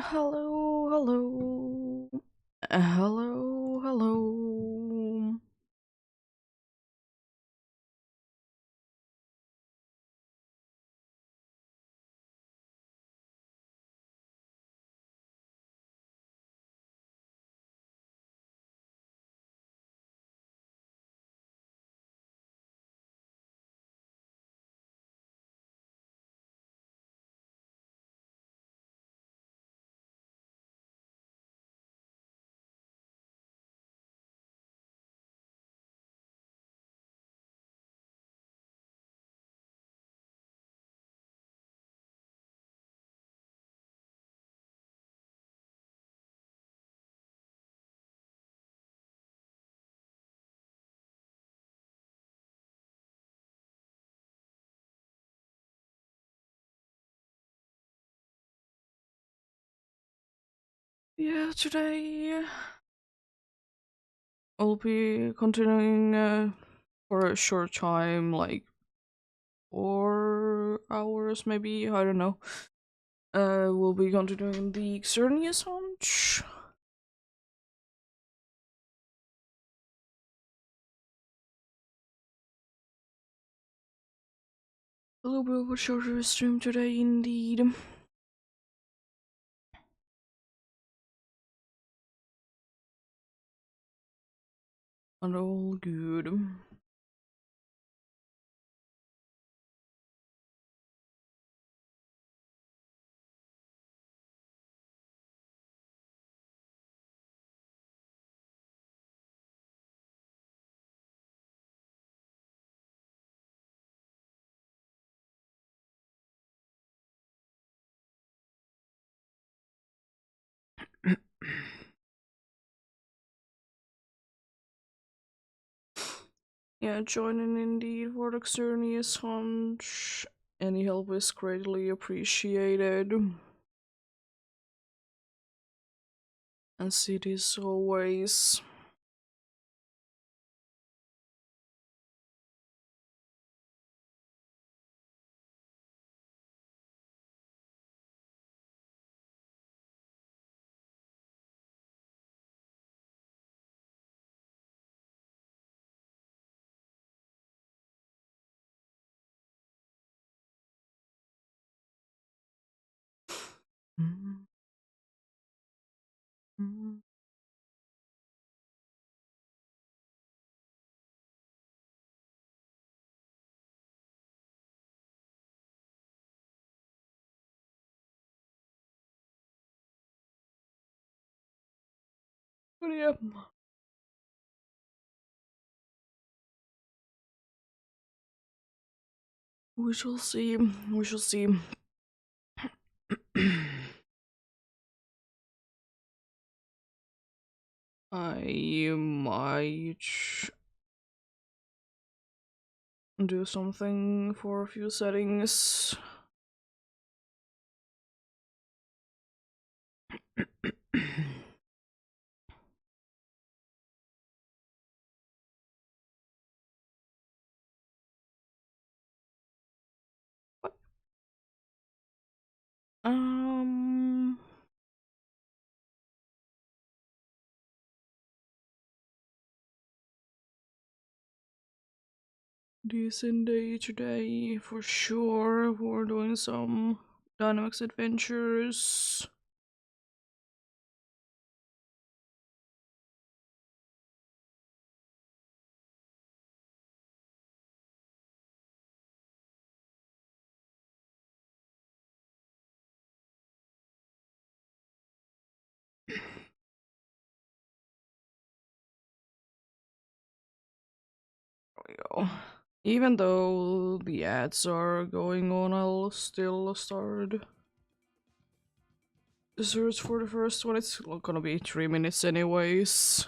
Hello, hello. Hello, hello. Yeah, today I'll be continuing for a short time, like 4 hours maybe, I don't know. We'll be continuing the Xerneas hunt. A little bit of a shorter stream today, indeed. And all good. Yeah, joining indeed for the Xerneas hunt. Any help is greatly appreciated. And cities always. Mm, mm. But yeah, we shall see. We shall see. I might do something for a few settings. um, decent day today for sure. We're doing some Dynamics adventures. There we go. Even though the ads are going on, I'll still start the search for the first one. It's gonna be 3 minutes anyways.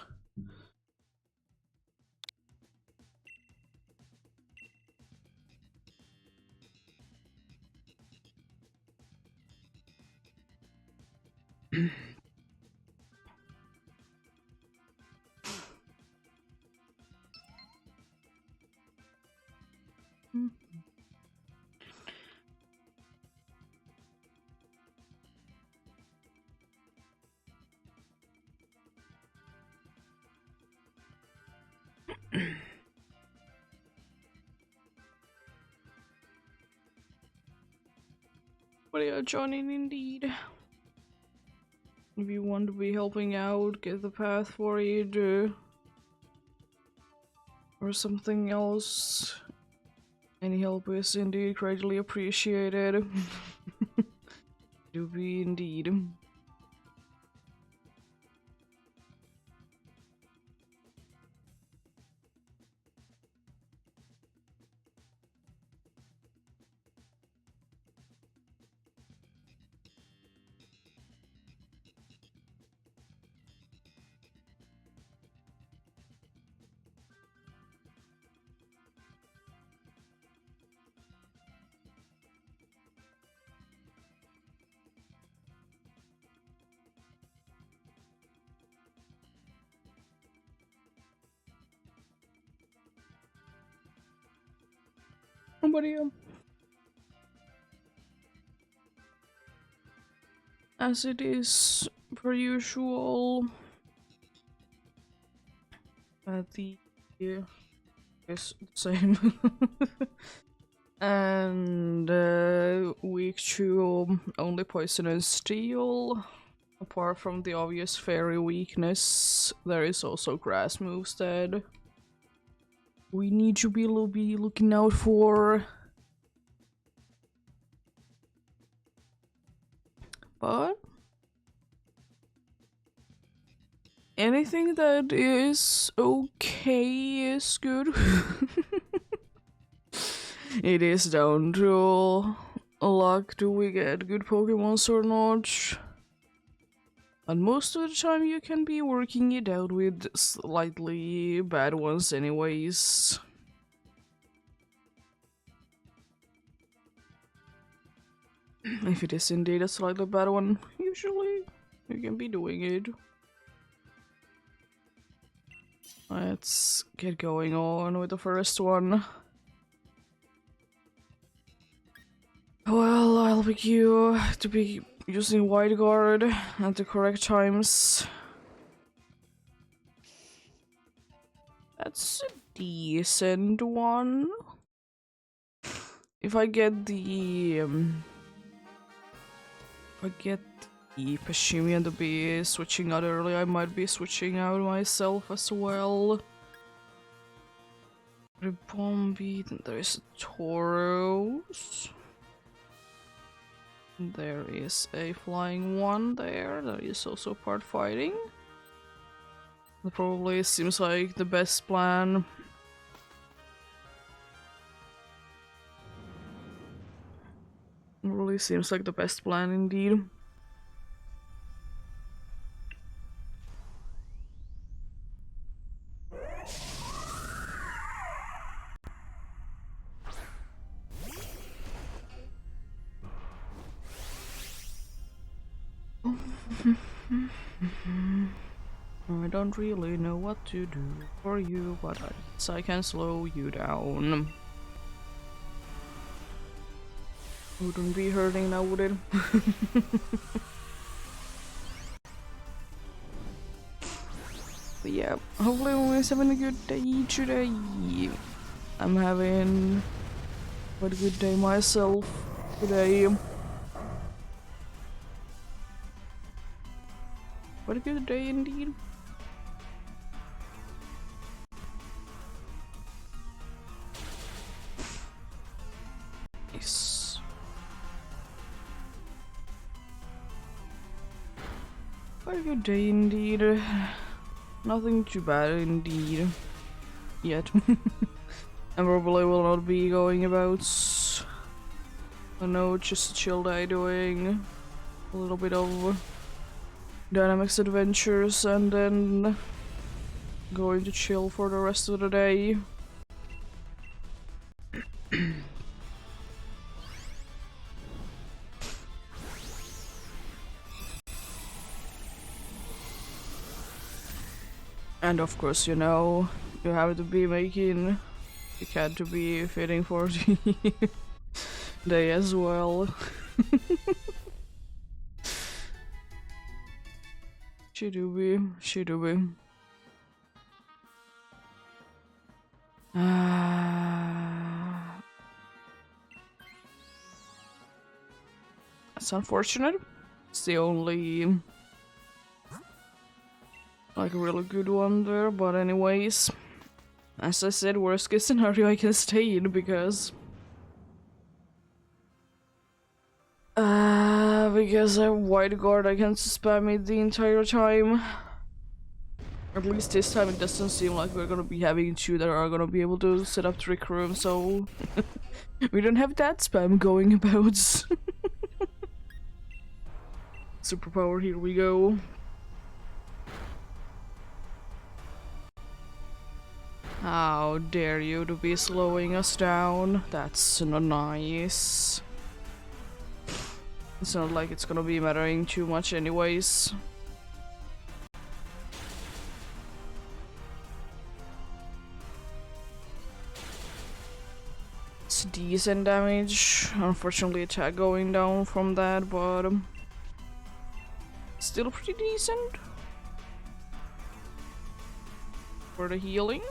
But yeah, joining indeed. If you want to be helping out, get the path for you, or something else. Any help is indeed greatly appreciated. Do be indeed. But yeah, as it is per usual, at the is the same. And week 2 only poison and steel. Apart from the obvious fairy weakness, there is also grass moves that we need to be looking out for. But anything that is okay is good. It is down to luck. Do we get good Pokemons or not? And most of the time you can be working it out with slightly bad ones anyways. If it is indeed a slightly bad one, usually you can be doing it. Let's get going on with the first one. Well, I'll pick you to be using Wide Guard at the correct times. That's a decent one. If I get the Pashimi and the bee switching out early, I might be switching out myself as well. Ribombi, then there is a Tauros. There is a flying one there, that is also part fighting. That probably seems like the best plan. It really seems like the best plan indeed. I don't really know what to do for you, but I can slow you down. Wouldn't be hurting now, would it? But yeah, hopefully everyone's having a good day today. I'm having quite a good day myself today. What a good day indeed. Nice. What a good day indeed. Nothing too bad indeed. Yet. And probably will not be going about. I know, just a chill day doing a little bit of Dynamics adventures and then going to chill for the rest of the day. And of course, you know, you have to be making the cat to be fitting for the day as well. She do be. That's unfortunate. It's the only like really good one there, but anyways. As I said, worst case scenario I can stay in because because I have wide guard, I can spam it the entire time. At least this time it doesn't seem like we're gonna be having two that are gonna be able to set up trick room, so we don't have that spam going about. Superpower, here we go. How dare you to be slowing us down? That's not nice. It's not like it's gonna be mattering too much anyways. It's decent damage. Unfortunately, attack going down from that, but still pretty decent. For the healing.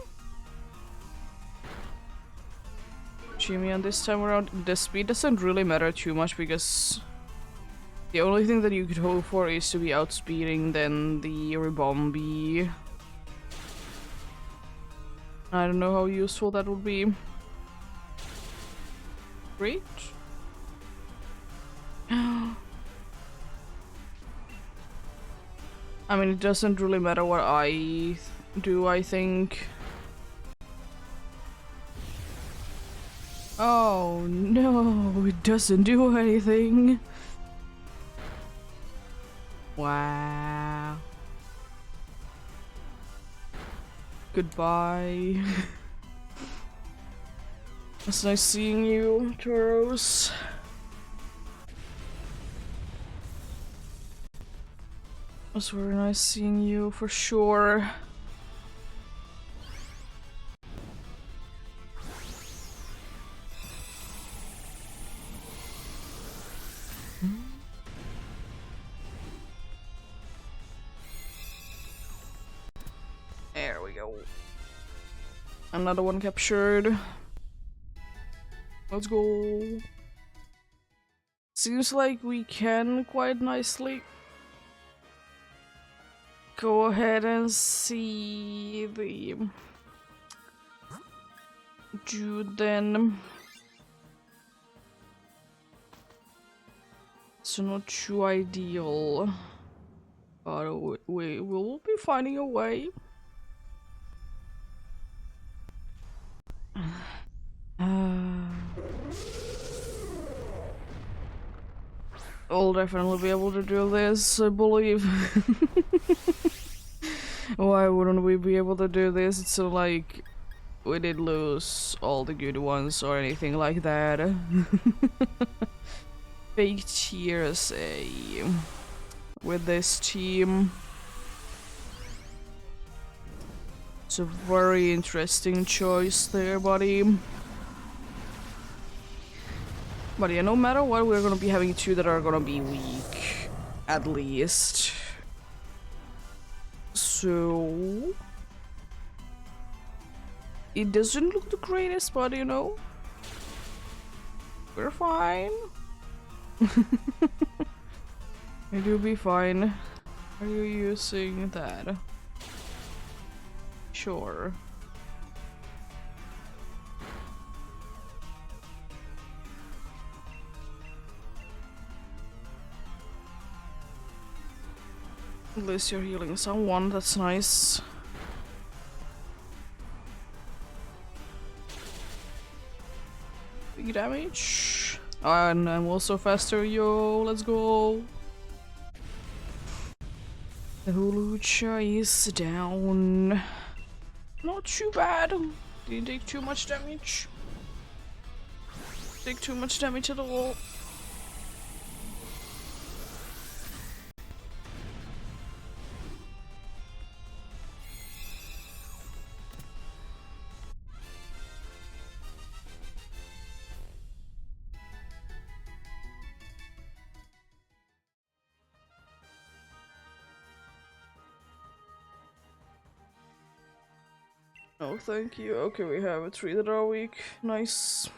Jimmy, and this time around, the speed doesn't really matter too much because the only thing that you could hope for is to be outspeeding than the Ribombi. I don't know how useful that would be. Great. I mean, it doesn't really matter what I do, I think. Oh no, it doesn't do anything. Wow. Goodbye. It's nice seeing you, Toros. It's very nice seeing you for sure. There we go. Another one captured. Let's go. Seems like we can quite nicely go ahead and see the Jude then. It's not too ideal, but we will be finding a way. I'll definitely be able to do this, I believe. Why wouldn't we be able to do this? It's not like we did lose all the good ones or anything like that. Fake TSA with this team. It's a very interesting choice there, buddy. But yeah, no matter what, we're gonna be having two that are gonna be weak. At least. So... it doesn't look the greatest, but you know... we're fine. It'll be fine. Are you using that? Sure. At least you're healing someone, that's nice. Big damage. And I'm also faster, yo, let's go. The Hulucha is down. Not too bad. Didn't take too much damage. Take too much damage at all. No, thank you. Okay, we have a 3 that are weak. Nice.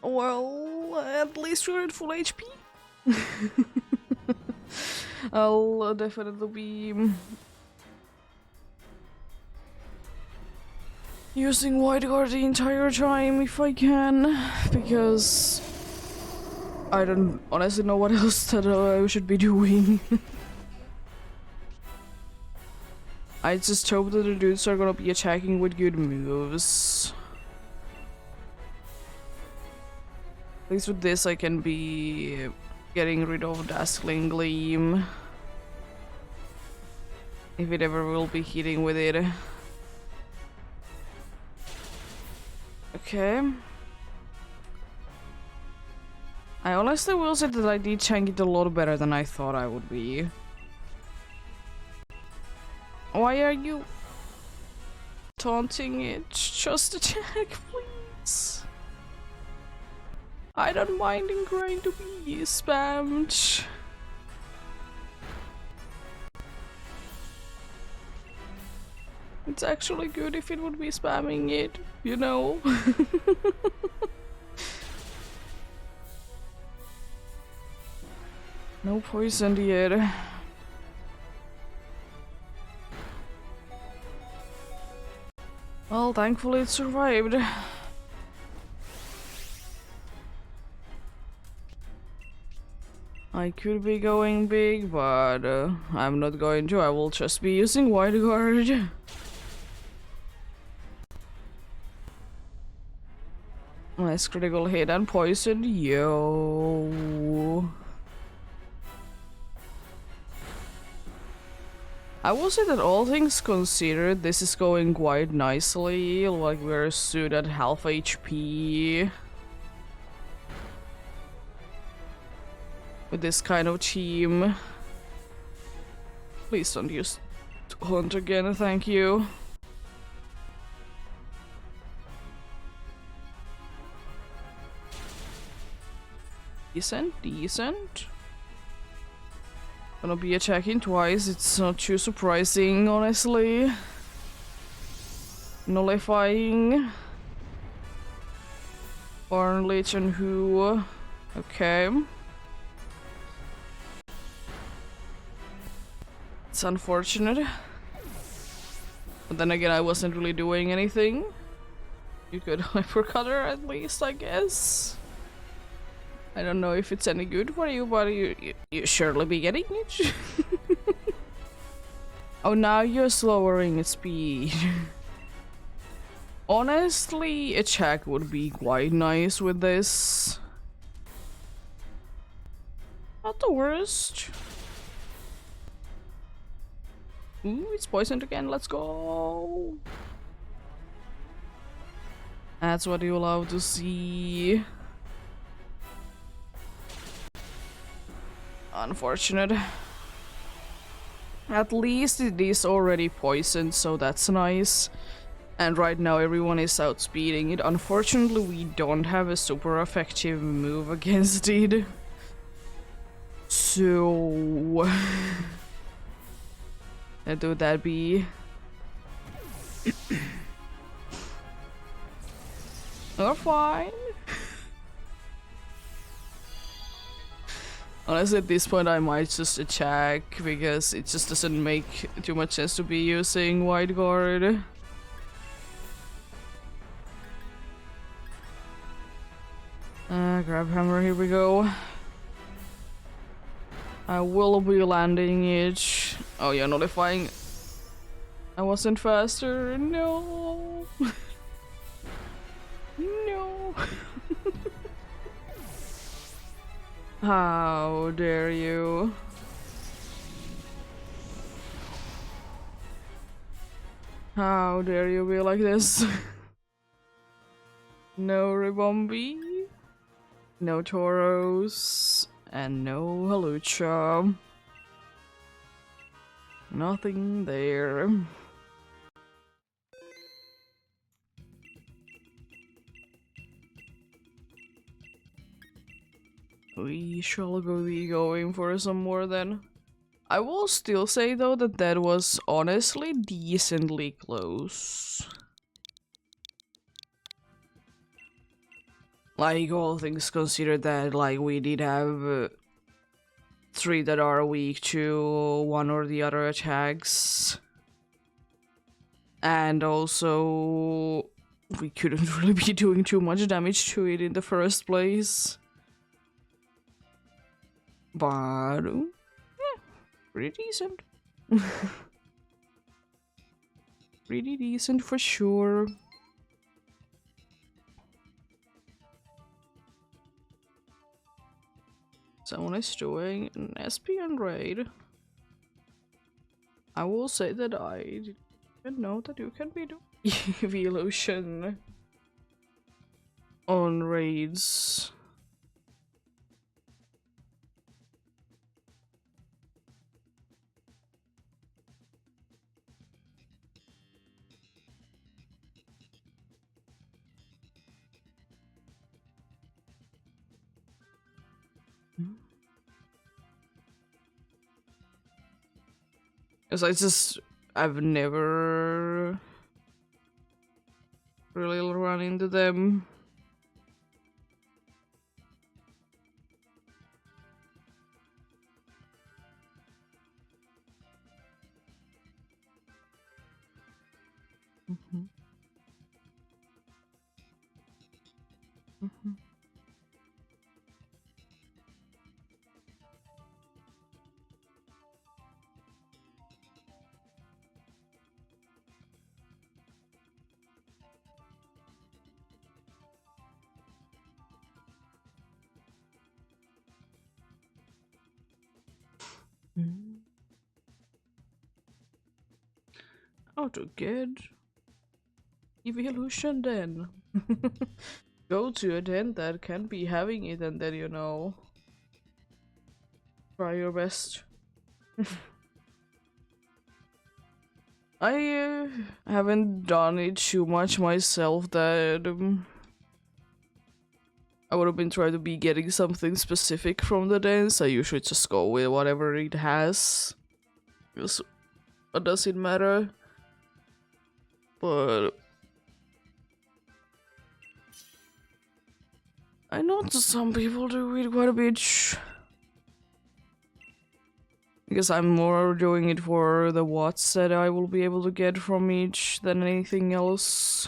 Well, at least we're at full HP. I'll definitely be using Wide Guard the entire time if I can, because I don't honestly know what else that I should be doing. I just hope that the dudes are gonna be attacking with good moves. At least with this I can be getting rid of Dazzling Gleam. If it ever will be hitting with it. Okay. I honestly will say that I did tank it a lot better than I thought I would be. Why are you taunting it? Just attack, please. I don't mind in grind to be spammed. It's actually good if it would be spamming it, you know? No poison yet. Well, thankfully it survived. I could be going big, but I'm not going to. I will just be using Wide Guard. Nice critical hit and poison. Yo. I will say that all things considered, this is going quite nicely. Like, we're soon at half HP. With this kind of team. Please don't use Hunt again, thank you. Decent. Gonna be attacking twice, it's not too surprising, honestly. Nullifying. Barn Lich and who? Okay. It's unfortunate. But then again, I wasn't really doing anything. You could hypercutter at least, I guess. I don't know if it's any good for you, but you surely be getting it. Oh, now you're slowing its speed. Honestly, a check would be quite nice with this. Not the worst. Ooh, it's poisoned again, let's go! That's what you love to see. Unfortunate. At least it is already poisoned, so that's nice. And right now everyone is outspeeding it. Unfortunately, we don't have a super effective move against it. So... Let that be. We're fine. Honestly, at this point I might just attack, because it just doesn't make too much sense to be using Wide Guard. Grab hammer, here we go. I will be landing it. Oh yeah, nullifying. I wasn't faster. No. No. How dare you? How dare you be like this? No Ribombi, no Tauros, and no Halucha. Nothing there. We shall be going for some more then. I will still say though that that was honestly decently close. Like, all things considered, that like we did have 3 that are weak to one or the other attacks. And also, we couldn't really be doing too much damage to it in the first place. But, yeah, pretty decent. Pretty decent for sure. Someone is doing an SPN raid. I will say that I didn't know that you can be doing evolution on raids. Because I've never really run into them. Mm-hmm. Mm-hmm. How to get evolution then? Go to a den that can be having it and then, you know, try your best. I haven't done it too much myself that I would have been trying to be getting something specific from the dance. I usually just go with whatever it has. Because it doesn't matter. But I know that some people do it quite a bit. Because I'm more doing it for the watts that I will be able to get from each than anything else.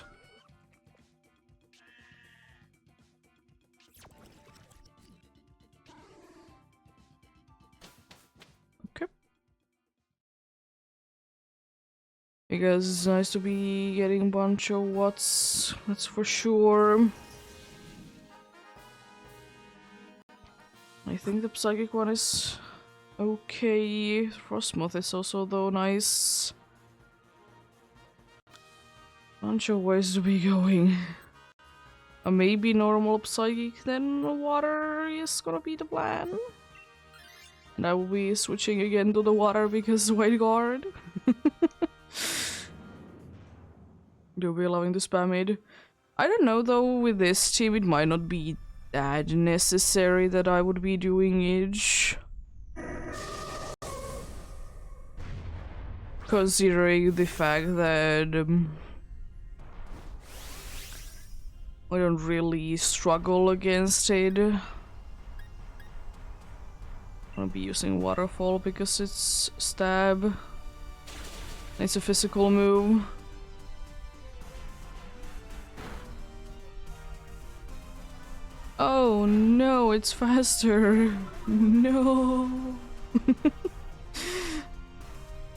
Okay. Because it's nice to be getting a bunch of watts, that's for sure. I think the psychic one is okay. Frostmoth is also though nice. Bunch of ways to be going. Maybe normal psychic, then water is gonna be the plan. And I will be switching again to the water because White Guard. They'll be allowing to spam it. I don't know though, with this team it might not be that necessary that I would be doing it. Considering the fact that I don't really struggle against it. I'll be using Waterfall because it's stab. It's a physical move. Oh no, it's faster. No.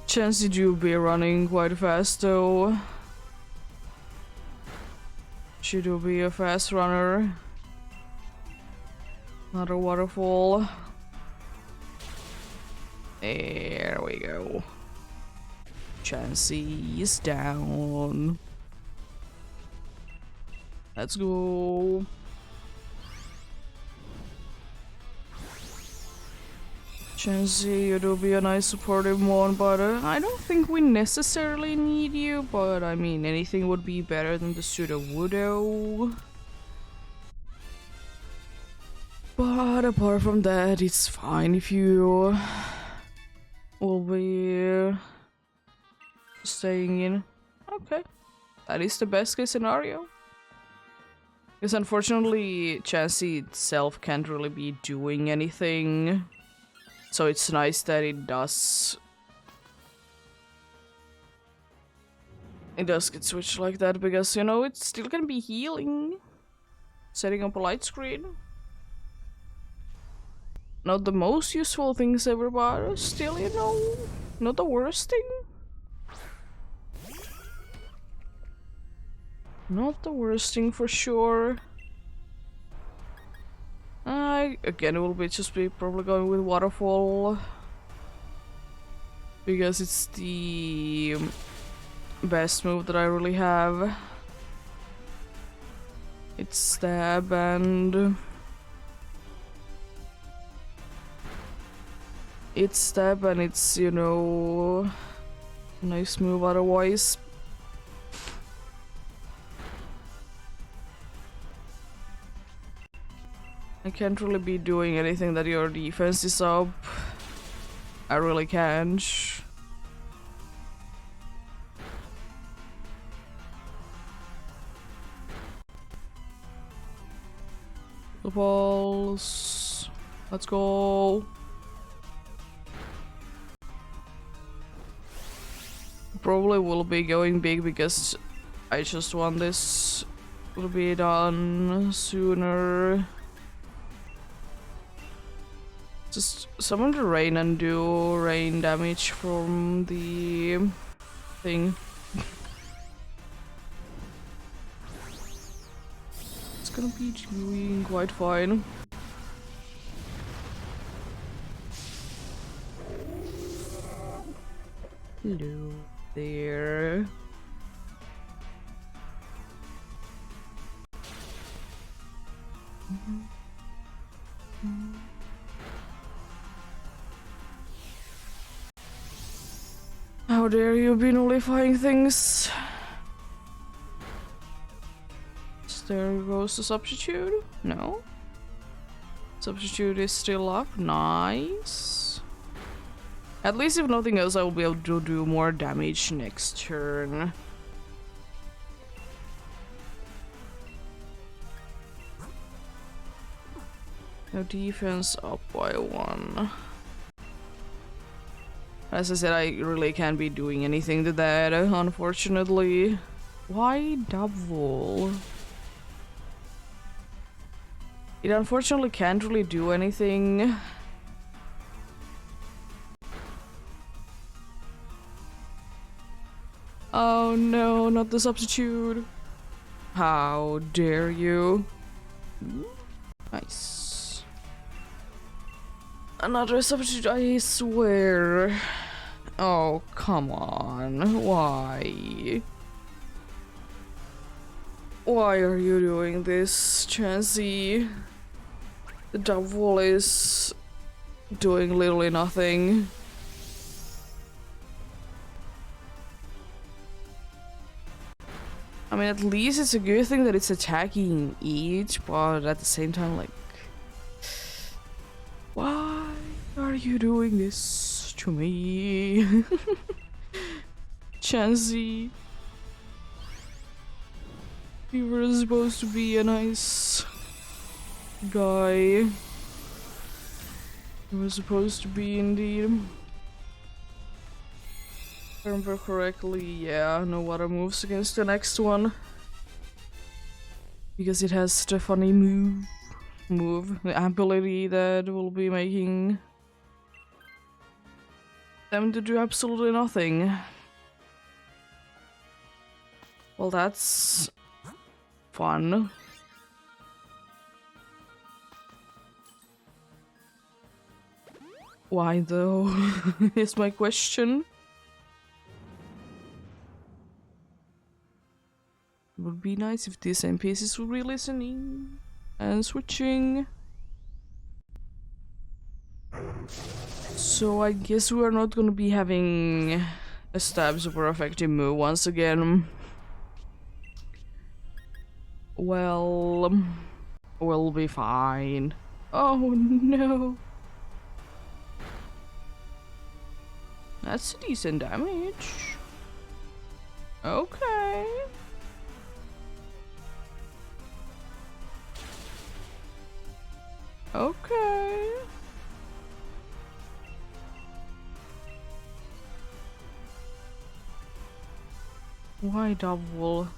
Chancey do be running quite fast though. She do be a fast runner. Another waterfall. There we go. Chancey is down. Let's go. Chancey, you do be a nice supportive one, but I don't think we necessarily need you, but I mean, anything would be better than the pseudo Widow. But apart from that, it's fine if you will be staying in. Okay, that is the best case scenario. Because unfortunately, Chansey itself can't really be doing anything. So it's nice that it does. It does get switched like that because, you know, it's still gonna be healing. Setting up a light screen. Not the most useful things ever, but still, you know, not the worst thing. Not the worst thing for sure. Again, it will be just be probably going with Waterfall. Because it's the best move that I really have. It's Stab and... It's Stab and it's, you know... nice move otherwise. I can't really be doing anything that your defense is up. I really can't. The balls. Let's go. Probably will be going big because I just want this to be done sooner. Just summon the rain and do rain damage from the thing. It's gonna be doing quite fine. Hello there. How dare you be nullifying things? There goes the substitute. No. Substitute is still up. Nice. At least if nothing else, I will be able to do more damage next turn. No defense up by 1. As I said, I really can't be doing anything to that, unfortunately. Why double? It unfortunately can't really do anything. Oh no, not the substitute. How dare you? Nice. Another substitute, I swear. Oh, come on. Why? Why are you doing this, Chansey? The double is doing literally nothing. I mean, at least it's a good thing that it's attacking each, but at the same time, like... Why are you doing this to me? Chansey. You were supposed to be a nice guy. You were supposed to be indeed. If I remember correctly, yeah, no water moves against the next one. Because it has the funny the ability that will be making them to do absolutely nothing. Well, that's fun. Why though, is my question. It would be nice if these NPCs would be listening and switching. So I guess we are not gonna be having a stab super effective move once again. Well, we'll be fine. Oh no. That's decent damage. Okay. Okay. Why double?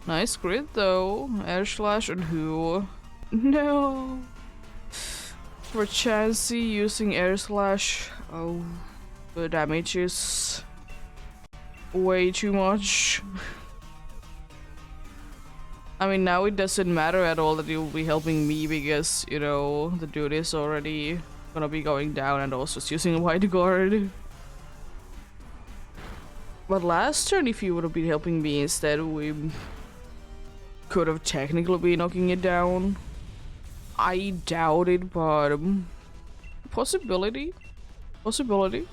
Nice crit though. Air slash and who? No. For Chansey using air slash. Oh, the damage is way too much. I mean, now it doesn't matter at all that you'll be helping me because, you know, the dude is already gonna be going down and also just using a wide guard. But last turn, if you would have been helping me instead, we could have technically been knocking it down. I doubt it, but possibility. Possibility.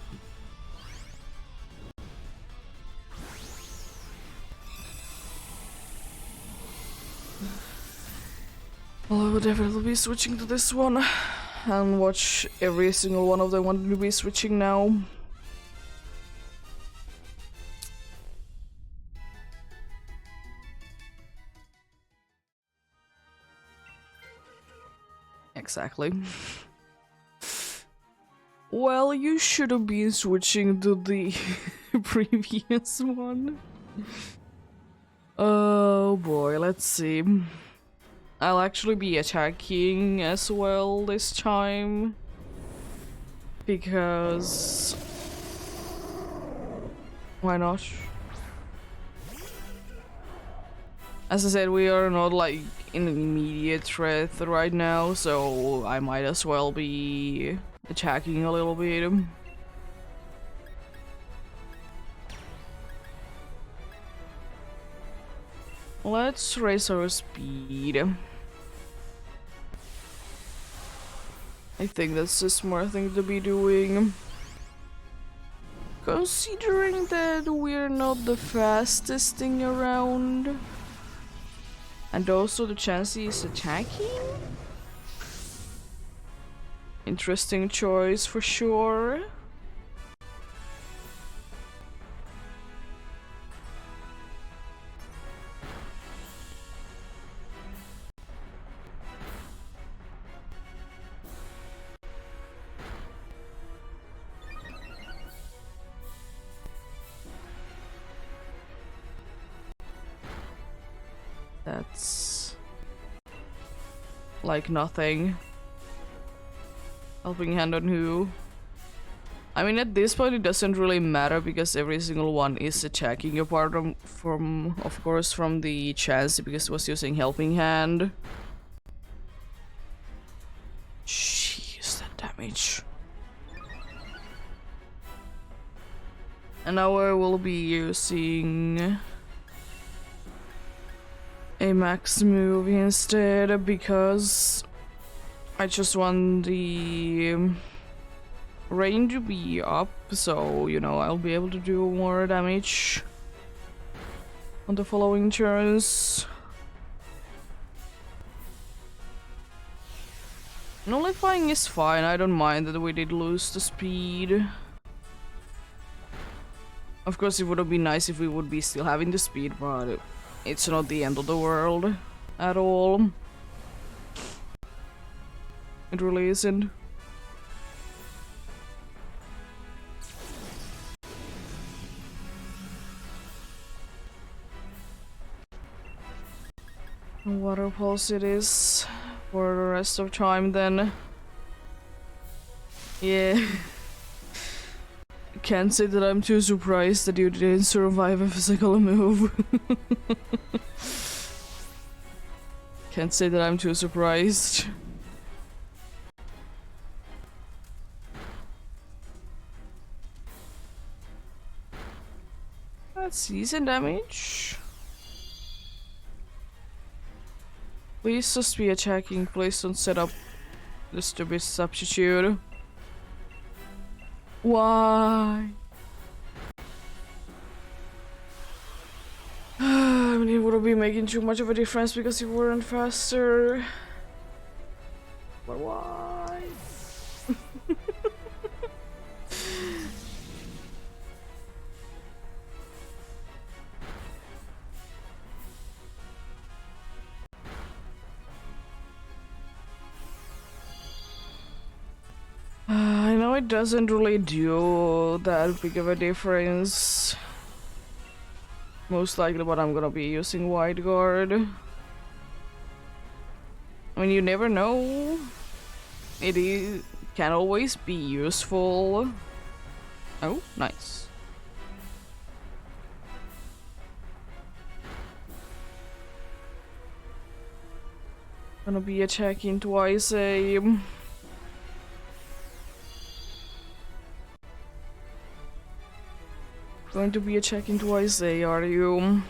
Well, I would definitely be switching to this one and watch every single one of them wanting to be switching now. Exactly. Well, you should have been switching to the previous one. Oh boy, let's see. I'll actually be attacking as well this time. Because... why not? As I said, we are not like in an immediate threat right now, so I might as well be attacking a little bit. Let's raise our speed. I think that's the smart thing to be doing. Considering that we're not the fastest thing around. And also the Chansey is attacking? Interesting choice for sure. That's like nothing. Helping hand on who? I mean, at this point it doesn't really matter because every single one is attacking apart from of course, from the Chansey because it was using helping hand. Jeez, that damage. And now I will be using a max move instead because I just want the range to be up, so you know I'll be able to do more damage on the following turns. Nullifying is fine, I don't mind that we did lose the speed. Of course it would have been nice if we would be still having the speed, but it's not the end of the world at all. It really isn't. Water pulse it is for the rest of time then. Yeah. Can't say that I'm too surprised that you didn't survive a physical move. Can't say that I'm too surprised. That's decent damage. Please just be attacking, please don't set up this to be substitute. Why? I'm And it wouldn't be making too much of a difference because you weren't faster. But why? I know it doesn't really do that big of a difference. Most likely, but I'm gonna be using wide guard. I mean, you never know. Can always be useful. Oh, nice. Gonna be attacking twice, Going to be attacking twice, are you?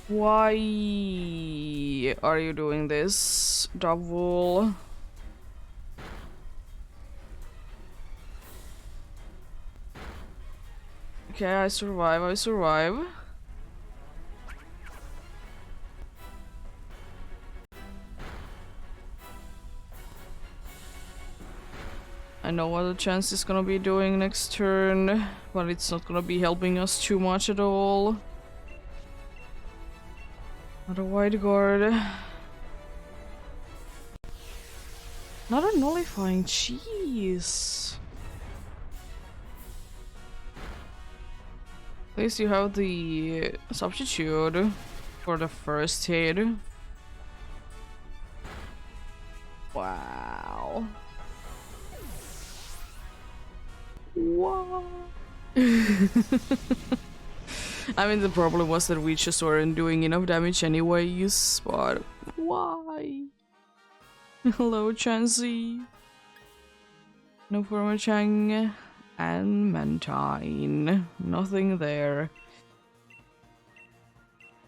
Why are you doing this, Double? Okay, I survive. I know what the chance is gonna be doing next turn, but it's not gonna be helping us too much at all. Not a wide guard. Not a nullifying cheese. At least you have the substitute for the first hit. Wow. What? I mean, the problem was that we just weren't doing enough damage anyways, but why? Hello, Chansey. No Chang and Mantine. Nothing there.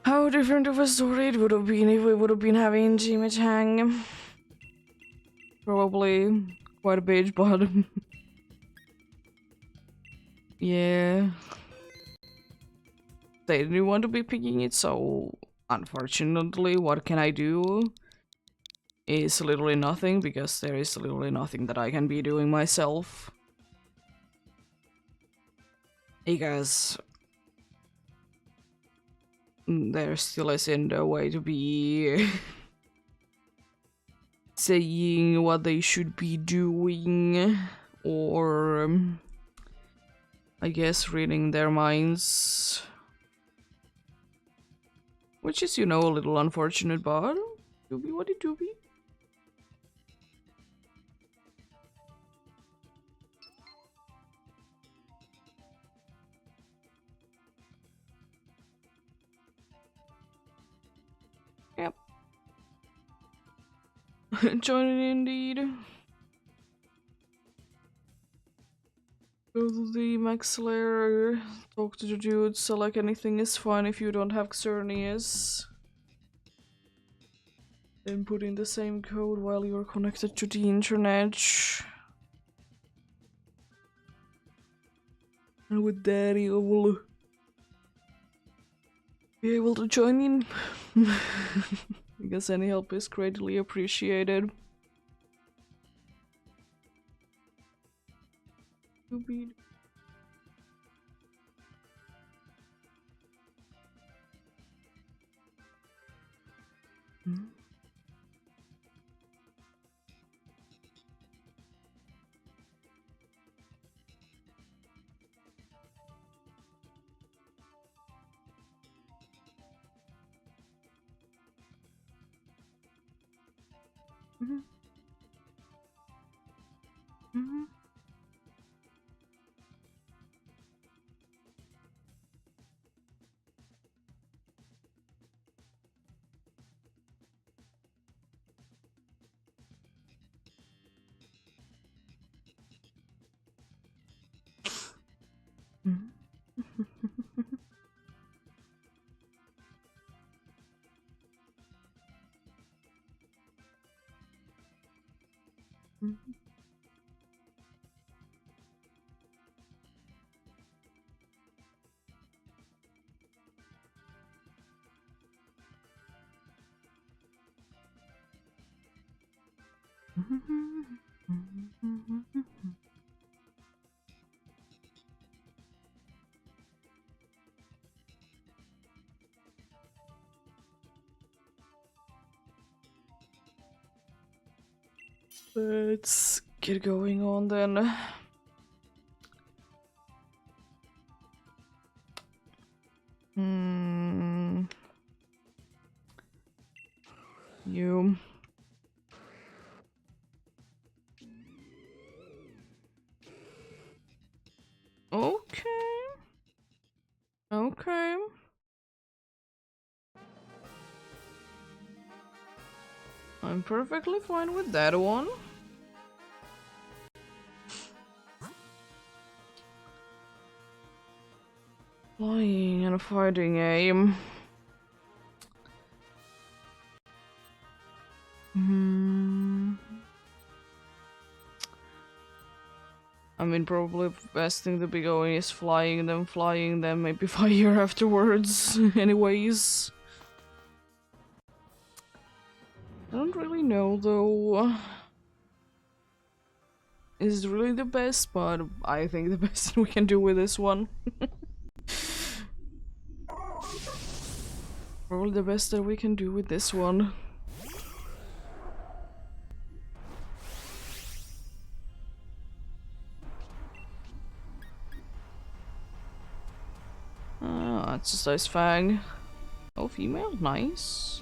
How different of a story it would have been if we would have been having Chang. Probably quite a bit, but yeah. They didn't want to be picking it, so unfortunately, what can I do? Is literally nothing, because there is literally nothing that I can be doing myself. Because there still isn't a way to be saying what they should be doing, or I guess reading their minds. Which is, you know, a little unfortunate, but doobie what it doobie. Yep. Joining indeed. Go to the max layer, talk to the dudes, select anything is fine if you don't have Xerneas. Then put in the same code while you're connected to the internet. And with that you will be able to join in. Because any help is greatly appreciated. Let's get going on then. You. Okay. Okay. I'm perfectly fine with that one. Flying and fighting aim. I mean, probably best thing to be going is flying them, maybe fire afterwards. Anyways. I don't really know though. Is really the best, but I think the best we can do with this one. Probably the best that we can do with this one. That's just nice fang. Oh, female? Nice.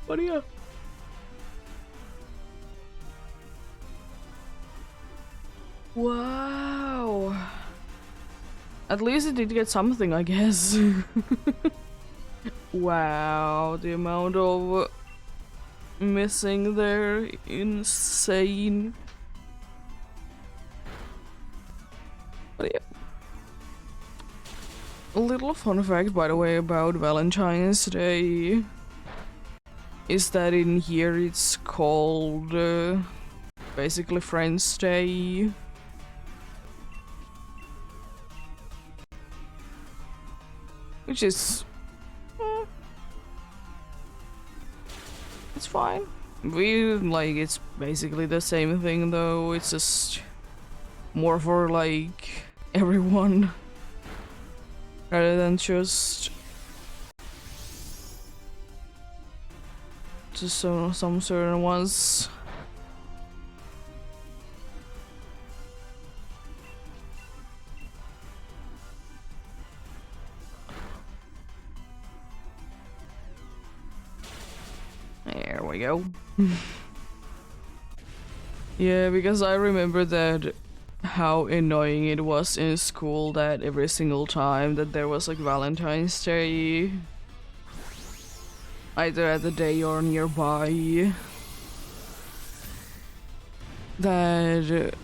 But yeah. Wow. At least it did get something, I guess. Wow, the amount of missing there, insane. But yeah. A little fun fact, by the way, about Valentine's Day is that in here it's called basically Friends Day. Which is... it's fine. It's basically the same thing though, it's just more for like everyone rather than just some certain ones. There we go. Yeah, because I remember that how annoying it was in school that every single time that there was like Valentine's Day, either at the day or nearby, that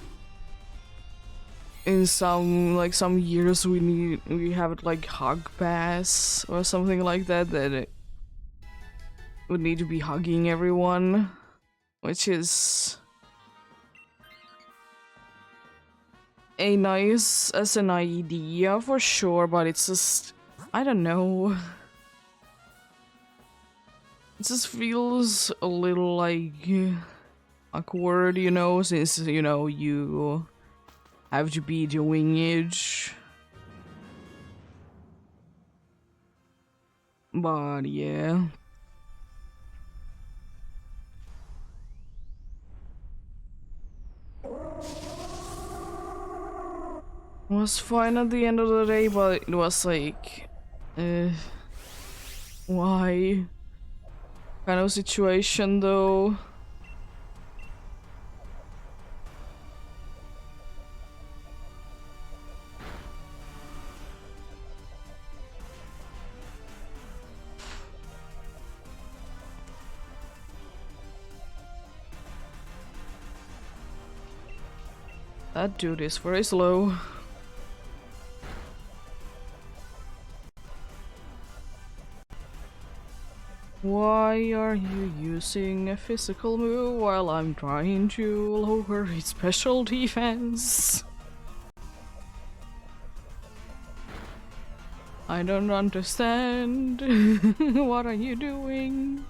in some years we have it like hug pass or something like that, that it would need to be hugging everyone, which is a nice as an idea for sure, but it's just, I don't know. It just feels a little like awkward, you know, since, you know, you have to be doing it. But yeah. It was fine at the end of the day, but it was like, why? Kind of situation though. That dude is very slow. Why are you using a physical move while I'm trying to lower its special defense? I don't understand. What are you doing?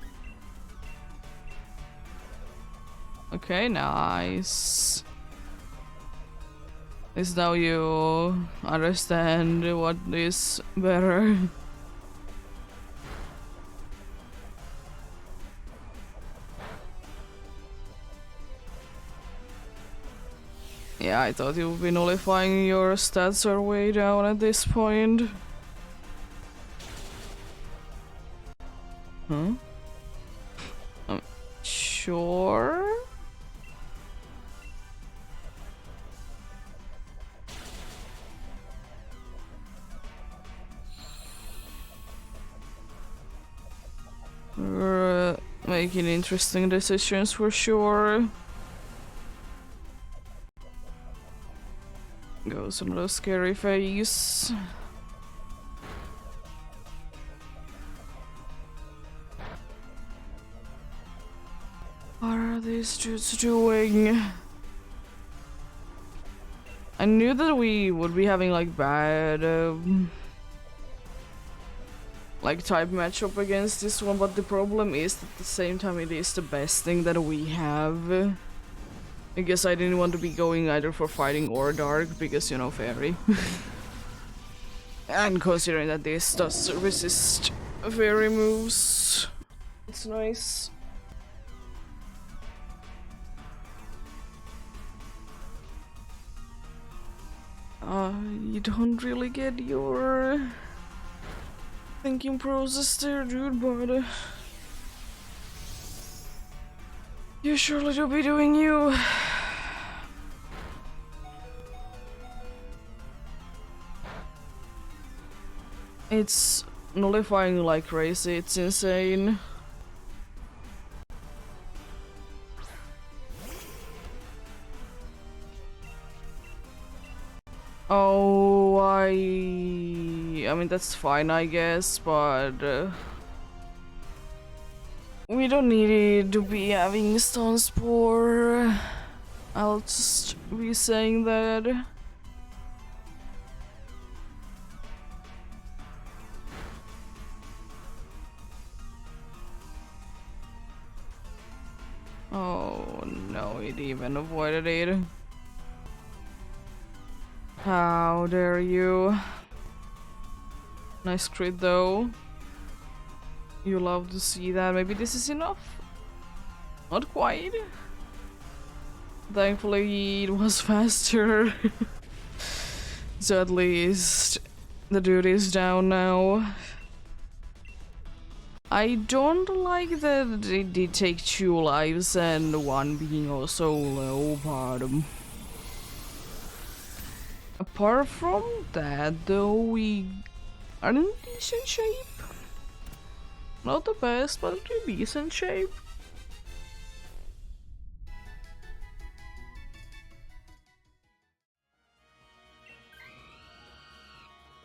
Okay, nice. At least now you understand what is better. Yeah, I thought you would be nullifying your stats are way down at this point. Huh? Sure? We're making interesting decisions for sure. Goes another scary face. What are these dudes doing? I knew that we would be having like bad like type matchup against this one, but the problem is that at the same time it is the best thing that we have. I guess I didn't want to be going either for fighting or dark because, you know, fairy. And considering that this does resist fairy moves, it's nice. You don't really get your thinking process there, dude, but you surely do be doing you. It's nullifying like crazy, it's insane. Oh, I mean, that's fine, I guess, but we don't need to be having stun spore. I'll just be saying that. Oh no, it even avoided it. How dare you? Nice crit though. You love to see that. Maybe this is enough? Not quite. Thankfully it was faster. So at least the dude is down now. I don't like that it did take 2 lives and 1 being also low bottom. Apart from that though, we are in decent shape. Not the best, but in decent shape.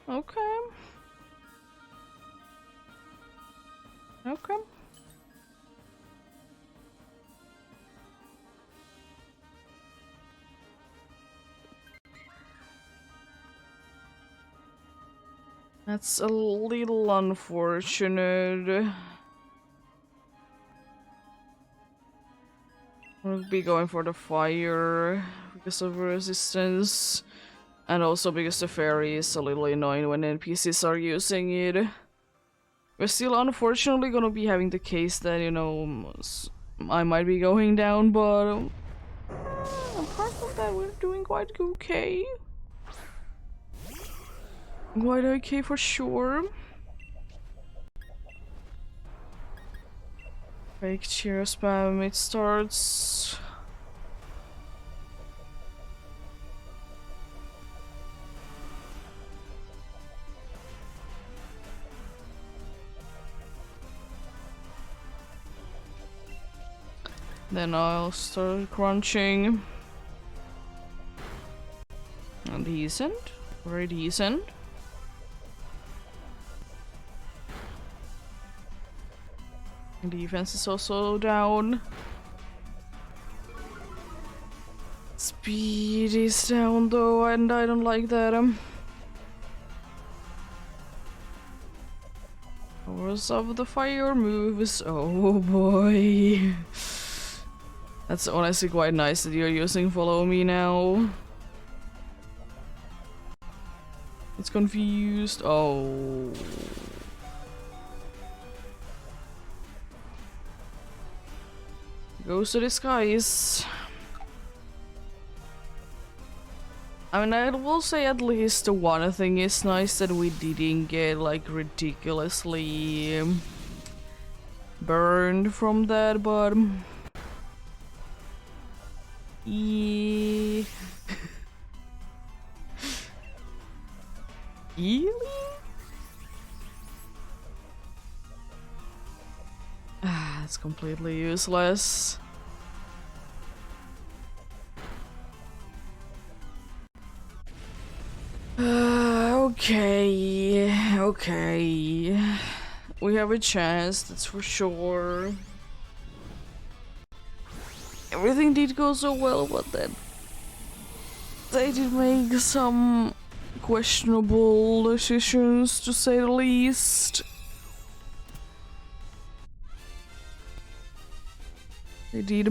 Okay. Okay. That's a little unfortunate. We'll be going for the fire because of resistance, and also because the fairy is a little annoying when NPCs are using it. We're still unfortunately gonna be having the case that, you know, I might be going down, but apart from that, we're doing quite okay. Quite okay for sure. Fake cheer spam, it starts. Then I'll start crunching. Decent, very decent. Defense is also down. Speed is down though, and I don't like that. Powers of the fire moves. Oh boy. That's honestly quite nice that you're using follow me now. It's confused. Oh. Goes to the skies. I mean, I will say at least the one thing is nice that we didn't get like ridiculously burned from that, but yeah. Really? Ah, it's completely useless. Okay. We have a chance, that's for sure. Everything did go so well, but then they did make some questionable decisions, to say the least. They did.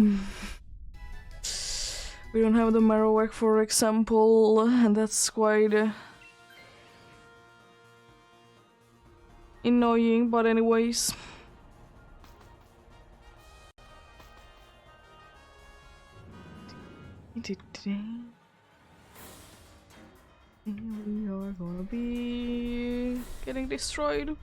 We don't have the Marowak, for example, and that's quite annoying, but anyways. We are gonna be getting destroyed.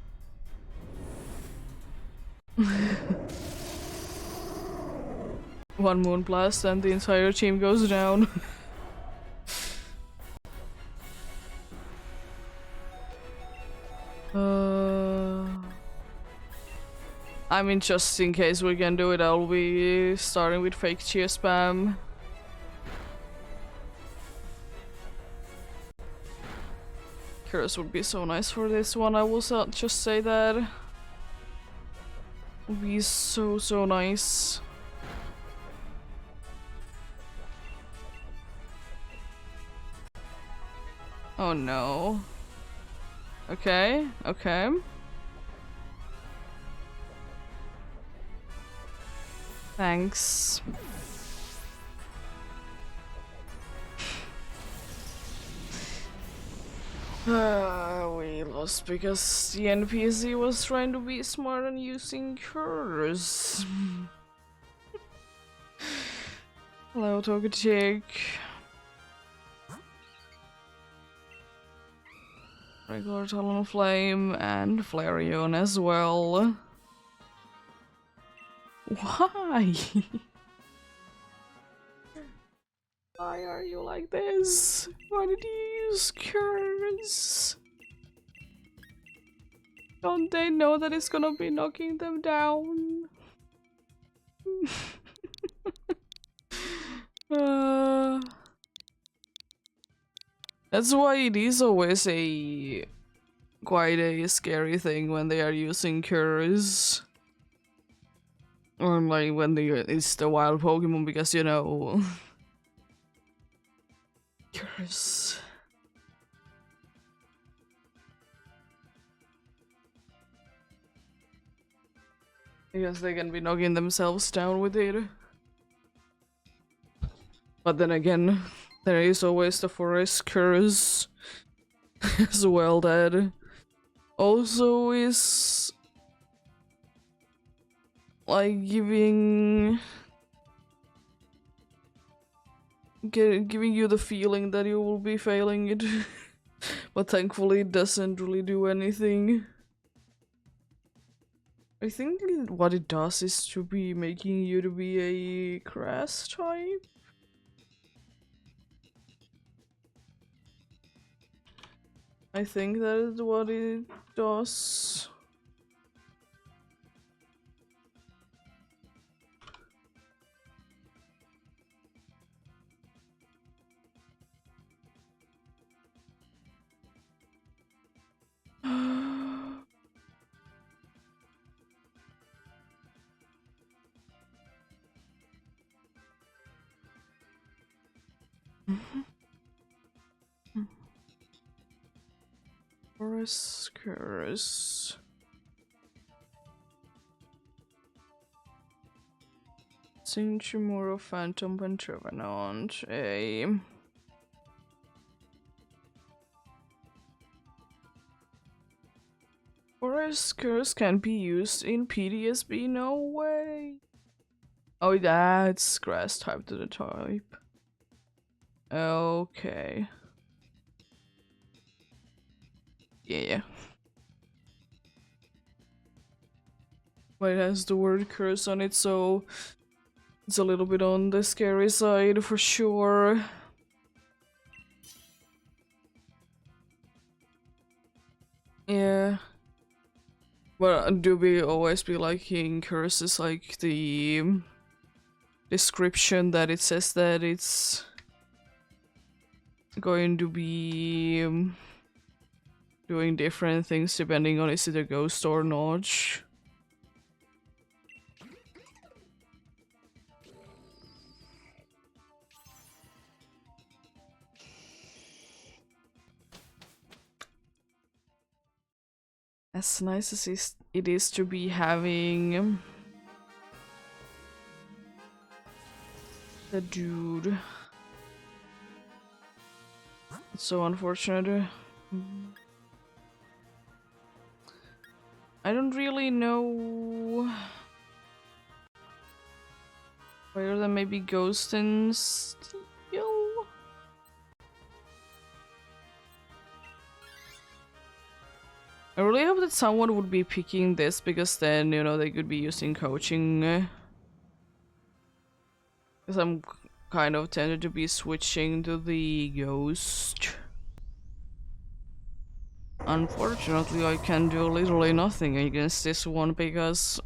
One moon blast and the entire team goes down. I mean, just in case we can do it, I'll be starting with fake cheer spam. Curse would be so nice for this one, I will just say that. Would be so nice. Oh no. Okay. Thanks. We lost because the NPC was trying to be smart and using curse. Hello, Togetic. Regular Talonflame and Flareon as well. Why? Why are you like this? Why did you use curse? Don't they know that it's gonna be knocking them down? That's why it is always quite a scary thing when they are using curse. Or like when it's the wild Pokemon, because you know. Curse. Because they can be knocking themselves down with it. But then again, there is always the forest curse as well that also is like giving you the feeling that you will be failing it. But thankfully it doesn't really do anything. I think what it does is to be making you to be a grass type. I think that is what it does. Forest curse. Cinchimuro, Phantom, and Trevenant. A Forest Curse can be used in PTSB, no way. Oh, that's grass type to the type. Okay. Yeah. But it has the word curse on it, so it's a little bit on the scary side for sure. Yeah. But do we always be liking curses, like the description that it says that it's going to be doing different things depending on is it a ghost or not? As nice as it is to be having the dude. It's so unfortunate. I don't really know where there may be Ghost and Steel. I really hope that someone would be picking this, because then, you know, they could be using coaching. Because I'm kind of tempted to be switching to the Ghost. Unfortunately, I can do literally nothing against this one because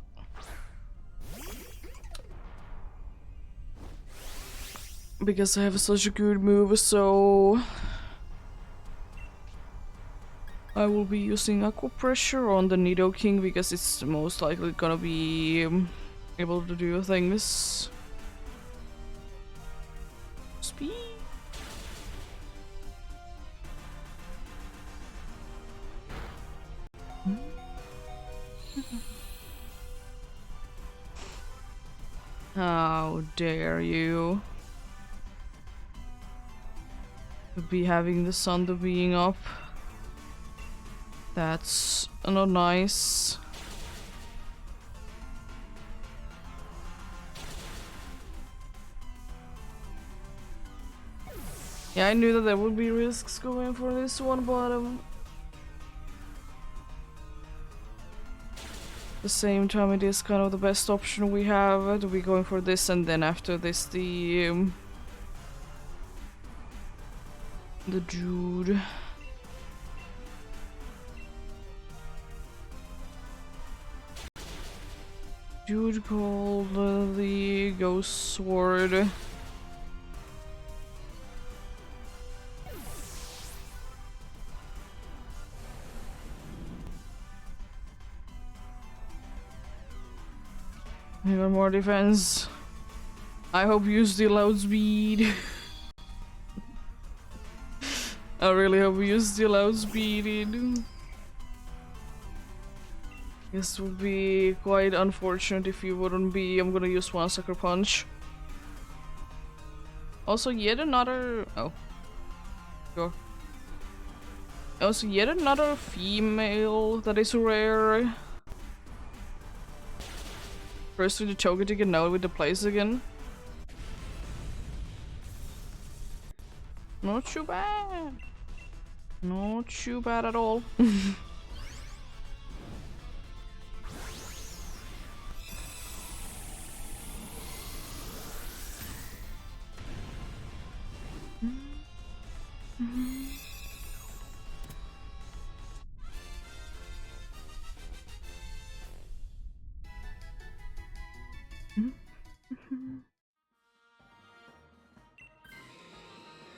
I have such a good move, so I will be using Aqua Pressure on the Nidoking because it's most likely gonna be able to do things. Speed. How dare you be having the sun to being up. That's not nice. Yeah, I knew that there would be risks going for this one, but at the same time it is kind of the best option we have to be going for this, and then after this the dude. Dude called the Ghost Sword. Even more defense. I hope you use the loud speed. I really hope you use the loud speed. This would be quite unfortunate if you wouldn't be. I'm gonna use one Sucker Punch. Also, yet another. Oh. Go. Also, yet another female that is rare. First with the Togetic and now with the place again. Not too bad. Not too bad at all.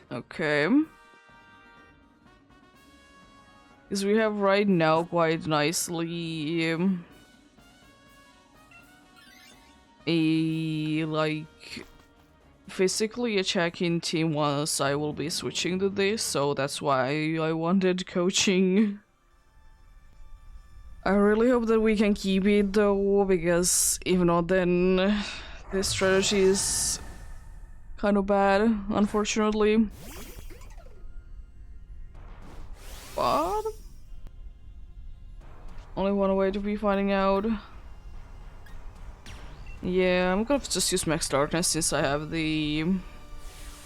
Okay. Because we have right now quite nicely a like physically attacking team once I will be switching to this, so that's why I wanted coaching. I really hope that we can keep it though, because if not then This strategy is kind of bad, unfortunately. But only one way to be finding out. Yeah, I'm gonna just use Max Darkness since I have the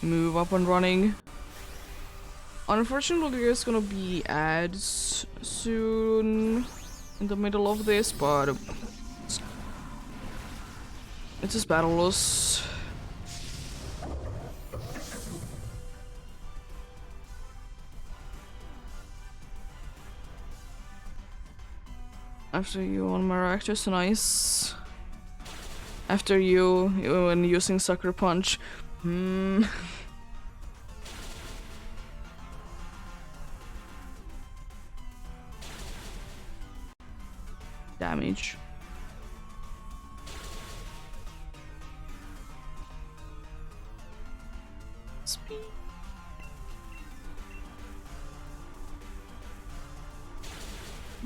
move up and running. Unfortunately, there's gonna be ads soon in the middle of this, but it's just battleless. After you on Maractus, nice. After you when using Sucker Punch. Damage. Speed.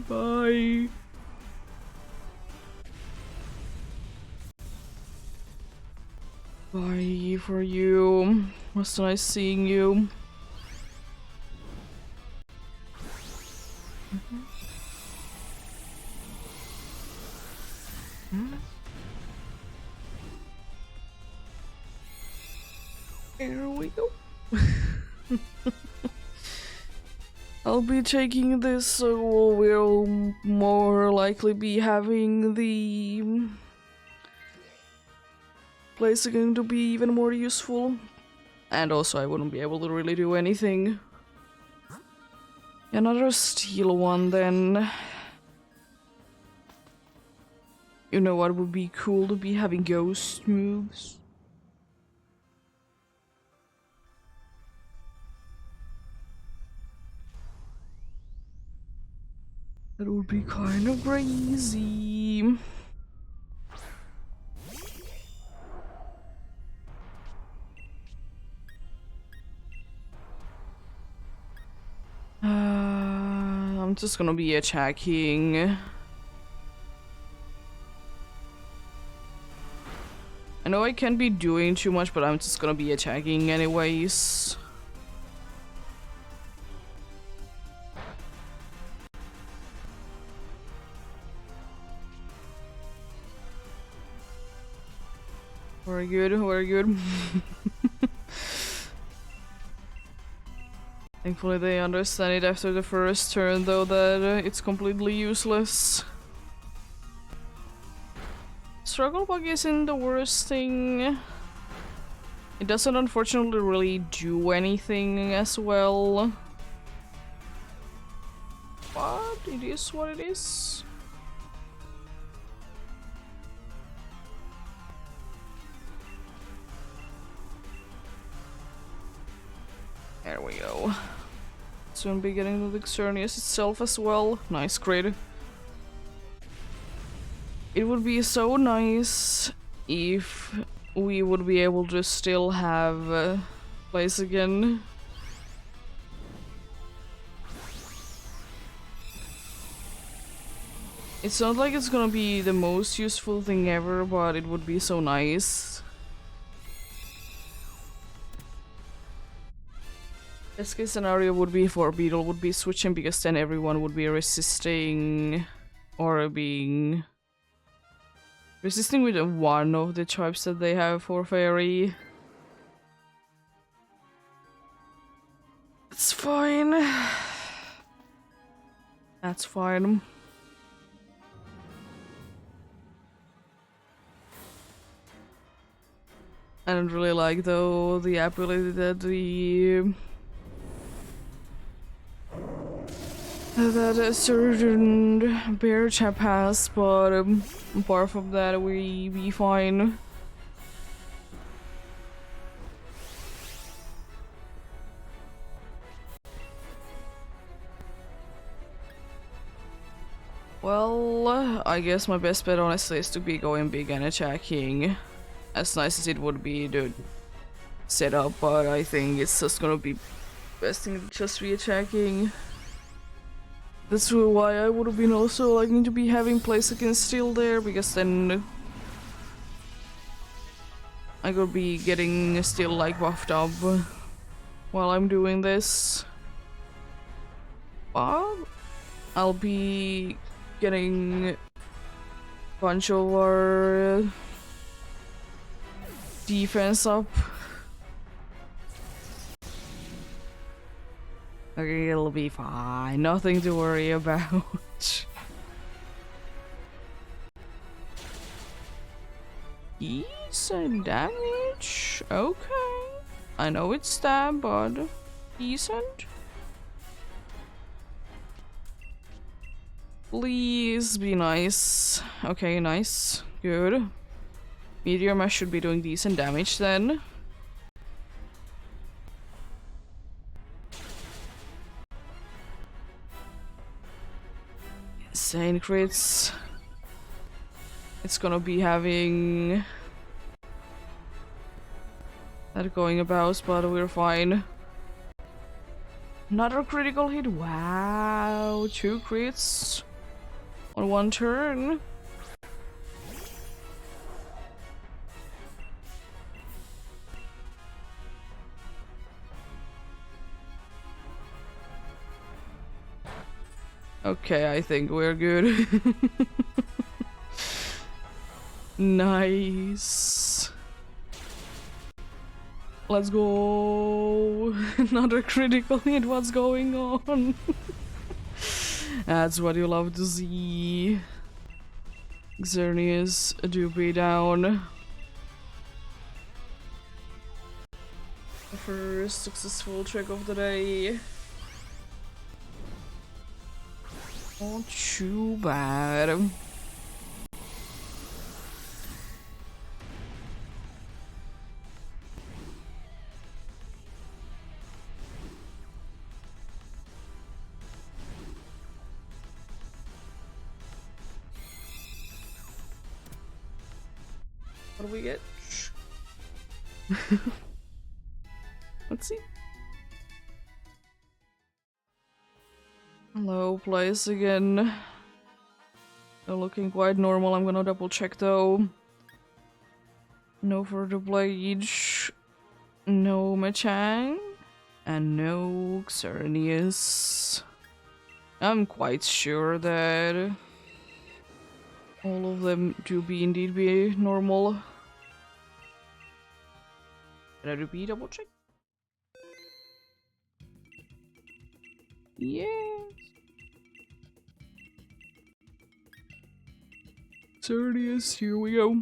Bye. Bye for you. Was nice seeing you. Here we go. I'll be taking this, so we'll more likely be having the place going to be even more useful. And also I wouldn't be able to really do anything. Another steel one then. You know what would be cool to be having ghost moves? That would be kind of crazy. I'm just gonna be attacking. I know I can't be doing too much, but I'm just gonna be attacking anyways. Very good, very good. Thankfully they understand it after the first turn though that it's completely useless. Struggle Bug isn't the worst thing. It doesn't unfortunately really do anything as well. But it is what it is. There we go. Soon be getting the Xerneas itself as well. Nice crit. It would be so nice if we would be able to still have place again. It's not like it's gonna be the most useful thing ever, but it would be so nice. Best case scenario would be for Beetle would be switching because then everyone would be resisting or being resisting with one of the tribes that they have for Fairy. It's fine. That's fine. I don't really like though the ability that that a certain bear chap has, but apart from that we be fine. Well, I guess my best bet honestly is to be going big and attacking. As nice as it would be to set up, but I think it's just gonna be best thing to just be attacking. That's why I would have been also liking to be having place against Steel there, because then I could be getting still like buffed up while I'm doing this. But I'll be getting a bunch of our defense up. Okay, it'll be fine. Nothing to worry about. Decent damage. Okay. I know it's stab, but decent. Please be nice. Okay, nice. Good. Meteor Mesh should be doing decent damage then. Insane crits. It's gonna be having that going about, but we're fine. Another critical hit. Wow, 2 crits on 1 turn. Okay, I think we're good. Nice. Let's go. Another critical hit. What's going on? That's what you love to see. Xerneas do be down. First successful trick of the day. Not too bad. What do we get? Let's see. Low place again. They're looking quite normal. I'm gonna double check though. No further Blage. No Machang. And no Xerneas. I'm quite sure that all of them do indeed be normal. Did I do double check? Yes. Xerneas, here we go.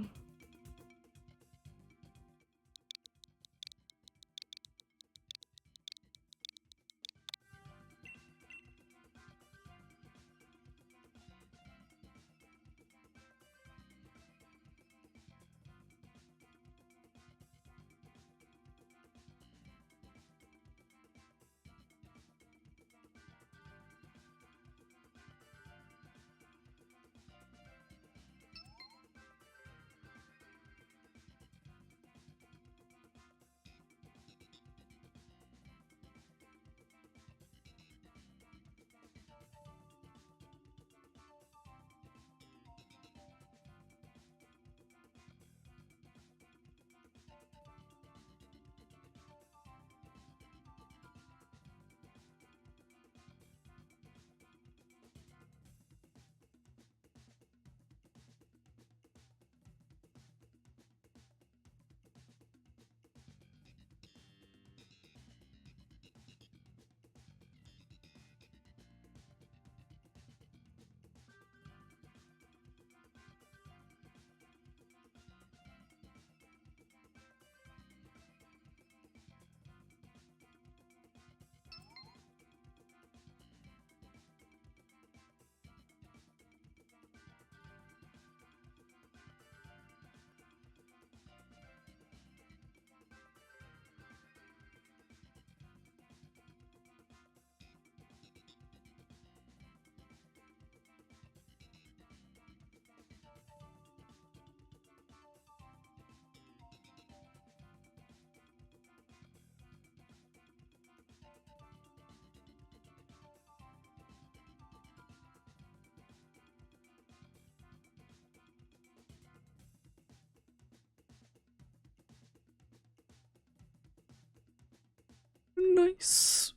Nice.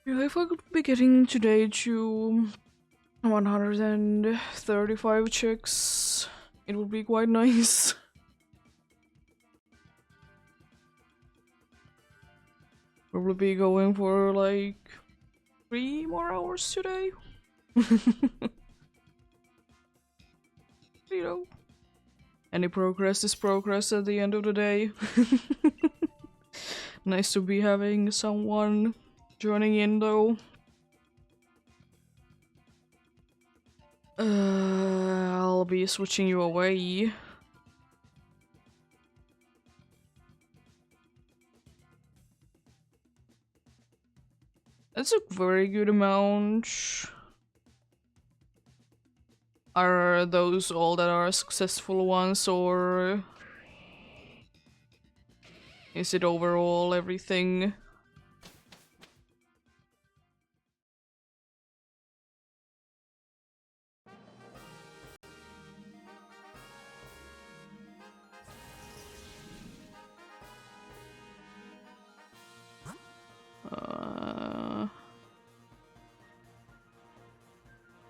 Yeah, if I could be getting today to 135 checks, it would be quite nice. Probably be going for like 3 more hours today. You know, any progress is progress at the end of the day. Nice to be having someone joining in though. I'll be switching you away. That's a very good amount. Are those all that are successful ones, or is it overall everything?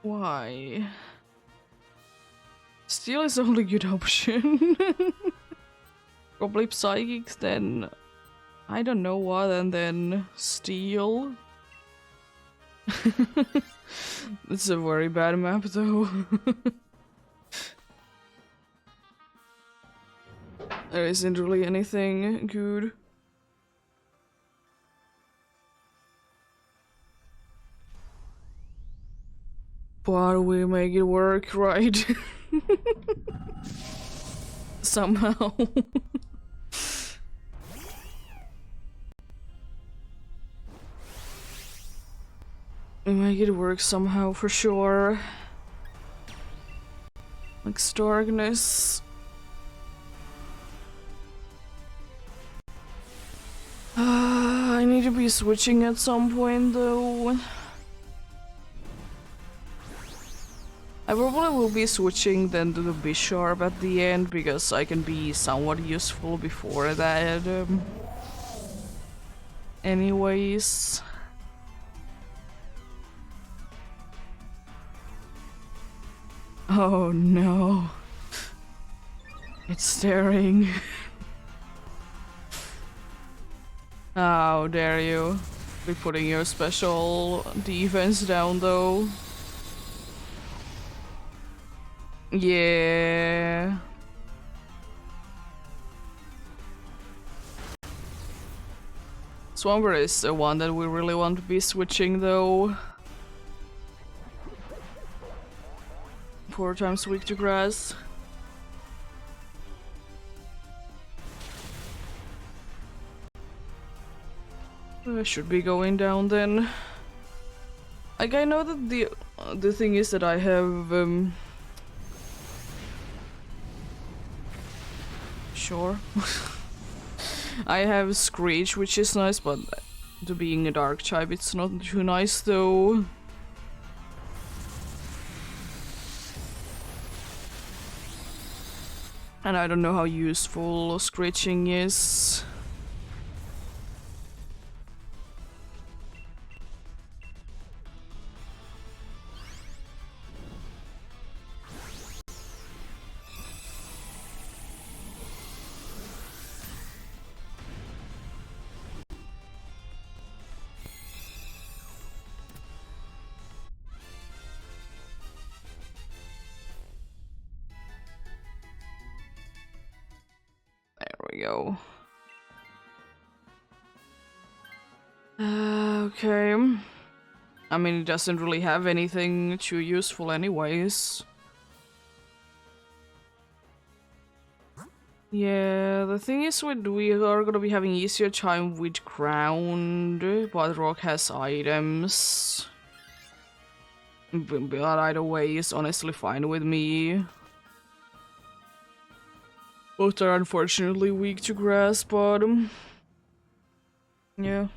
Why? Steel is the only good option. Probably psychics, then I don't know what, and then steel. It's a very bad map though. There isn't really anything good. But we make it work, right? Somehow. We make it work somehow, for sure. Like Starkness. I need to be switching at some point though. I probably will be switching then to the Bisharp at the end because I can be somewhat useful before that. Anyways. Oh no. It's staring. How dare you be putting your special defense down though. Yeah. Swamper is the one that we really want to be switching though. 4 times weak to grass. I should be going down then. Like, I know that the thing is that I have sure. I have Screech, which is nice, but to being a dark type, it's not too nice though. And I don't know how useful Screeching is. There we go. Okay. I mean, it doesn't really have anything too useful anyways. Yeah, the thing is we are gonna be having easier time with ground, but rock has items. But either way is honestly fine with me. Both are unfortunately weak to grass, but yeah.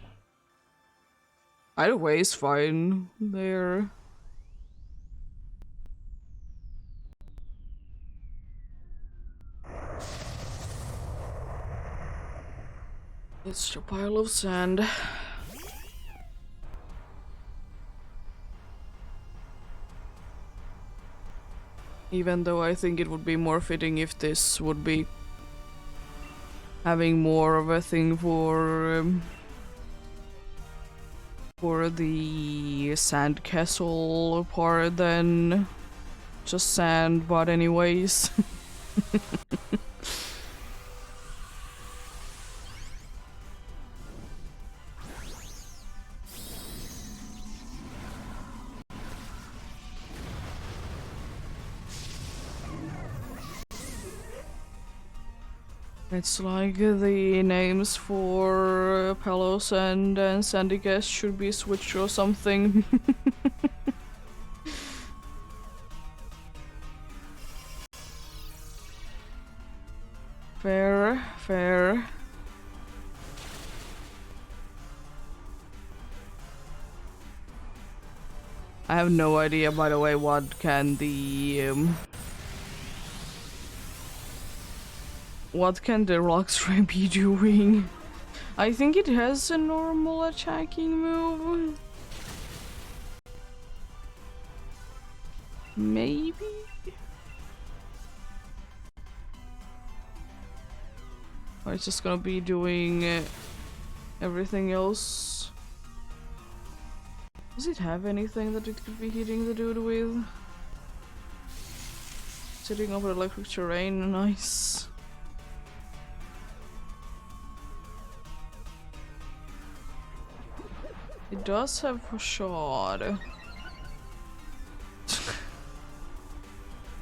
Either way is fine there. It's a pile of sand. Even though I think it would be more fitting if this would be having more of a thing for the sandcastle part than just sand, but anyways. It's like the names for Palos and Sandigas should be switched or something. Fair, fair. I have no idea, by the way, what can the what can the Rockstray be doing? I think it has a normal attacking move. Maybe? Or it's just gonna be doing everything else. Does it have anything that it could be hitting the dude with? Sitting over electric terrain, nice. It does have a shot.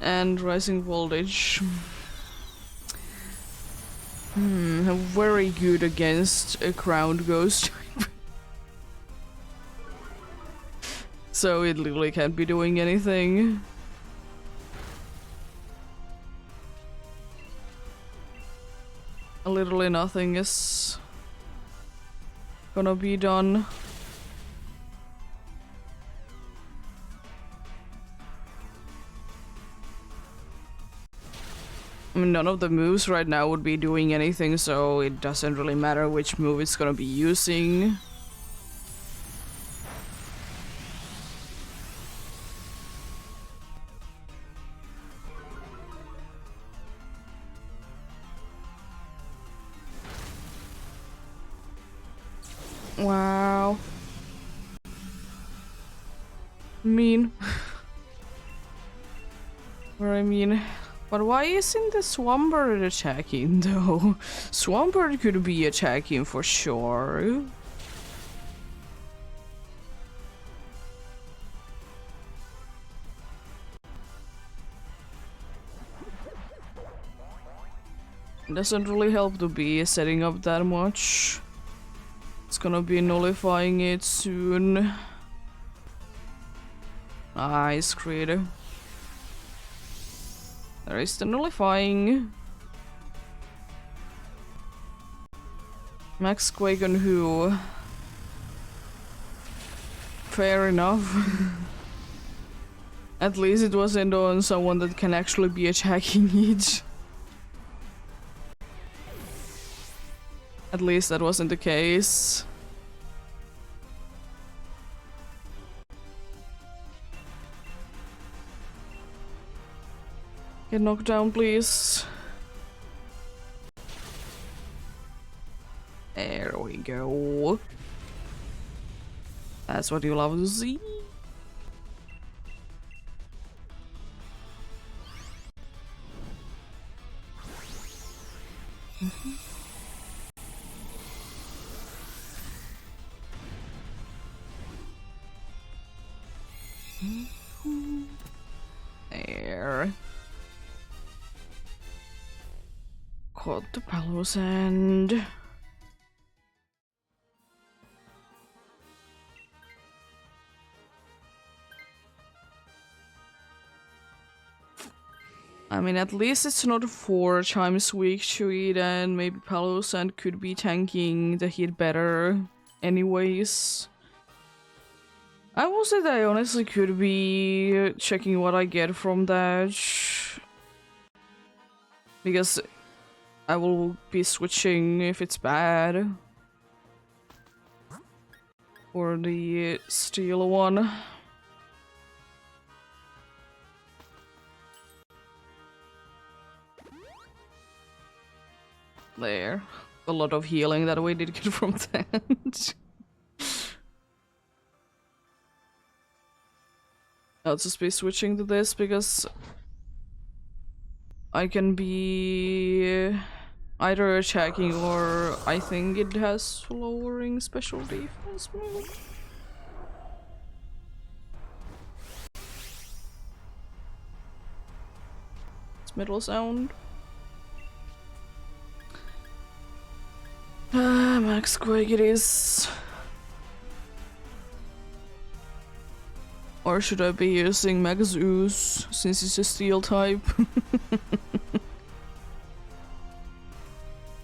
And rising voltage. Very good against a ground ghost type. So it literally can't be doing anything. Literally nothing is gonna be done. I mean, none of the moves right now would be doing anything, so it doesn't really matter which move it's gonna be using. Wow. Mean. Very mean. But why isn't the Swampbird attacking though? Swampbird could be attacking for sure. It doesn't really help to be setting up that much. It's gonna be nullifying it soon. Nice, creator. There is the nullifying. Max Quake on who? Fair enough. At least it wasn't on someone that can actually be attacking it. At least that wasn't the case. Get knocked down, please. There we go. That's what you love to see. There. Caught the Palos and I mean, at least it's not 4 times weak to it, and maybe Palos and could be tanking the hit better anyways. I will say that I honestly could be checking what I get from that. Because I will be switching if it's bad. Or the steel one. There. A lot of healing that we did get from that. I'll just be switching to this because I can be either attacking or I think it has lowering special defense move. It's metal sound. Max Quake it is. Or should I be using Max Zeus since it's a steel type?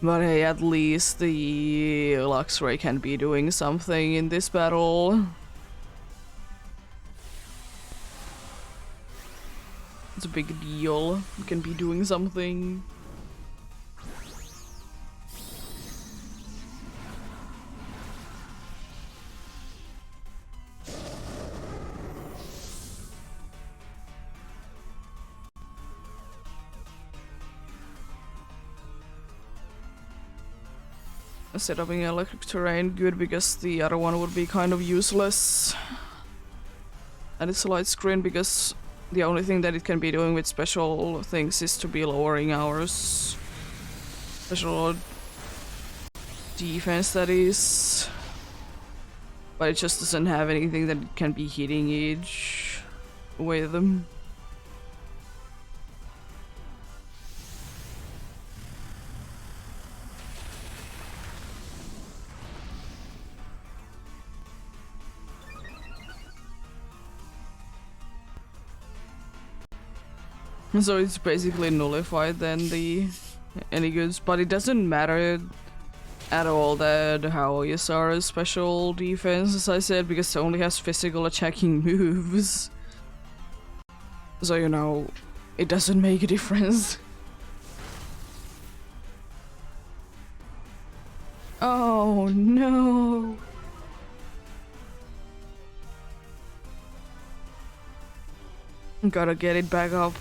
But hey, at least the Luxray can be doing something in this battle. It's a big deal. It can be doing something. Instead of being electric terrain, good because the other one would be kind of useless. And it's a light screen because the only thing that it can be doing with special things is to be lowering our special defense, that is. But it just doesn't have anything that it can be hitting each with them. So it's basically nullified then the any goods, but it doesn't matter at all that how Yasara's special defense, as I said, because it only has physical attacking moves. So you know, it doesn't make a difference. Oh no! Gotta get it back up.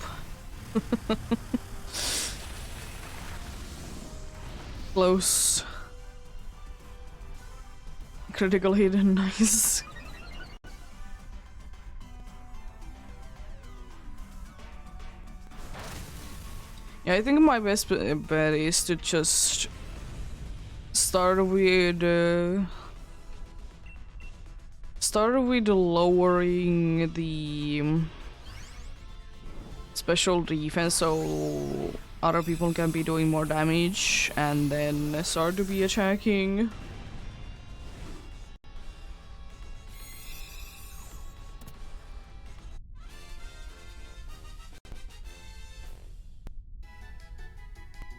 Close. Critical hit, nice. Yeah, I think my best bet is to just start with lowering the special defense so other people can be doing more damage and then start to be attacking.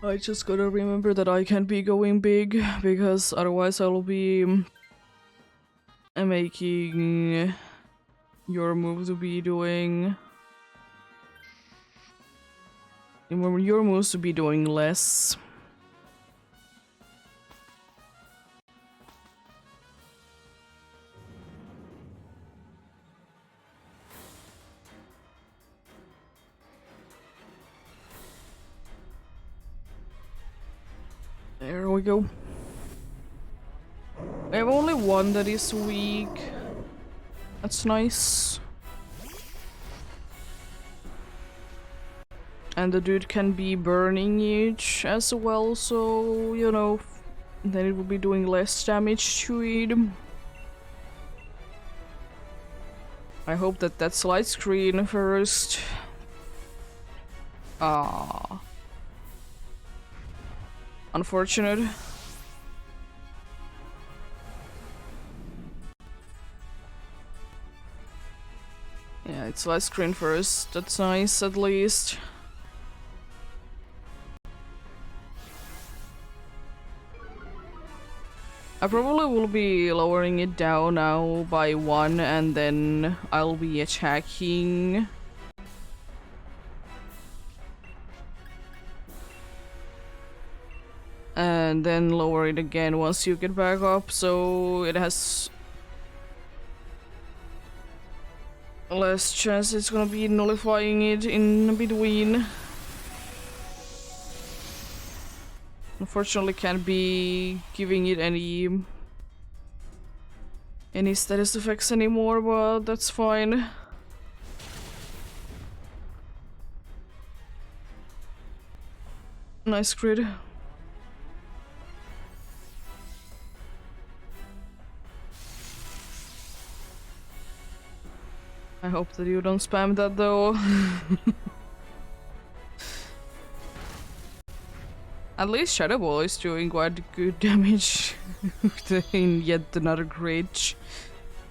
I just gotta remember that I can't be going big because otherwise I'll be making your move to be doing your moves to be doing less. There we go. I have only one that is weak. That's nice. And the dude can be burning each as well, so, you know, then it will be doing less damage to it. I hope that that's light screen first. Ah. Unfortunate. Yeah, it's light screen first. That's nice, at least. I probably will be lowering it down now by 1 and then I'll be attacking. And then lower it again once you get back up, so it has less chance it's gonna be nullifying it in between. Unfortunately can't be giving it any status effects anymore, but that's fine. Nice crit. I hope that you don't spam that though. At least Shadow Ball is doing quite good damage in yet another great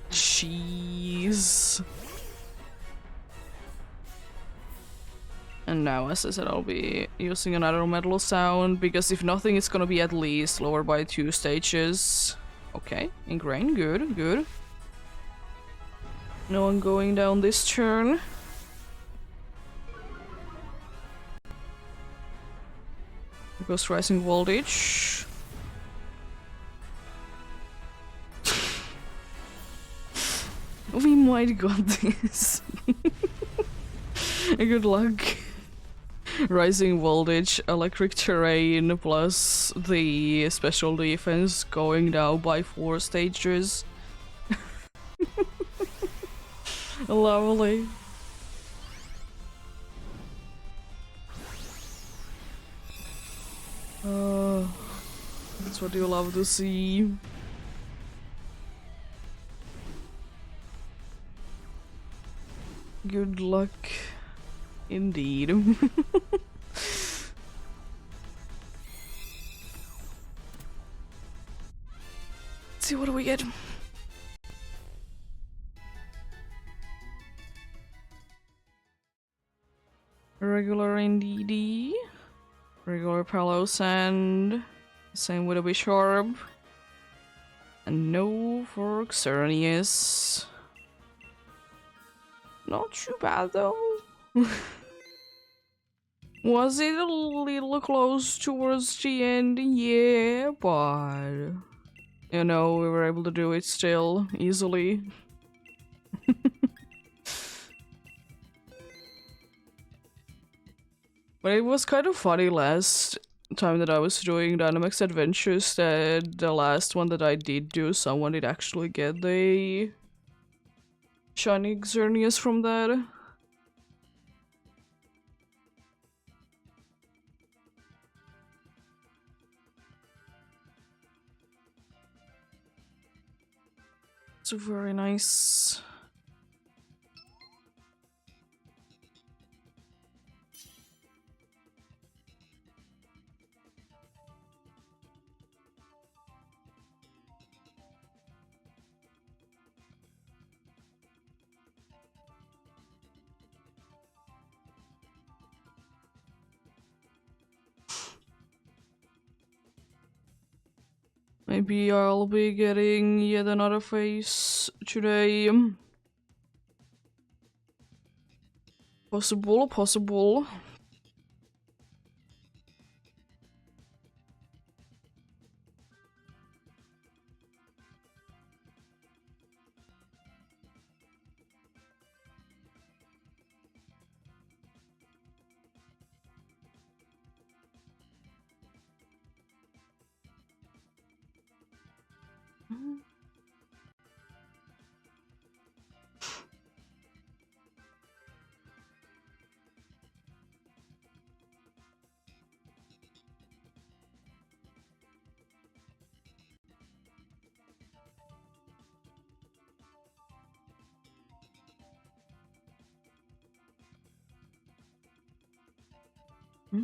cheese. And now, as I said, I'll be using another metal sound, because if nothing, it's gonna be at least lower by 2 stages. Okay, ingrain, good, good. No one going down this turn. There goes Rising Voltage. We might got this. Good luck. Rising Voltage, Electric Terrain, plus the special defense going down by 4 stages. Lovely. That's what you love to see. Good luck. Indeed. Let's see, what do we get? Regular NDD. Regular Palos, and same with a Bishorb. And no for Xerneas. Not too bad though. Was it a little close towards the end? Yeah, but you know, we were able to do it still easily. But it was kind of funny last time that I was doing Dynamax Adventures that the last one that I did do, someone did actually get the shiny Xerneas from that. It's very nice. Maybe I'll be getting yet another face today. Possible, possible. Hmm?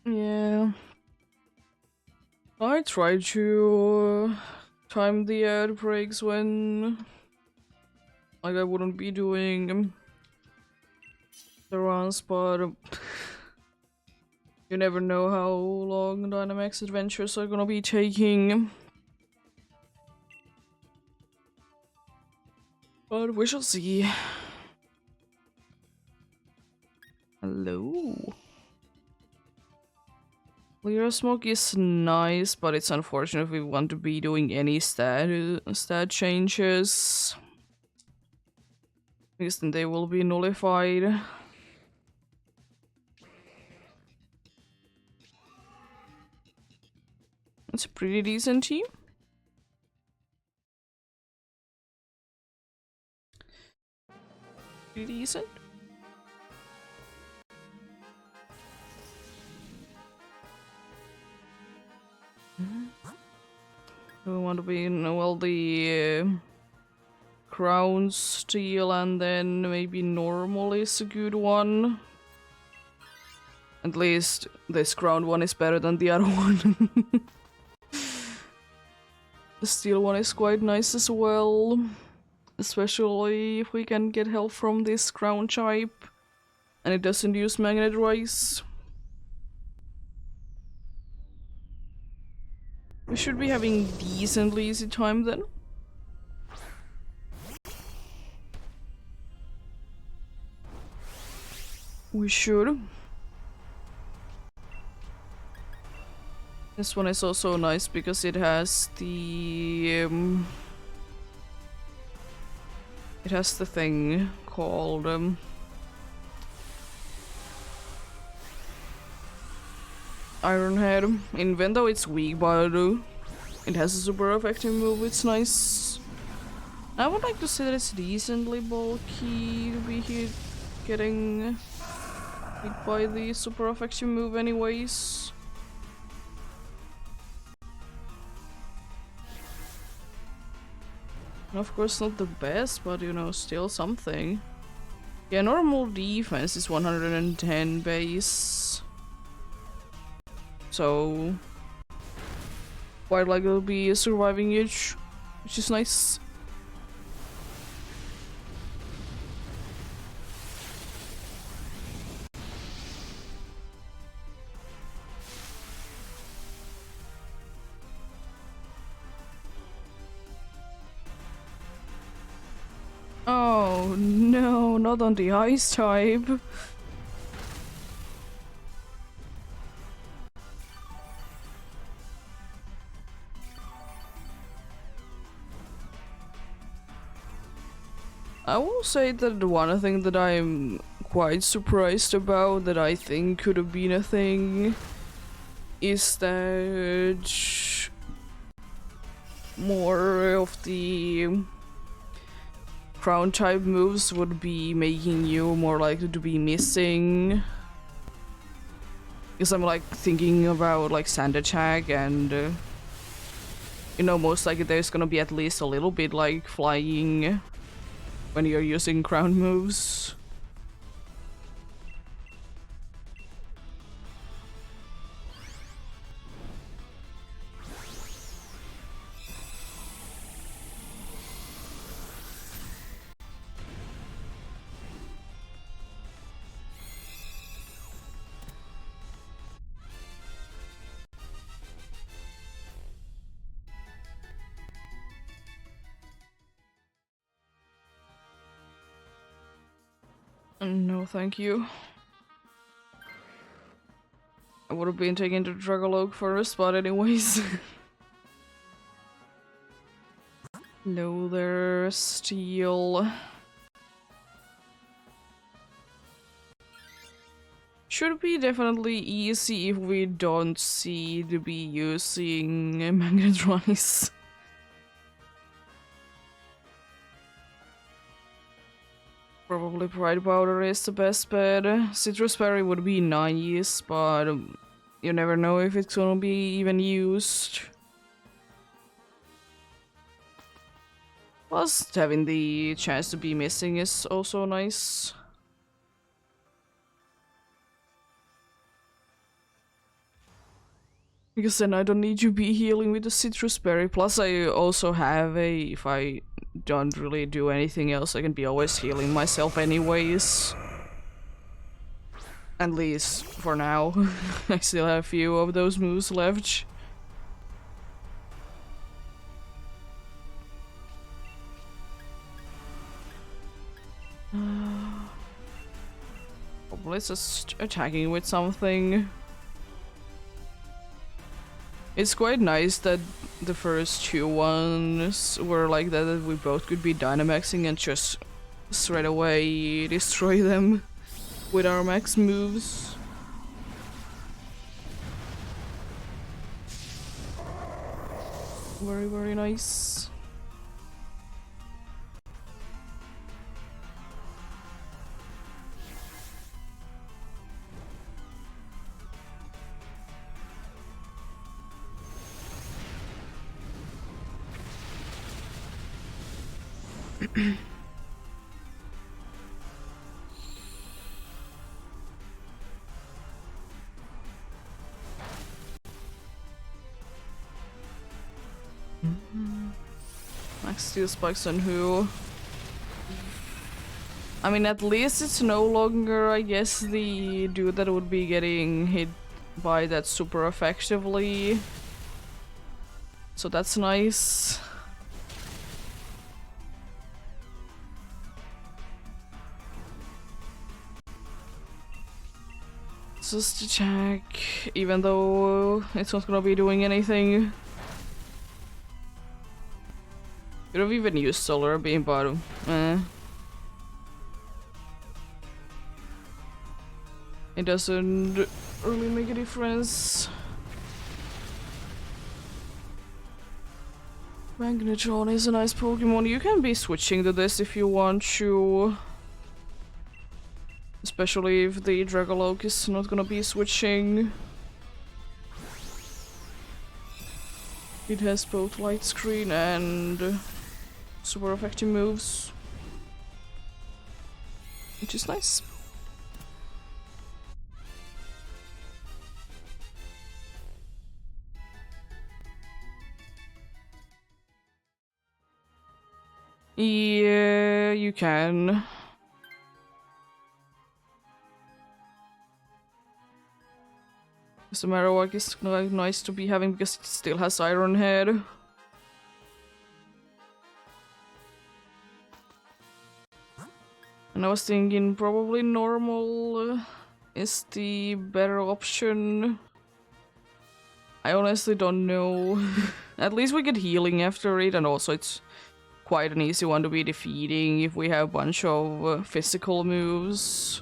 Yeah. I try to time the ad breaks when like I wouldn't be doing the runs, but you never know how long Dynamax adventures are gonna be taking. But we shall see. Hello. Clear smoke is nice, but it's unfortunate if we want to be doing any stat changes. Because then they will be nullified. It's a pretty decent team. Pretty decent. We want to be in, well, the crown steel, and then maybe normal is a good one. At least this crown one is better than the other one. The steel one is quite nice as well. Especially if we can get help from this crown type. And it doesn't use magnet rice. We should be having decently easy time then. We should. This one is also nice because it has the thing called Iron Head. Even though it's weak, but it has a super effective move. It's nice. I would like to say that it's decently bulky to be getting hit by the super effective move anyways. Of course not the best, but you know, still something. Yeah, normal defense is 110 base. So quite likely to be a surviving edge, which is nice. Oh no, not on the ice type. I will say that the one thing that I'm quite surprised about, that I think could have been a thing, is that more of the crown type moves would be making you more likely to be missing. Because I'm like thinking about like sand attack and you know, most likely there's gonna be at least a little bit like flying when you're using crown moves. No, thank you. I would have been taken to Dragalogue first, but anyways. Hello there, Steel. Should be definitely easy if we don't see to be using Magnet Rice. Probably Pride Powder is the best bet. Citrus Berry would be nice, but you never know if it's gonna be even used. Plus, having the chance to be missing is also nice. Because then I don't need to be healing with the citrus berry. Plus I also have if I don't really do anything else, I can be always healing myself anyways. At least for now. I still have a few of those moves left. Probably just attacking with something. It's quite nice that the first two ones were like that we both could be Dynamaxing and just straight away destroy them with our max moves. Very, very nice. Max steel spikes on who? I mean, at least it's no longer, I guess, the dude that would be getting hit by that super effectively. So that's nice. Just attack, even though it's not gonna be doing anything. Could have even used Solar Beam, but it doesn't really make a difference. Magnetron is a nice Pokemon. You can be switching to this if you want to. Especially if the Dragalope is not gonna be switching. It has both Light Screen and super effective moves, which is nice. Yeah, you can. The Marowak is nice to be having because it still has Iron Head. And I was thinking probably normal is the better option. I honestly don't know. At least we get healing after it, and also it's quite an easy one to be defeating if we have a bunch of physical moves.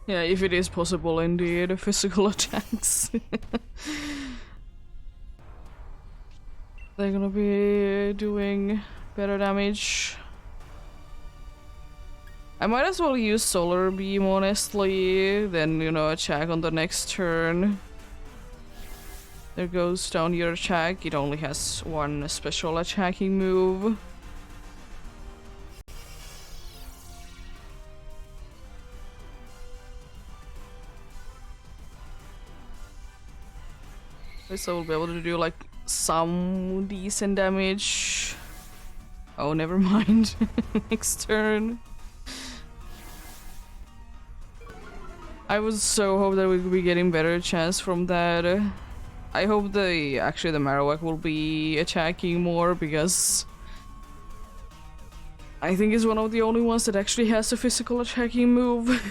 Yeah, if it is possible indeed, physical attacks. They're gonna be doing better damage. I might as well use Solar Beam, honestly, then, you know, attack on the next turn. There goes down your attack. It only has one special attacking move. At least I will be able to do like some decent damage. Oh, never mind. Next turn. I would so hope that we could be getting better chance from that. I hope the Marowak will be attacking more, because I think it's one of the only ones that actually has a physical attacking move.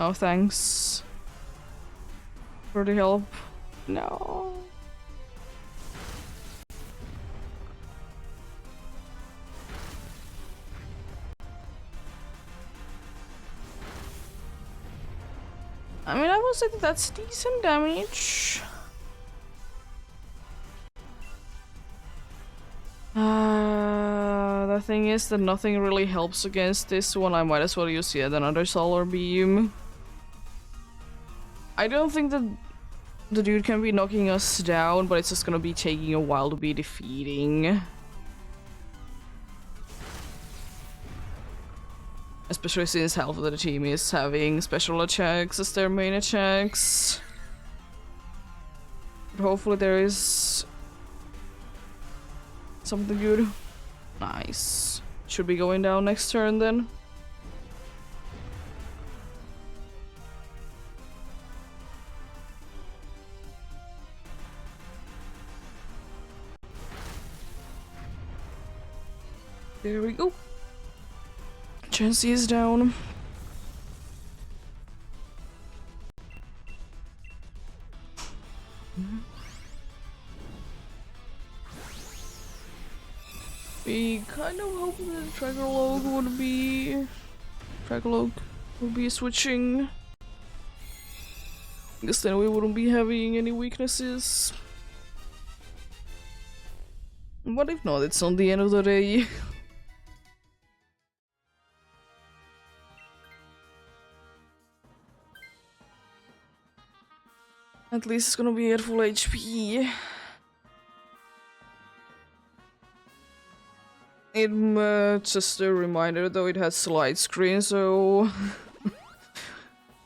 Oh, thanks for the help. No. I mean, I will say that that's decent damage. The thing is that nothing really helps against this one. I might as well use yet another Solar Beam. I don't think that the dude can be knocking us down, but it's just gonna be taking a while to be defeating. Especially since half of the team is having special attacks as their main attacks. But hopefully there is something good. Nice. Should be going down next turn then. There we go. Chansey is down. We kind of hope that Tragologue would be switching. Because then we wouldn't be having any weaknesses. But if not, it's on the end of the day. At least it's gonna be at full HP. Just a reminder though, it has light screen, so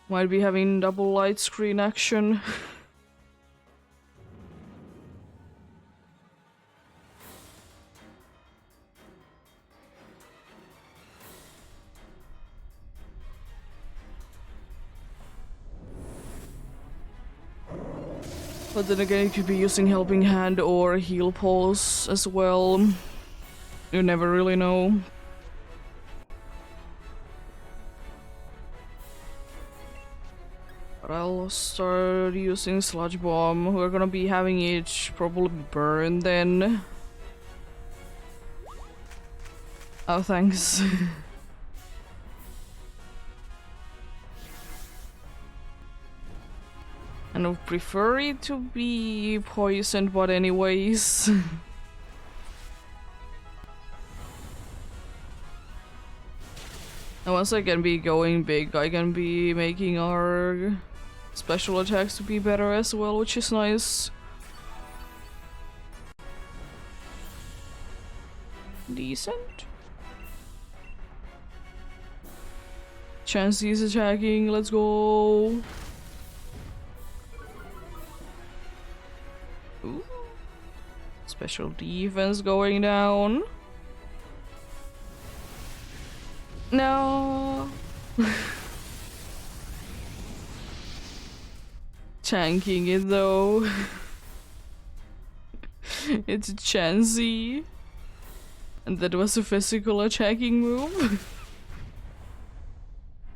might be having double light screen action. But then again, it could be using Helping Hand or Heal Pulse as well. You never really know. But I'll start using Sludge Bomb. We're gonna be having it probably burn then. Oh, thanks. And I would prefer it to be poisoned, but anyways. And once I can be going big, I can be making our special attacks to be better as well, which is nice. Decent. Chansey is attacking, let's go. Ooh. Special defense going down. No. Tanking it though. It's Chansey. And that was a physical attacking move.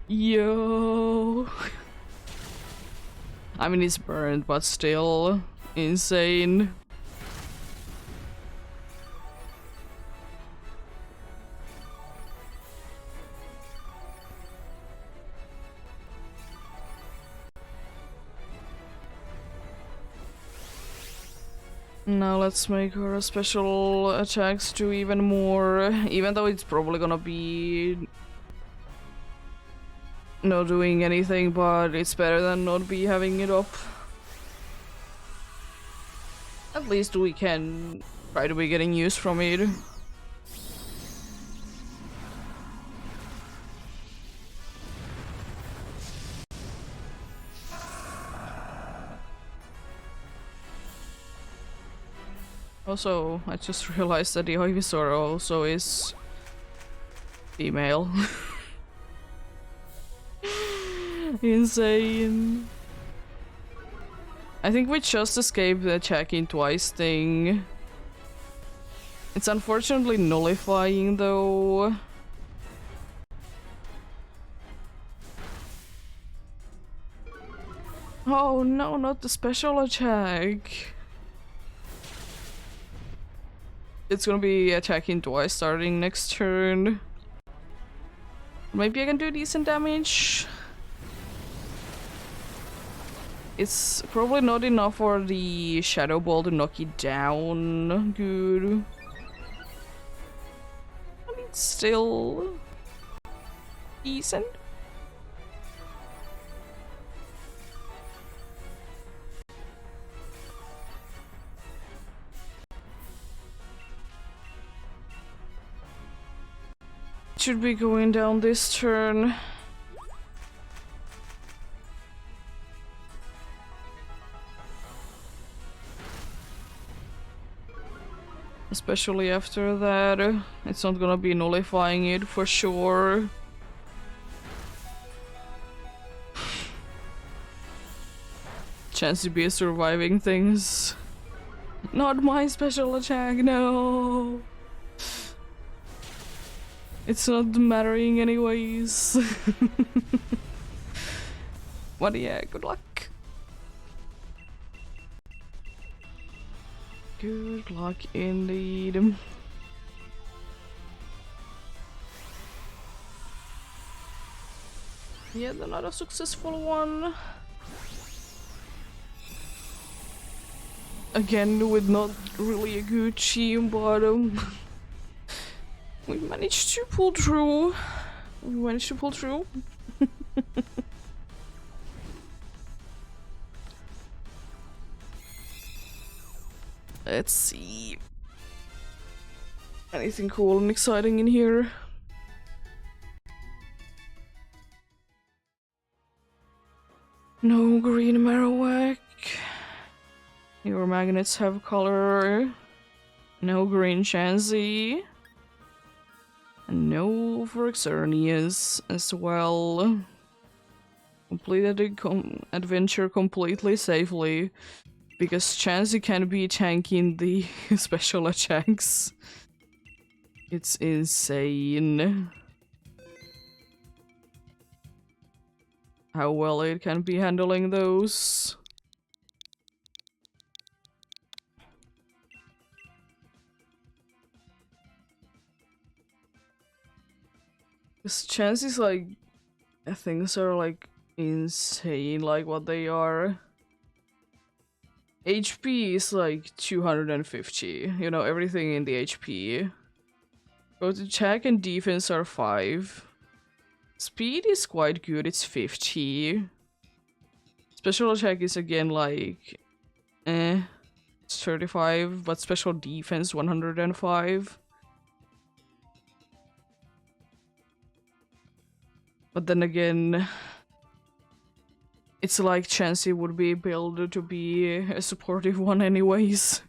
Yo. I mean, it's burned, but still insane. Now let's make our special attacks do even more, even though it's probably gonna be not doing anything, but it's better than not be having it up. At least we can try to be getting use from it. Also, I just realized that the Ivysaur also is female. Insane. I think we just escaped the checking twice thing. It's unfortunately nullifying though. Oh no, not the special attack. It's gonna be attacking twice starting next turn. Maybe I can do decent damage. It's probably not enough for the Shadow Ball to knock it down. Good. I mean, still decent. should be going down this turn. Especially after that, it's not gonna be nullifying it for sure. Chance to be surviving things. Not my special attack, no! It's not mattering anyways. But yeah, good luck. Good luck indeed. Yet another successful one. Again, with not really a good team, but we managed to pull through. Let's see. Anything cool and exciting in here? No green Marowak. Your magnets have color. No green Chansey. And no Xerneas as well. Completed the adventure completely safely. Because Chansey can be tanking the special attacks. It's insane. How well it can be handling those. Because Chansey's like... things are like insane, like what they are. HP is like 250, you know, everything in the HP. Both attack and defense are 5. Speed is quite good, it's 50. Special attack is again like... it's 35, but special defense 105. But then again... it's like Chansey would be built to be a supportive one anyways.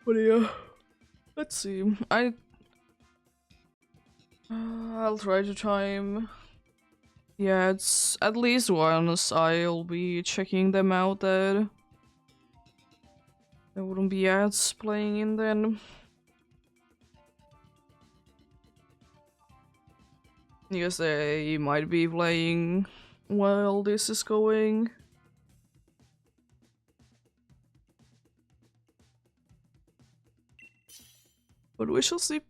But yeah, let's see. I'll try to time. Yeah, it's at least once I'll be checking them out there. There wouldn't be ads playing in then. Because they might be playing while this is going. But we shall see.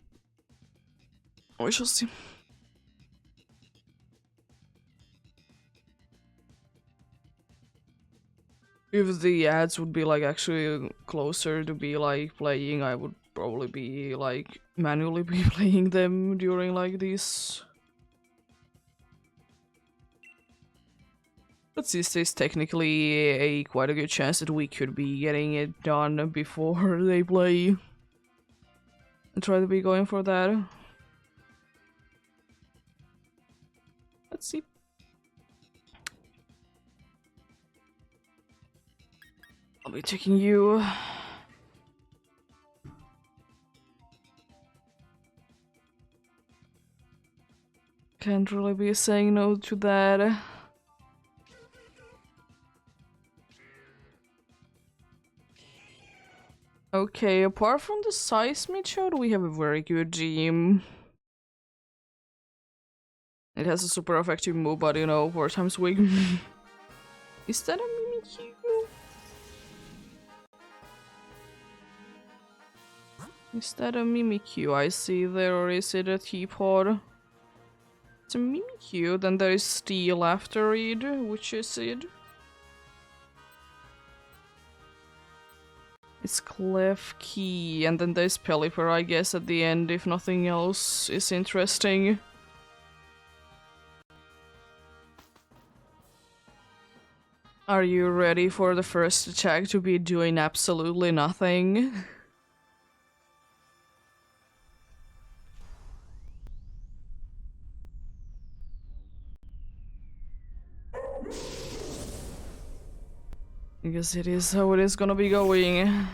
We shall see. If the ads would be like actually closer to be like playing, I would probably be like manually be playing them during like this. But since there's technically a quite a good chance that we could be getting it done before they play. And try to be going for that. Let's see. I'll be taking you. Can't really be saying no to that. Okay, apart from the seismic shot, we have a very good team. It has a super effective move, but you know, 4 times weak. Is that a Mimikyu? Is that a Mimikyu I see there, or is it a teapot? It's a Mimikyu, then there is Steel after it. Which is it? It's Klefki, and then there's Pelipper, I guess, at the end, if nothing else is interesting. Are you ready for the first attack to be doing absolutely nothing? Because it is how it is gonna be going.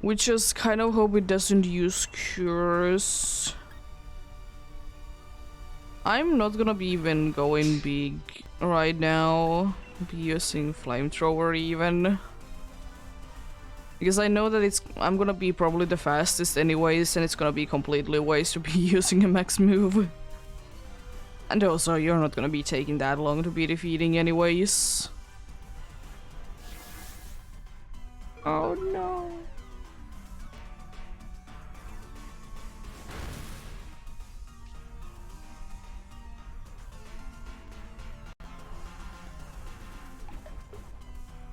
We just kind of hope it doesn't use cures. I'm not gonna be even going big right now. Be using flamethrower even. Because I know that I'm gonna be probably the fastest anyways, and it's gonna be completely waste to be using a max move. And also, you're not gonna be taking that long to be defeating anyways. Oh no.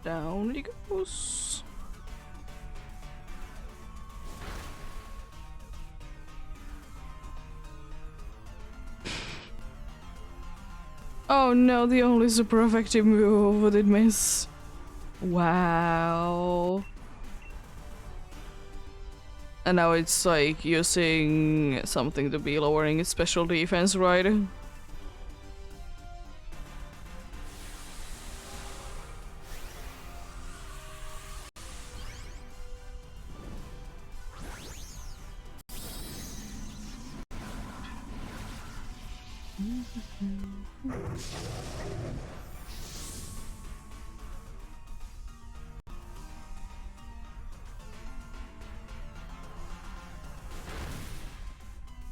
Down he goes. Oh no, the only super effective move did miss. Wow. And now it's like using something to be lowering its special defense, right?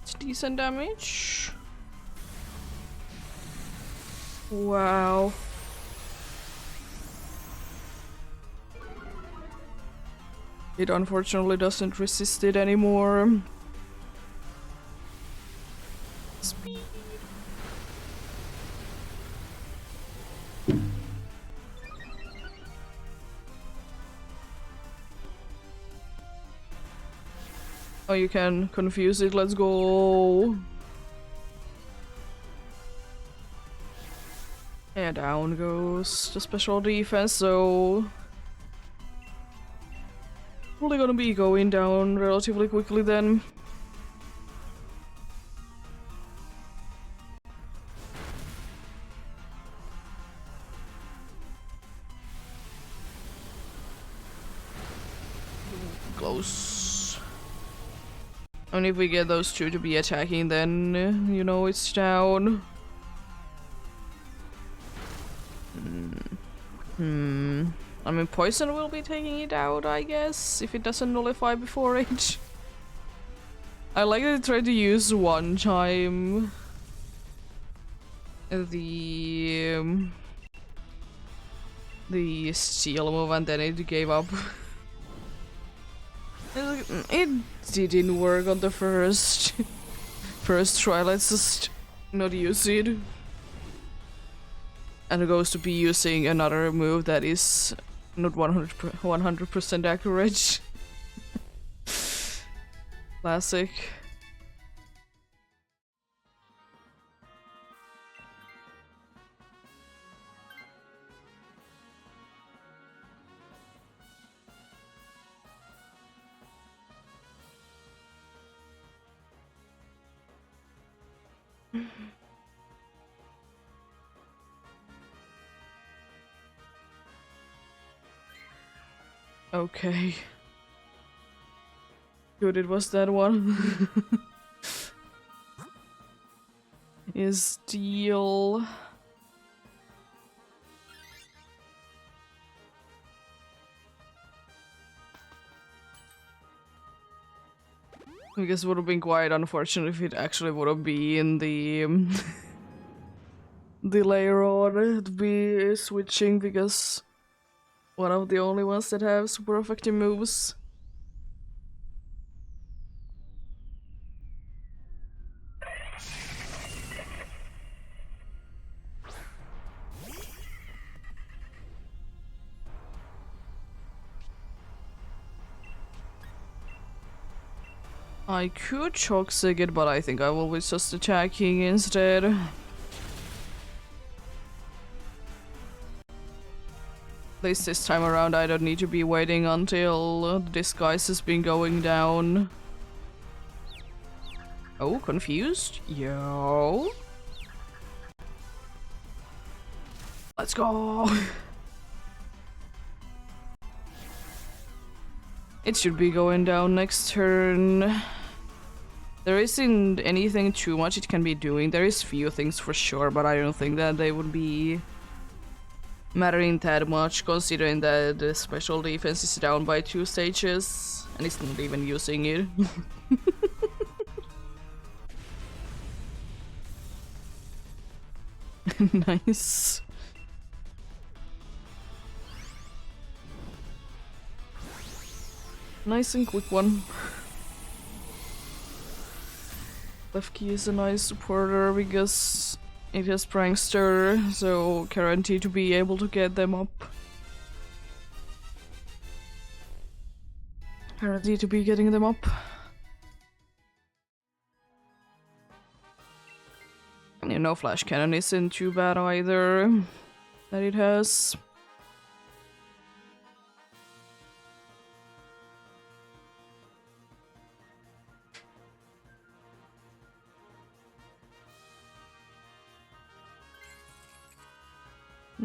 It's decent damage. Wow. It unfortunately doesn't resist it anymore. Speed. Oh, you can confuse it, let's go. And down goes the special defense, so... probably gonna be going down relatively quickly then. Close. And if we get those two to be attacking, then, you know, it's down. I mean, poison will be taking it out, I guess, if it doesn't nullify before it. I like that it tried to use one time the steel move and then it gave up. It didn't work on the first try. Let's just not use it. And it goes to be using another move that is not 100% accurate. Classic. Okay. Good, it was that one. Is steel. I guess it would have been quite unfortunate if it actually would have been the delay on to be switching because one of the only ones that have super effective moves. I could Toxic it, but I think I will be just attacking instead. At least this time around I don't need to be waiting until the disguise has been going down. Oh, confused? Yo. Let's go! It should be going down next turn. There isn't anything too much it can be doing. There is few things for sure, but I don't think that they would be mattering that much, considering that the special defense is down by 2 stages, and it's not even using it. Nice. Nice and quick one. Left key is a nice supporter because it has Prankster, so guaranteed to be able to get them up. Guaranteed to be getting them up. And you know, Flash Cannon isn't too bad either. That it has.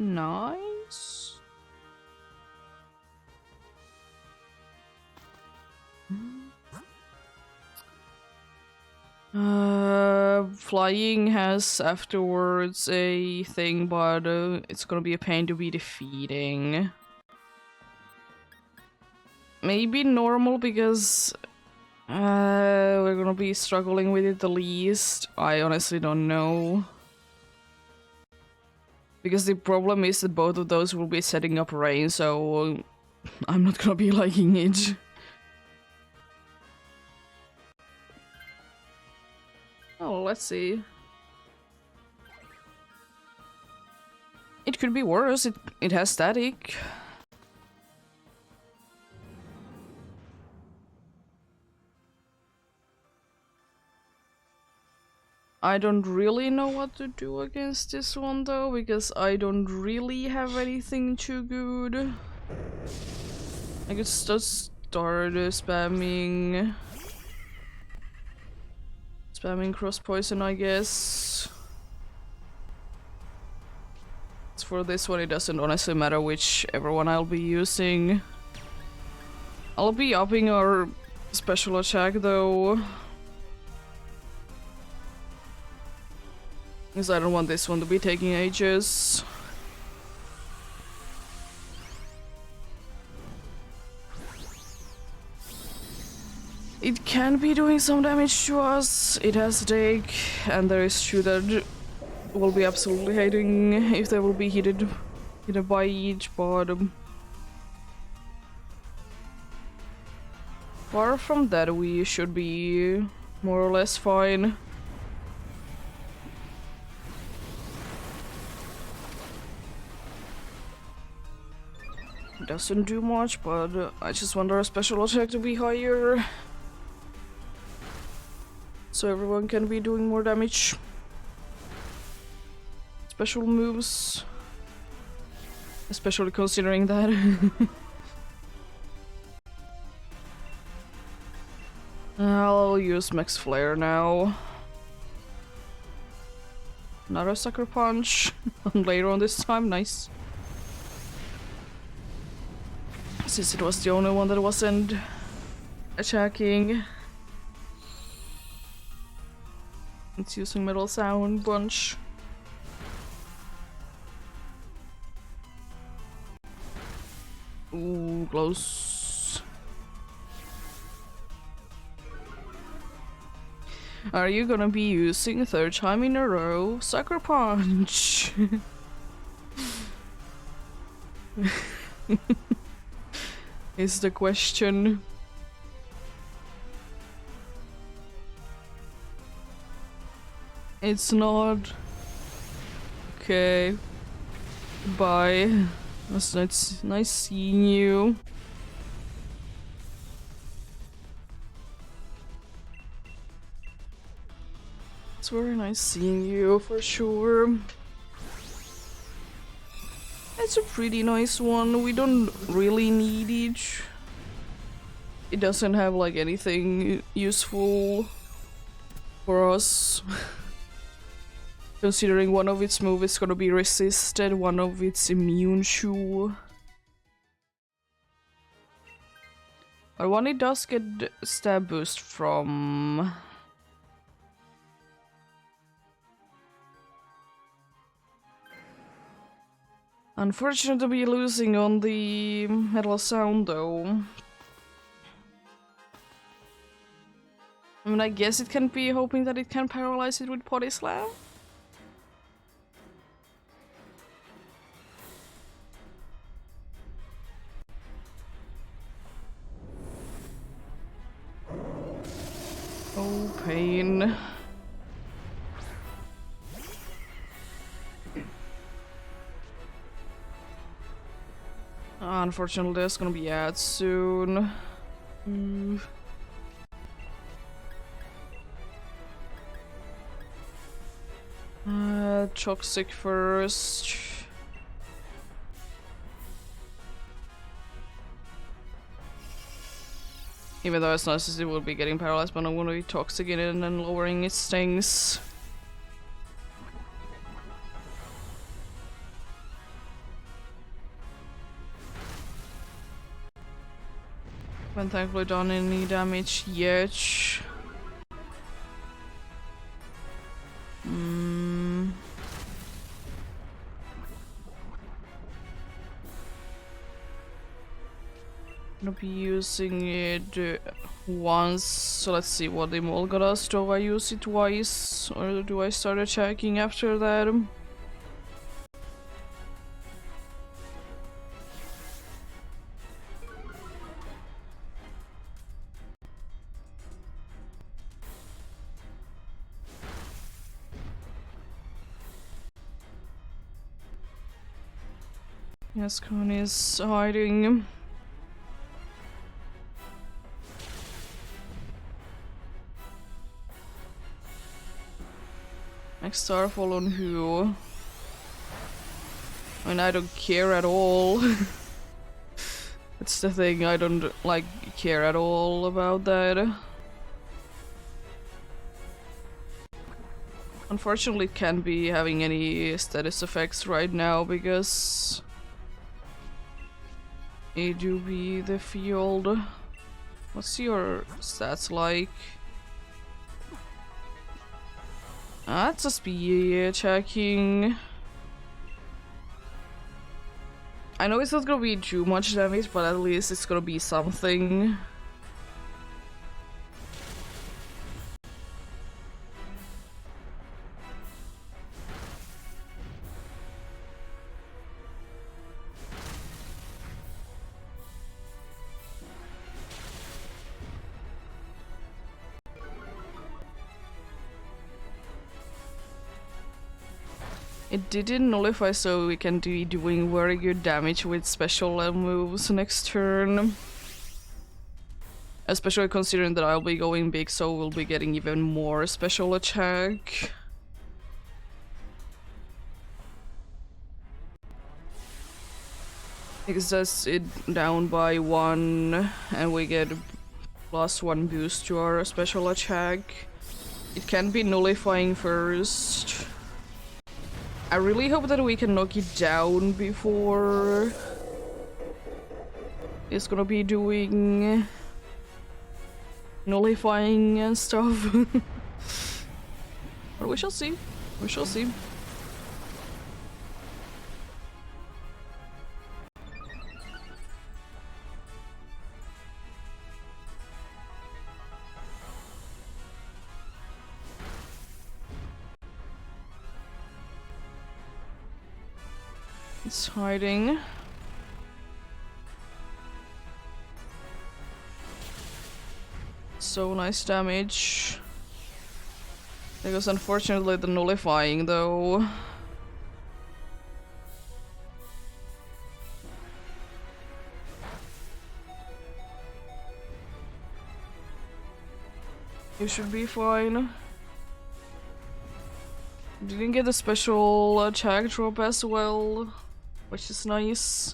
Nice. Flying has afterwards a thing, but it's gonna be a pain to be defeating. Maybe normal because we're gonna be struggling with it the least. I honestly don't know. Because the problem is that both of those will be setting up rain, so I'm not gonna be liking it. Oh, let's see. It could be worse. It has static. I don't really know what to do against this one though, because I don't really have anything too good. I could just start spamming cross poison, I guess. As for this one, it doesn't honestly matter whichever one I'll be using. I'll be upping our special attack though. Because I don't want this one to be taking ages. It can be doing some damage to us. It has take, and there is two that will be absolutely hating if they will be hit by each bottom. Far from that, we should be more or less fine. Doesn't do much, but I just want our special attack to be higher. So everyone can be doing more damage. Special moves. Especially considering that. I'll use Max Flare now. Another Sucker Punch. Later on this time, nice. Since it was the only one that wasn't attacking. It's using Metal Sound Bunch. Ooh, close. Are you gonna be using third time in a row Sucker Punch? Is the question. It's not. Okay. Bye. It's nice seeing you. It's very nice seeing you for sure. It's a pretty nice one. We don't really need each. It doesn't have like anything useful for us. Considering one of its moves is gonna be resisted, one of its immune shoe. But one it does get stab boost from. Unfortunate to be losing on the metal sound though. I mean, I guess it can be hoping that it can paralyze it with Potty Slam. Oh, pain. Unfortunately, there's gonna be ads soon. Toxic first. Even though it's nice as it will be getting paralyzed, but I'm gonna be toxic in it and then lowering its stings. Haven't thankfully done any damage yet. Gonna be using it once, so let's see what the Molga does. Do I use it twice, or do I start attacking after that? Yes, Con is hiding. Next Starfall on who? I mean, I don't care at all. That's the thing, I don't like care at all about that. Unfortunately, it can't be having any status effects right now because it do be the field. What's your stats like? That's a speed attacking. I know it's not gonna be too much damage, but at least it's gonna be something. It didn't nullify, so we can be doing very good damage with special moves next turn. Especially considering that I'll be going big, so we'll be getting even more special attack. Because that's it down by 1, and we get +1 boost to our special attack. It can be nullifying first. I really hope that we can knock it down before it's gonna be doing nullifying and stuff. But we shall see. We shall see. It's hiding. So nice damage. Because unfortunately the nullifying though. You should be fine. Didn't get a special attack drop as well, which is nice.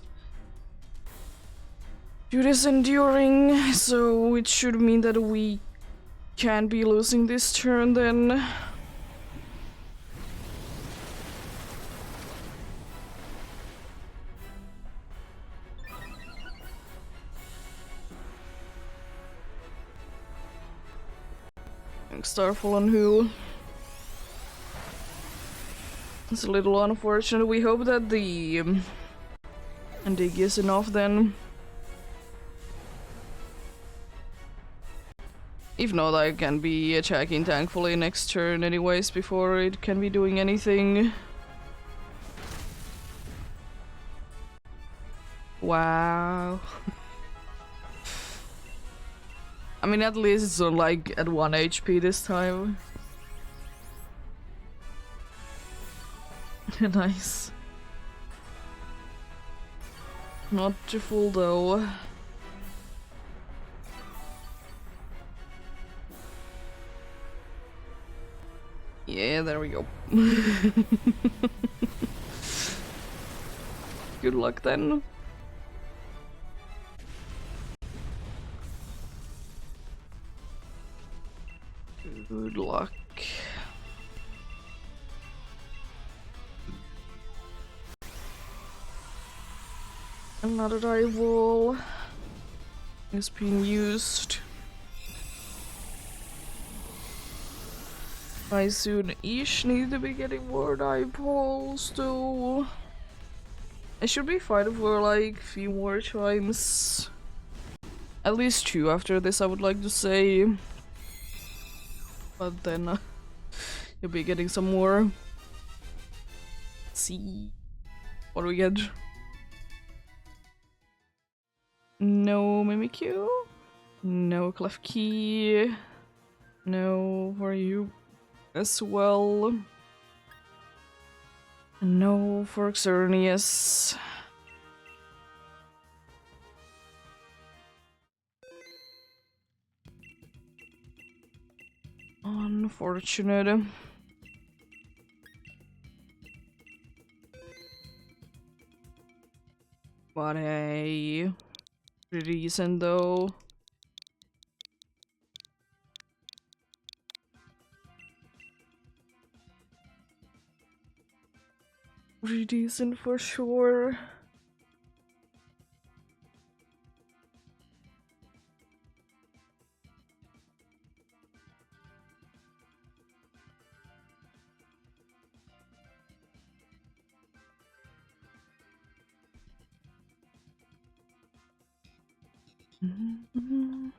Dude is enduring, so it should mean that we can't be losing this turn then. Starfall on who? It's a little unfortunate. We hope that the dig is enough then. If not, I can be attacking thankfully next turn anyways before it can be doing anything. Wow. I mean, at least it's on like at 1 HP this time. Nice. Not too full though. Yeah, there we go. Good luck then. Good luck. Another dive wall is being used. I soon-ish need to be getting more dive walls though. I should be fine for like a few more times. At least 2 after this, I would like to say. But then you'll be getting some more. Let's see what do we get. No Mimikyu. No Clef Key. No for you as well. No for Xerneas. Unfortunate. But hey, pretty decent though. Pretty decent for sure. Mm-hmm.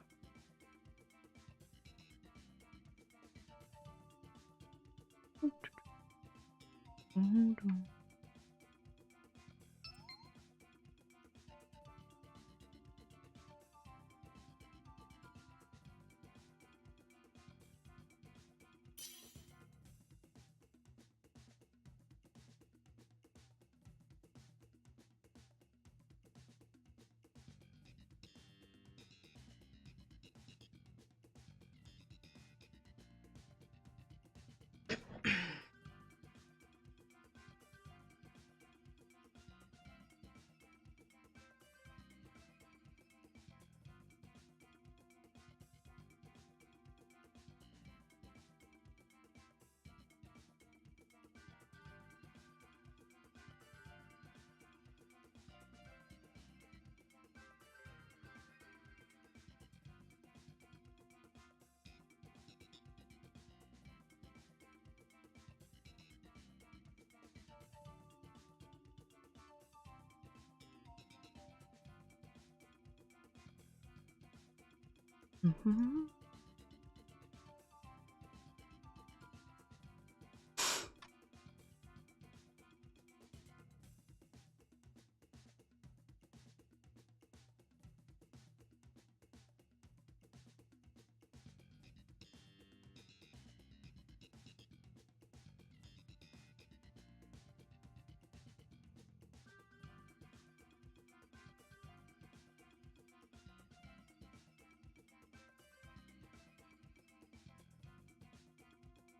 Mm-hmm.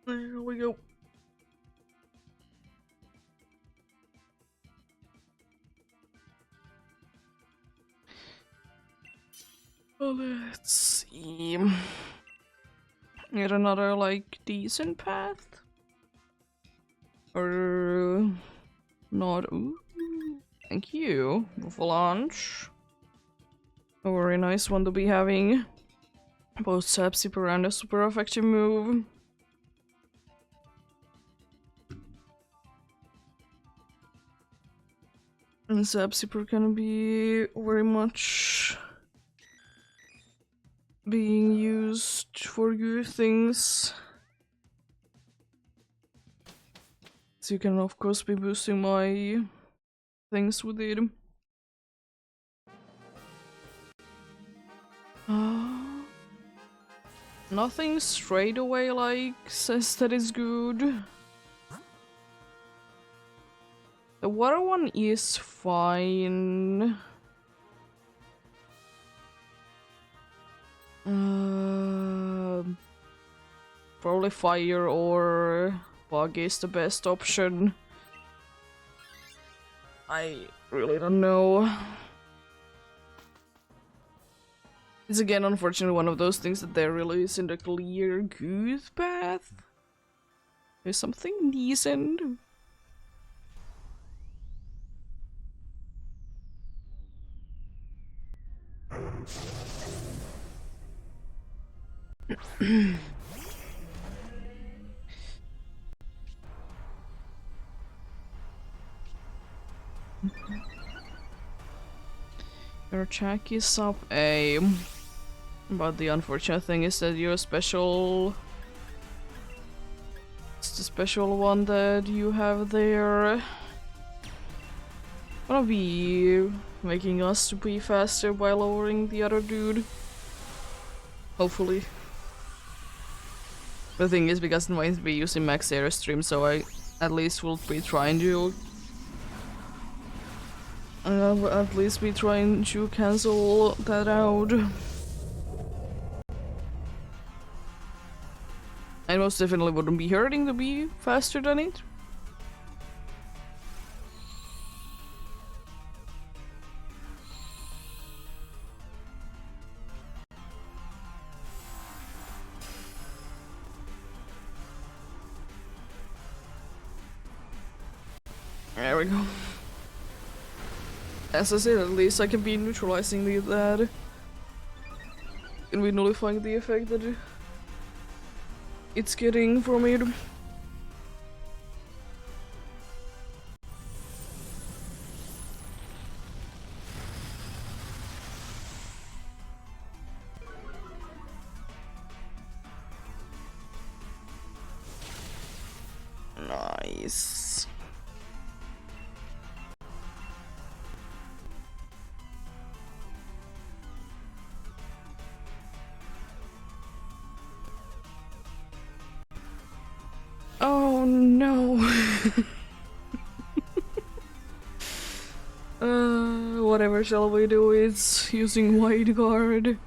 There we go. Let's see. Get another like decent path, or not? Ooh, thank you for lunch. A very nice one to be having. Both Sapsipper and a super effective move. And Sapsipper can be very much being used for good things. So you can of course be boosting my things with it. Nothing straight away like says that it's good. The water one is fine. Probably fire or bug is the best option. I really don't know. It's again unfortunately one of those things that there really isn't a clear good path. There's something decent. Your attack is up A. But the unfortunate thing is that your special... It's the special one that you have there. Gonna be making us to be faster by lowering the other dude. Hopefully. The thing is, because it might be using max airstream, so I at least will be trying to... at least be trying to cancel that out. I most definitely wouldn't be hurting to be faster than it. There we go. As I said, at least I can be neutralizing that. Can be nullifying the effect that it's getting from it. Nice. Oh no. Whatever shall we do? It's using wide guard.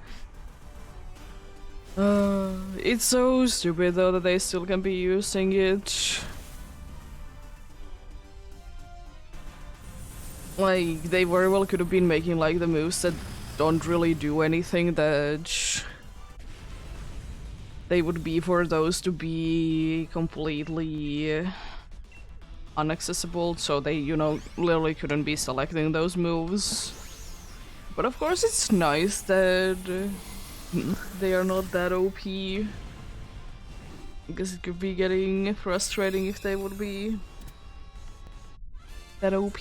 It's so stupid though that they still can be using it. Like, they very well could have been making like the moves that don't really do anything, that they would be for those to be completely inaccessible, so they, you know, literally couldn't be selecting those moves. But of course it's nice that they are not that OP, because it could be getting frustrating if they would be that OP.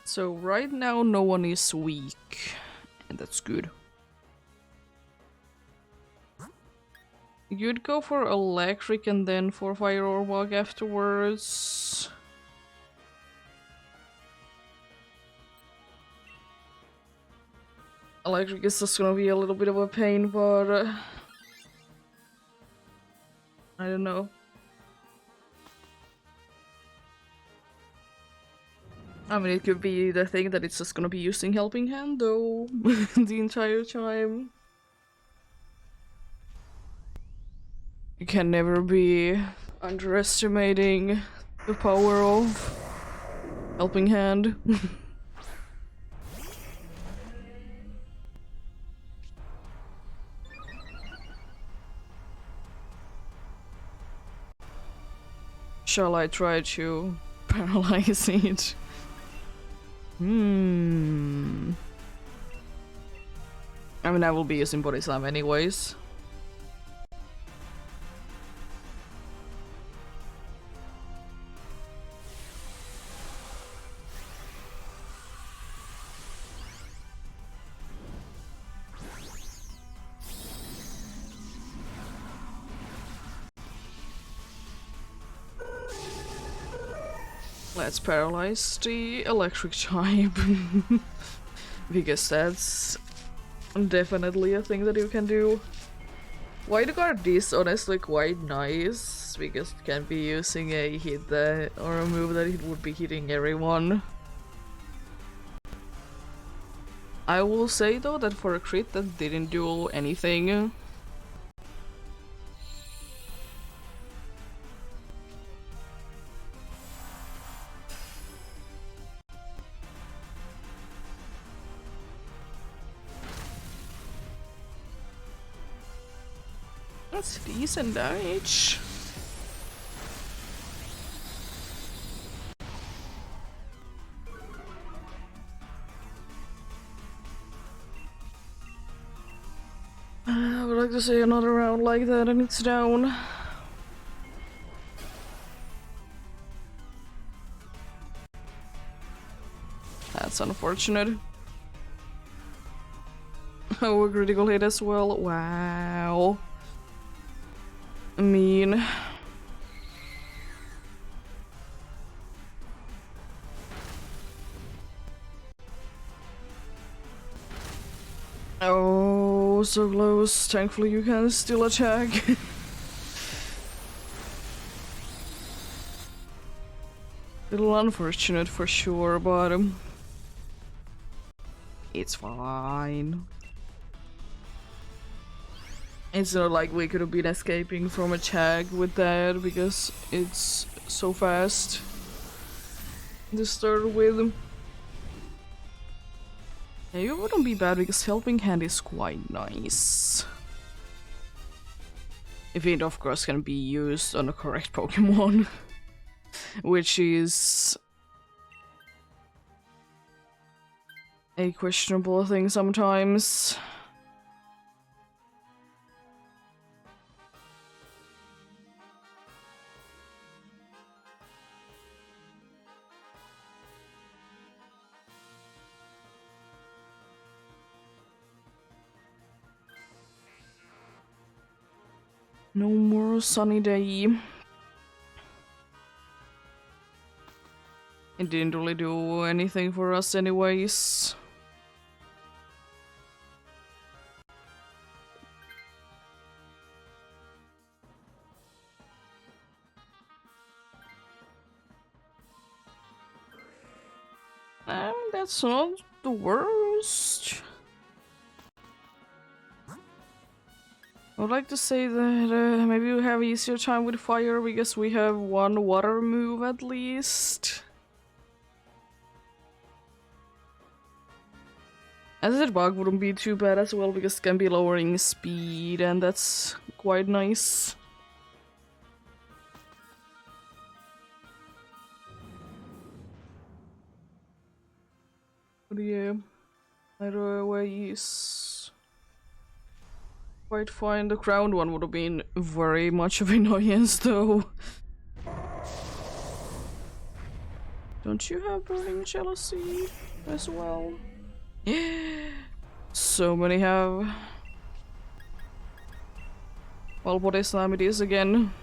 So right now no one is weak, and that's good. You'd go for electric and then for fire or bug afterwards. Electric is just gonna be a little bit of a pain, but I don't know. I mean, it could be the thing that it's just gonna be using Helping Hand, though, the entire time. You can never be underestimating the power of Helping Hand. Shall I try to paralyze it? I mean, I will be using Body Slam anyways. Let's paralyze the electric type. Because that's definitely a thing that you can do. Wild Guard is honestly quite nice, because it can be using a hit that, or a move that it would be hitting everyone. I will say though that for a crit that didn't do anything. That's decent damage. I would like to say another round like that and it's down. That's unfortunate. Oh, a critical hit as well. Wow. I mean... Oh, so close. Thankfully you can still attack. Little unfortunate for sure, but... it's fine. It's not like we could have been escaping from a tag with that, because it's so fast to start with. Yeah, it wouldn't be bad because Helping Hand is quite nice. If it of course can be used on the correct Pokemon. Which is a questionable thing sometimes. No more sunny day. It didn't really do anything for us anyways. That's not the worst. I would like to say that maybe we have easier time with fire because we have one water move at least. Acid Bug wouldn't be too bad as well because it can be lowering speed and that's quite nice. But yeah, either way is quite fine. The ground one would have been very much of annoyance though. Don't you have Burning Jealousy as well? So many have. Well, Body Slam it is again.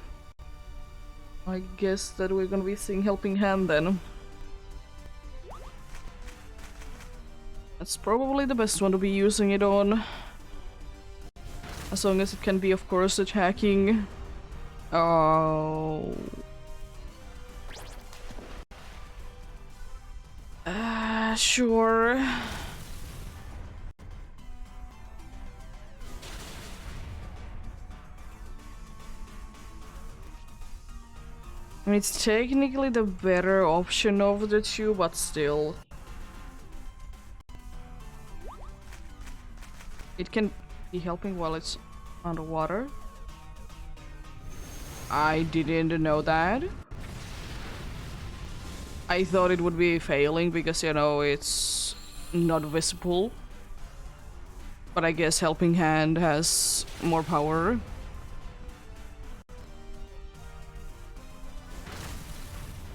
I guess that we're gonna be seeing Helping Hand then. That's probably the best one to be using it on. As long as it can be, of course, attacking. Oh. sure. I mean, it's technically the better option of the two, but still. It can be helping while it's underwater. I didn't know that. I thought it would be failing because, you know, it's not visible. But I guess Helping Hand has more power.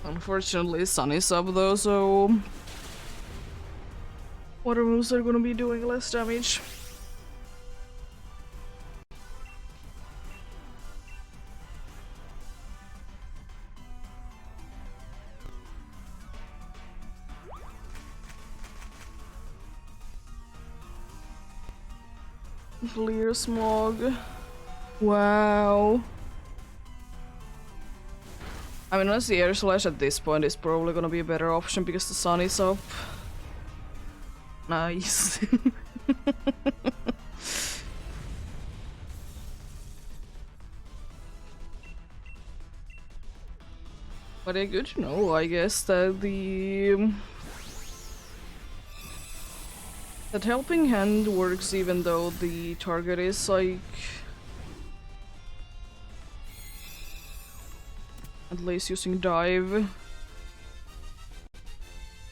Unfortunately, Sun is up though, so water moves are gonna be doing less damage. Clear smog. Wow. I mean, honestly, Air Slash at this point is probably gonna be a better option because the sun is up. Nice. But yeah, good to know, I guess, that that Helping Hand works even though the target is like at least using dive.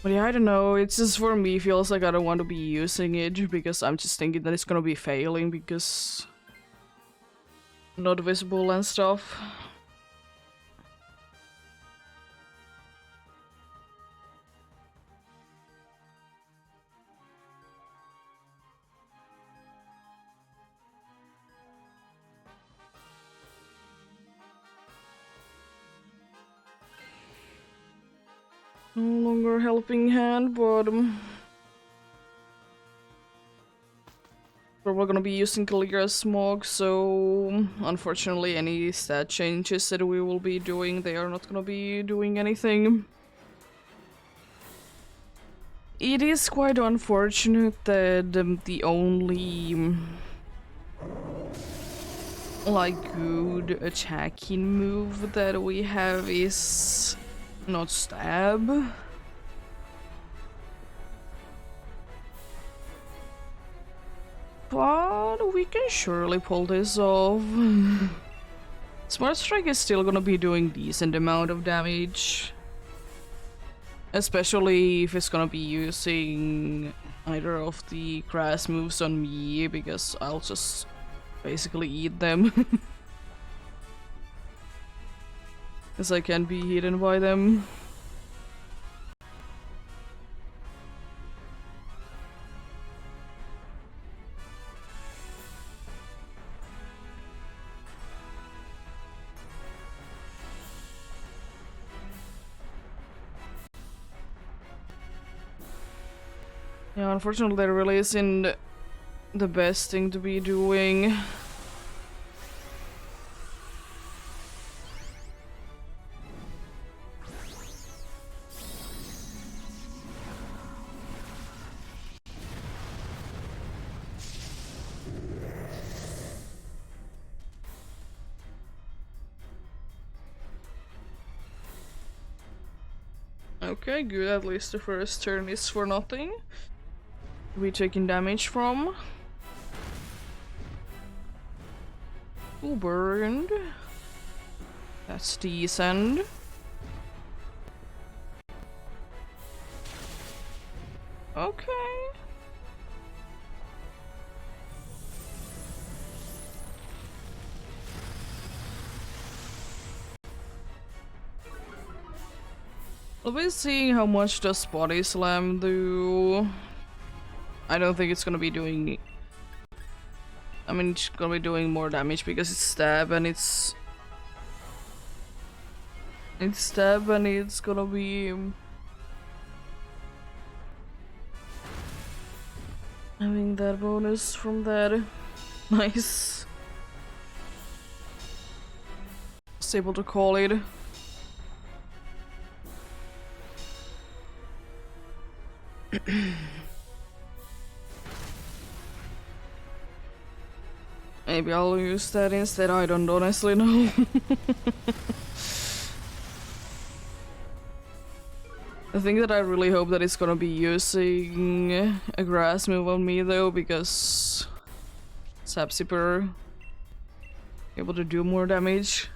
But yeah, I don't know, it's just for me feels like I don't want to be using it because I'm just thinking that it's gonna be failing because not visible and stuff. No longer Helping Hand, but probably gonna be using Clear Smog, so unfortunately any stat changes that we will be doing, they are not gonna be doing anything. It is quite unfortunate that the only like good attacking move that we have is not stab. But we can surely pull this off. Smart Strike is still gonna be doing decent amount of damage. Especially if it's gonna be using either of the grass moves on me, because I'll just basically eat them. Because I can't be hidden by them. Yeah, unfortunately there really isn't the best thing to be doing. Okay, good, at least the first turn is for nothing. We taking damage from. Who burned? That's decent. Okay. I'll be seeing how much does Body Slam do. I don't think it's gonna be doing... I mean, it's gonna be doing more damage because it's stab and it's... It's stab and it's gonna be... having that bonus from that. Nice. Was able to call it. Maybe I'll use that instead, I don't honestly know. I think that I really hope that it's gonna be using a grass move on me though, because Sapsipper able to do more damage.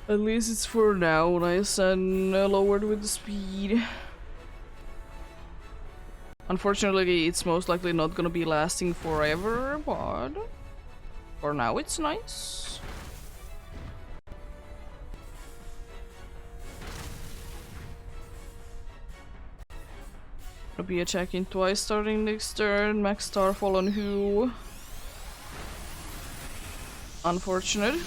At least it's for now, nice and lowered with the speed. Unfortunately, it's most likely not gonna be lasting forever, but for now it's nice. Gonna be attacking twice starting next turn. Max Starfall on who? Unfortunate.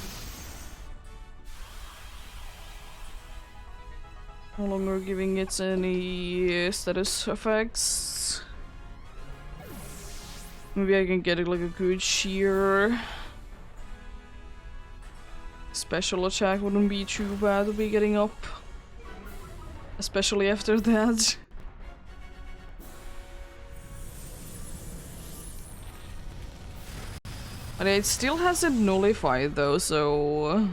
No longer giving it any status effects. Maybe I can get like a good shear. Special attack wouldn't be too bad to be getting up. Especially after that. And it still hasn't nullified though, so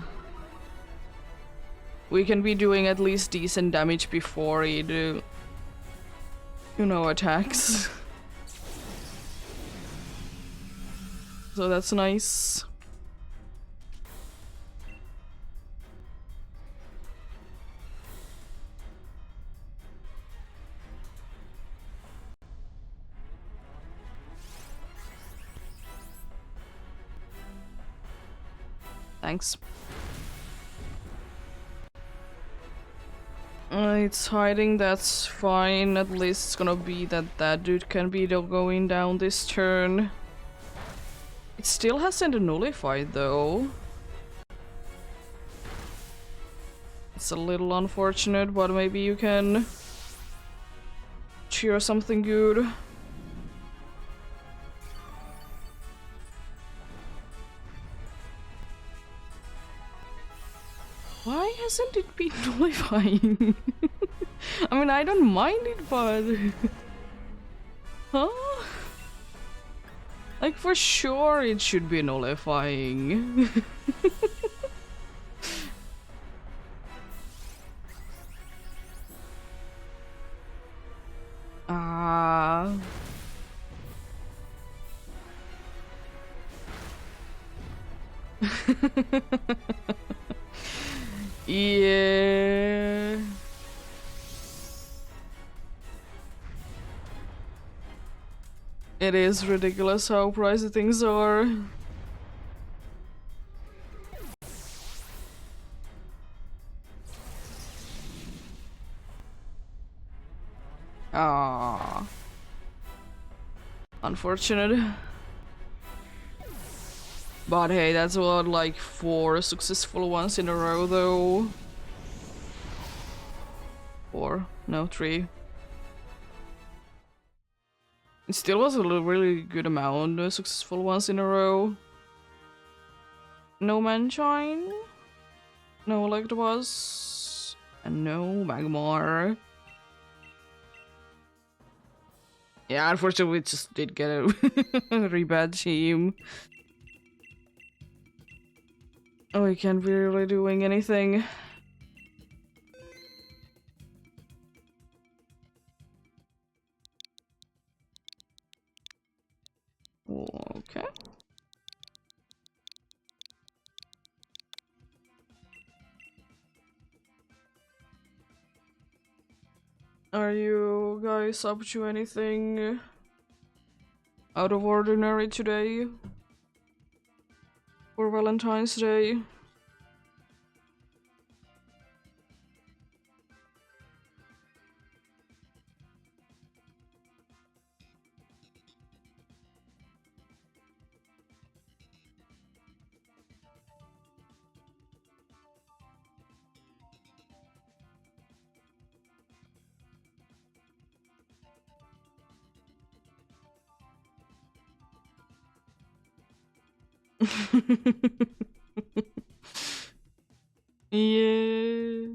we can be doing at least decent damage before it, you know, attacks. So that's nice. Thanks. It's hiding, that's fine. At least it's gonna be that that dude can be going down this turn. It still hasn't nullified though. It's a little unfortunate, but maybe you can cheer something good. Why hasn't it been nullifying? I mean, I don't mind it, but... Huh? Like, for sure it should be nullifying. Ah... Yeah... It is ridiculous how pricey things are. Ah, unfortunate. But hey, that's what, like 4 successful ones in a row though. 4, no 3. It still was a really good amount of successful ones in a row. No Manshine, no Electabuzz, and no Magmar. Yeah, unfortunately we just did get a very bad team. Oh, we can't be really doing anything. Okay. Are you guys up to anything out of ordinary today? For Valentine's Day? Yeah.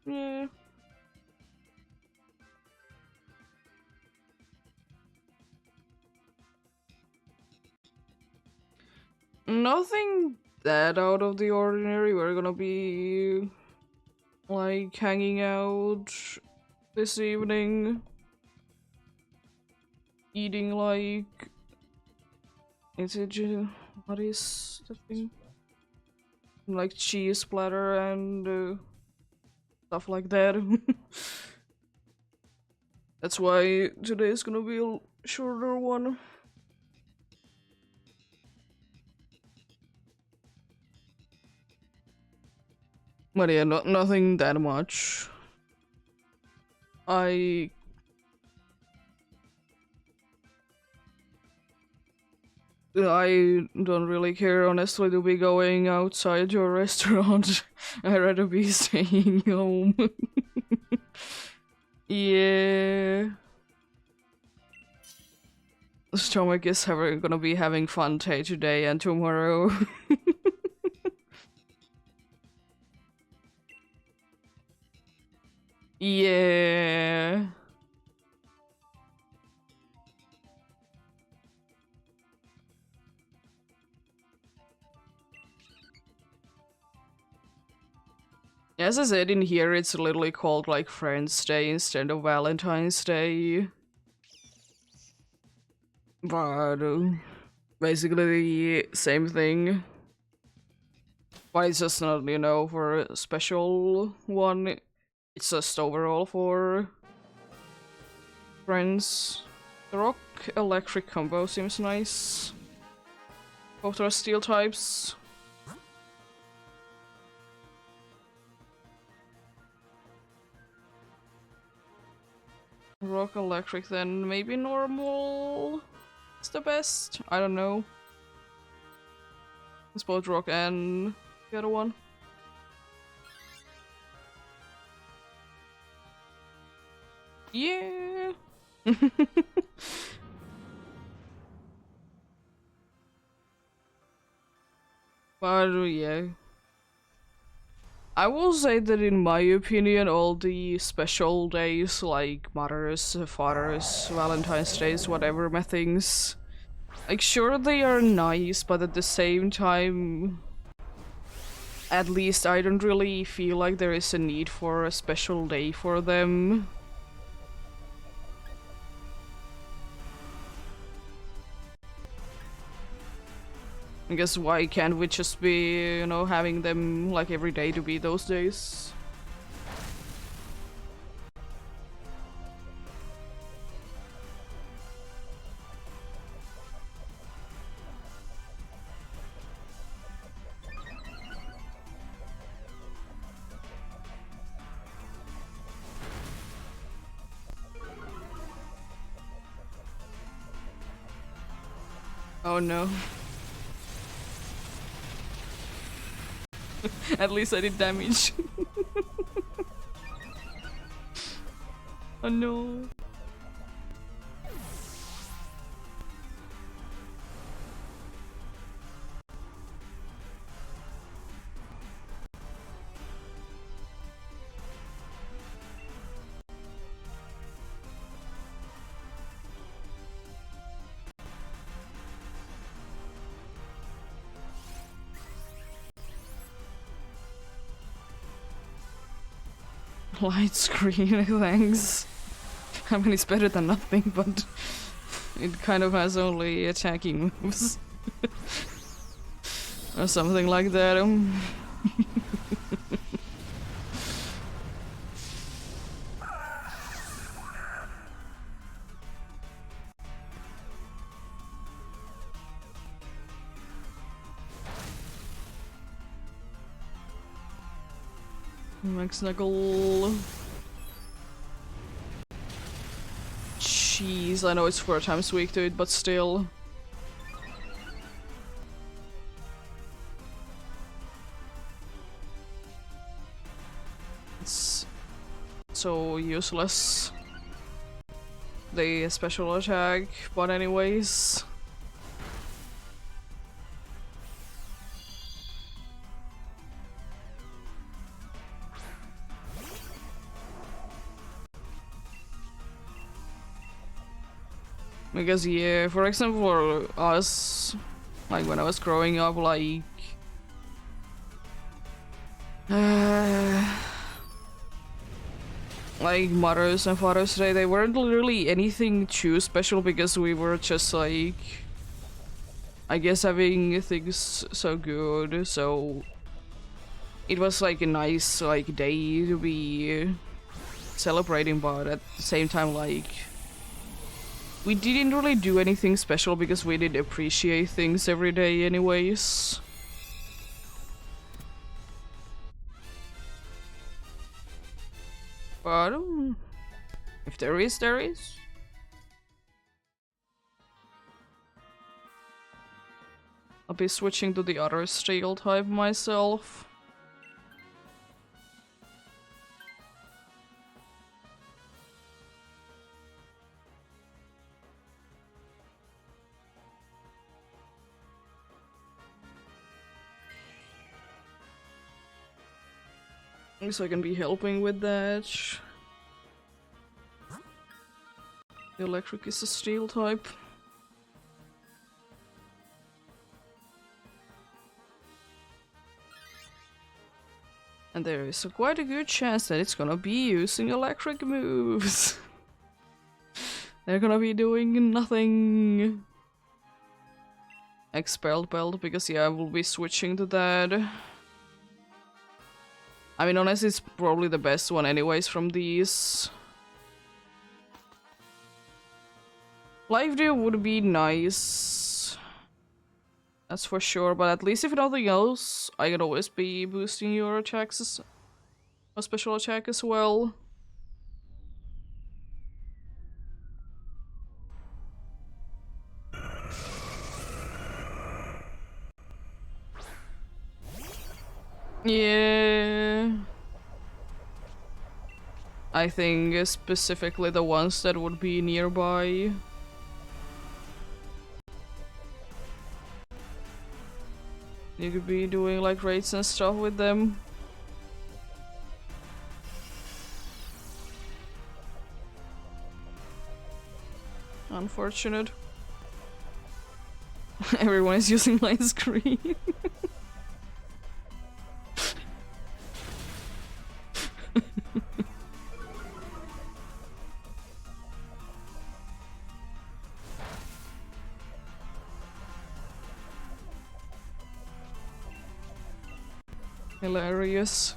Yeah. Nothing that out of the ordinary. We're gonna be like hanging out this evening, eating like what is the thing? Like cheese splatter and stuff like that. That's why today is gonna be a shorter one. But yeah, nothing that much. I I don't really care, honestly, to be going outside your restaurant. I'd rather be staying home. Yeah. Stomach is gonna be having fun day today and tomorrow. Yeah. As I said, in here it's literally called like Friends Day instead of Valentine's Day. But basically the same thing. But it's just not, for a special one. It's just overall for friends. The rock electric combo seems nice. Both are steel types. Rock electric, then maybe normal is the best. I don't know. It's both rock and the other one. Yeah. But yeah. I will say that in my opinion, all the special days like Mother's, Father's, Valentine's Days, whatever my things, like sure they are nice, but at the same time, at least I don't really feel like there is a need for a special day for them. I guess why can't we just be, having them like every day to be those days? Oh no. At least I did damage. Oh no. Light screen, thanks. I mean, it's better than nothing, but it kind of has only attacking moves. Or something like that. Max Knuckle. Jeez, I know it's 4 times weak to it, but still. It's so useless. The special attack, but anyways. Because yeah, for example, for us, like when I was growing up, like like Mother's and Father's Day, they weren't really anything too special because we were just like, I guess, having things so good, so it was like a nice like day to be celebrating, but at the same time, like, we didn't really do anything special because we did appreciate things every day anyways. But if there is, there is. I'll be switching to the other steel type myself. So I can be helping with that. The electric is a steel type. And there is quite a good chance that it's gonna be using electric moves. They're gonna be doing nothing. Expelled belt, because yeah, I will be switching to that. I mean, honestly, it's probably the best one anyways from these. Life Deal would be nice. That's for sure, but at least if nothing else, I can always be boosting your attacks, or special attack as well. Yeah. I think specifically the ones that would be nearby. You could be doing like raids and stuff with them. Unfortunate. Everyone is using light screen. Hilarious.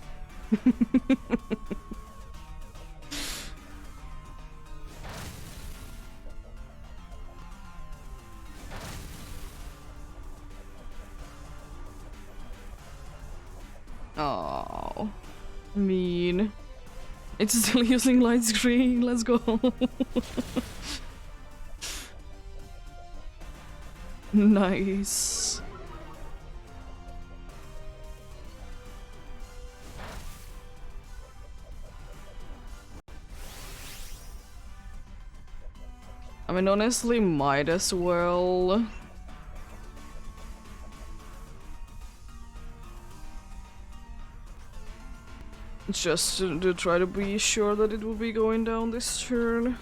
Oh, mean. It's still using light screen. Let's go. Nice. I mean, honestly, might as well. Just to try to be sure that it will be going down this turn.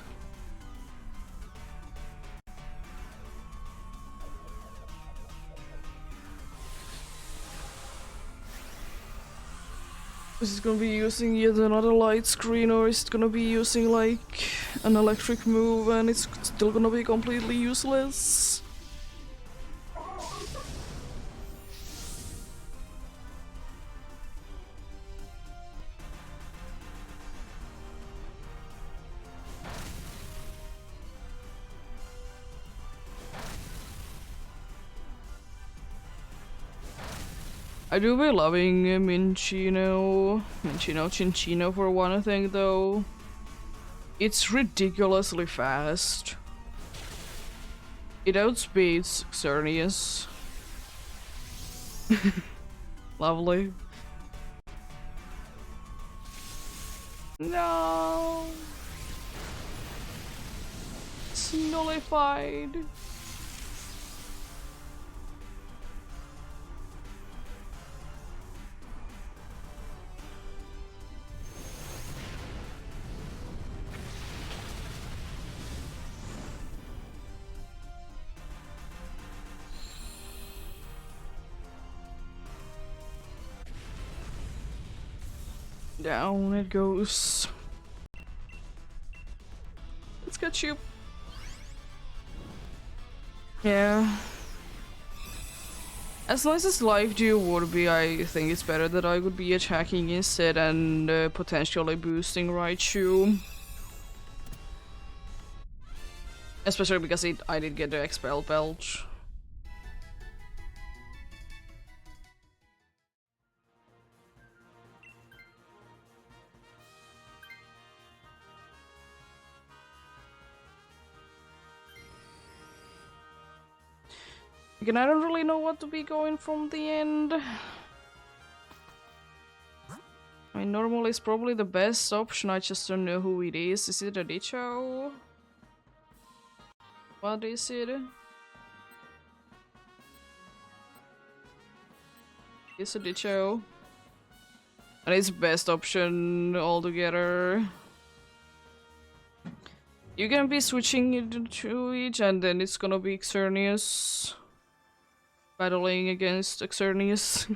Is it gonna be using yet another light screen, or is it gonna be using like an electric move and it's still gonna be completely useless? I do be loving Cinchino for one thing though. It's ridiculously fast. It outspeeds Xerneas. Lovely. No. It's nullified. Down it goes. Let's get you. Yeah. As nice as life deal would be, I think it's better that I would be attacking instead and potentially boosting Raichu. Especially because I did get the Expel Belch. Again, I don't really know what to be going from the end. I mean, normally it's probably the best option, I just don't know who it is. Is it a Dicho? What is it? It's a Dicho. And it's best option altogether. You're gonna be switching it to each, and then it's gonna be Xerneas. Battling against Xerneas.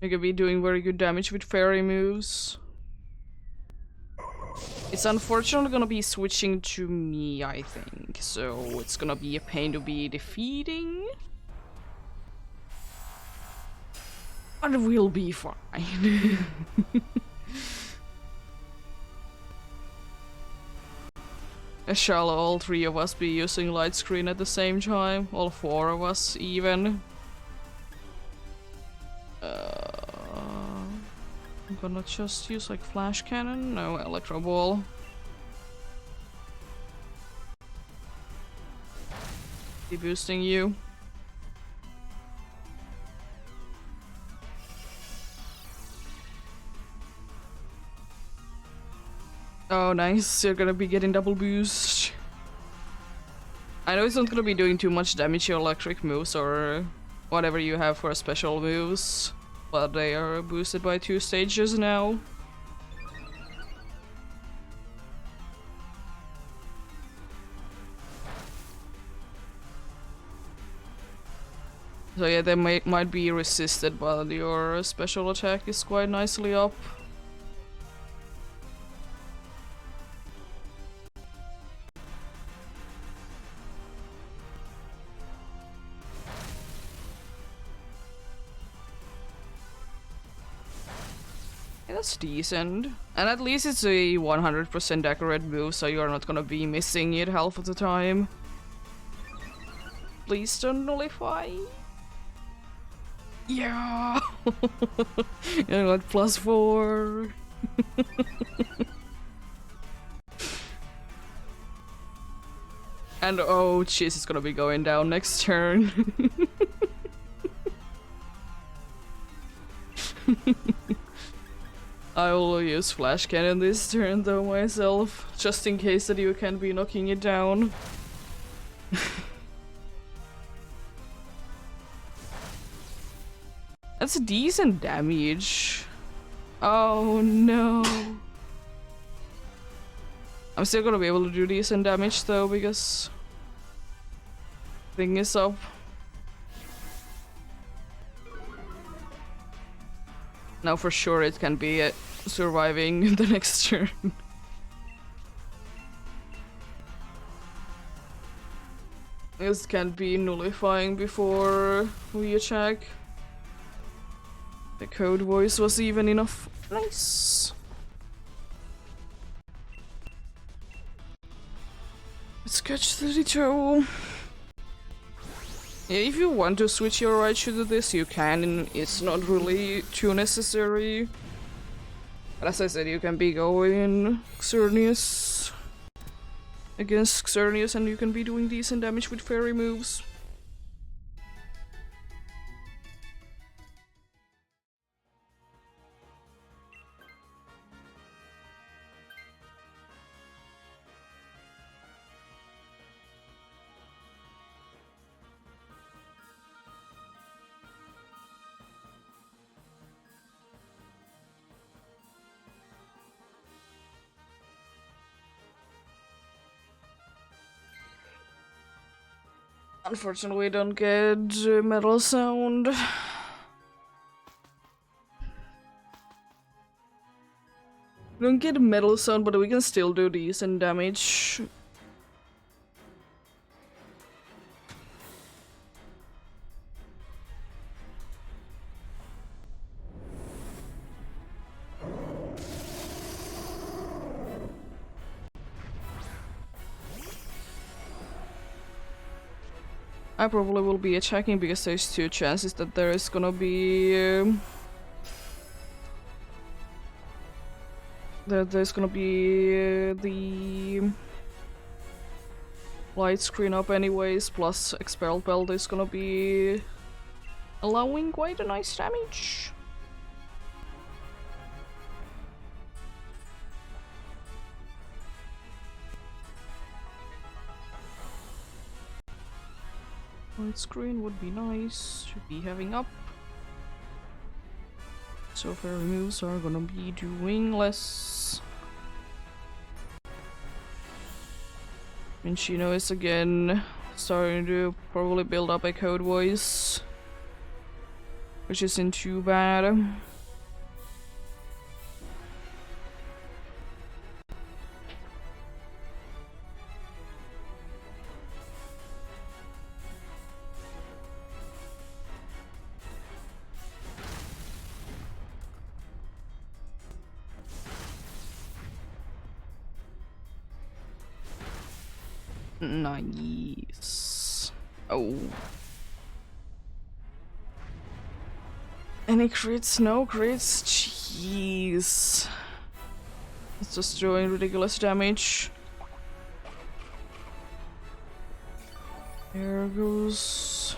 You could be doing very good damage with fairy moves. It's unfortunately gonna be switching to me, I think. So it's gonna be a pain to be defeating. But we'll be fine. Shall all three of us be using light screen at the same time? All four of us, even. I'm gonna just use like flash cannon? No, electro ball. Deboosting you. Oh, nice. You're gonna be getting double boost. I know it's not gonna be doing too much damage to your electric moves or whatever you have for special moves, but they are boosted by 2 stages now. So yeah, they might be resisted, but your special attack is quite nicely up. That's decent. And at least it's a 100% accurate move, so you're not gonna be missing it half of the time. Please don't nullify. Yeah! You got +4. And oh jeez, it's gonna be going down next turn. I will use flash cannon this turn though myself, just in case that you can be knocking it down. That's decent damage. Oh no. I'm still gonna be able to do decent damage though, because thing is up. Now for sure it can be surviving the next turn. This can be nullifying before we attack. The code voice was even enough. Nice. Let's catch 32. Yeah, if you want to switch your Raichu to this, you can, and it's not really too necessary. But as I said, you can be going Xerneas against Xerneas, and you can be doing decent damage with fairy moves. Unfortunately, we don't get metal sound. We don't get metal sound, but we can still do decent damage. I probably will be attacking because there's 2 chances that there is gonna be the light screen up anyways, plus Expel Belt is gonna be allowing quite a nice damage. Light screen would be nice to be having up. So fairy moves are gonna be doing less. Minchino is again starting to probably build up a code voice, which isn't too bad. Nice. Oh. Any crits? No crits? Jeez. It's just doing ridiculous damage. There goes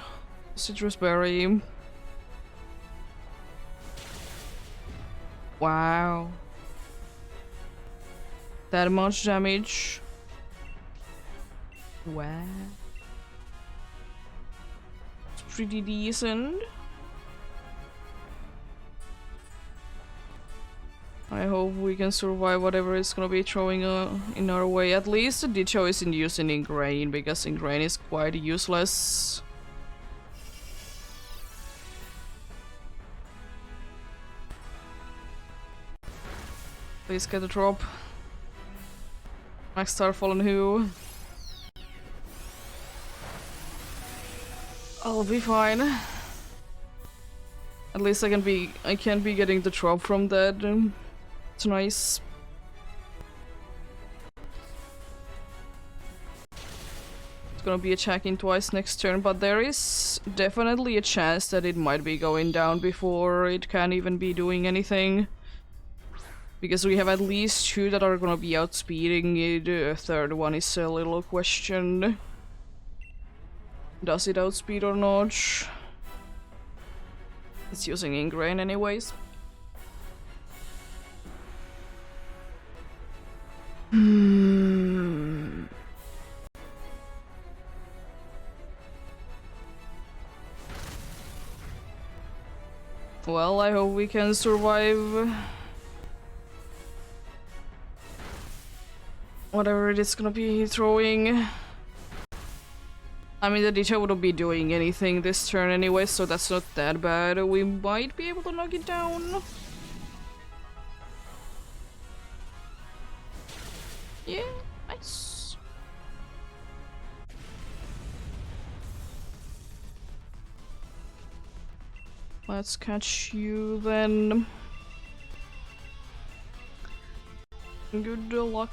Citrus Berry. Wow. That much damage. Wow. It's pretty decent. I hope we can survive whatever it's gonna be throwing in our way. At least the Ditcho isn't using Ingrain, because Ingrain is quite useless. Please get a drop. Max Starfall and who? I'll be fine. At least I can be getting the drop from that. It's nice. It's gonna be attacking twice next turn, but there is definitely a chance that it might be going down before it can even be doing anything. Because we have at least 2 that are gonna be outspeeding it. A third one is a little question. Does it outspeed or not? It's using Ingrain anyways. Well, I hope we can survive whatever it is gonna be throwing. I mean, the Ditto wouldn't be doing anything this turn anyway, so that's not that bad. We might be able to knock it down. Yeah, nice. Let's catch you then. Good luck.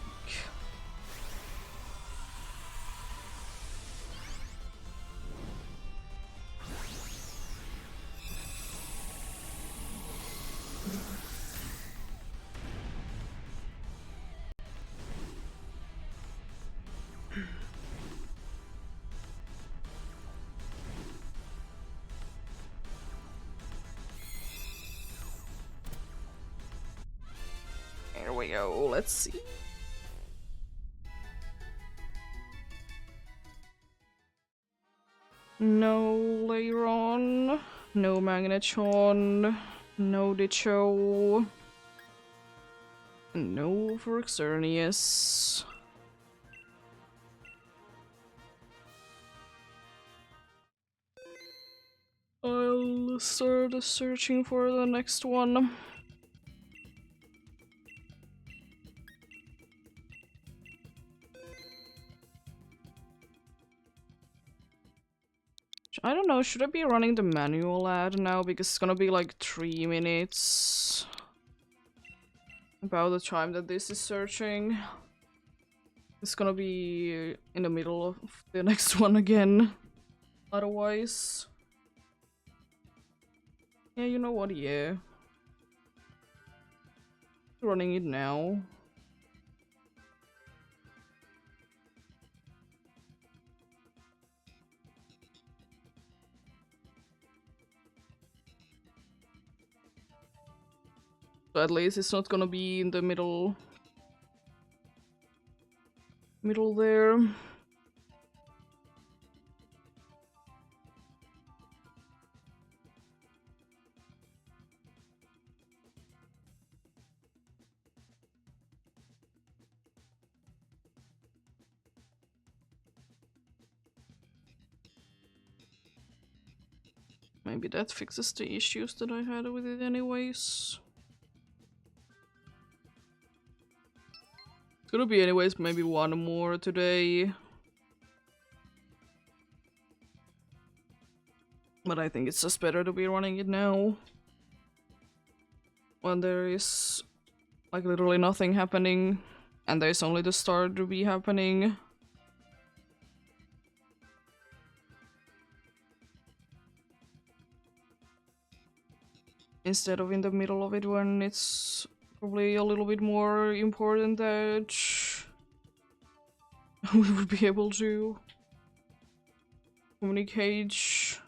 we go. Let's see. No Leiron, no Magnetron, no Dicho, no Verxernius. I'll start searching for the next one. I don't know, should I be running the manual ad now? Because it's gonna be like 3 minutes. About the time that this is searching. It's gonna be in the middle of the next one again. Otherwise. Yeah, you know what, yeah. Running it now. So at least it's not gonna be in the middle there. Maybe that fixes the issues that I had with it anyways. It's gonna be anyways maybe one more today. But I think it's just better to be running it now. When there is like literally nothing happening and there's only the start to be happening. Instead of in the middle of it when it's probably a little bit more important that we would be able to communicate.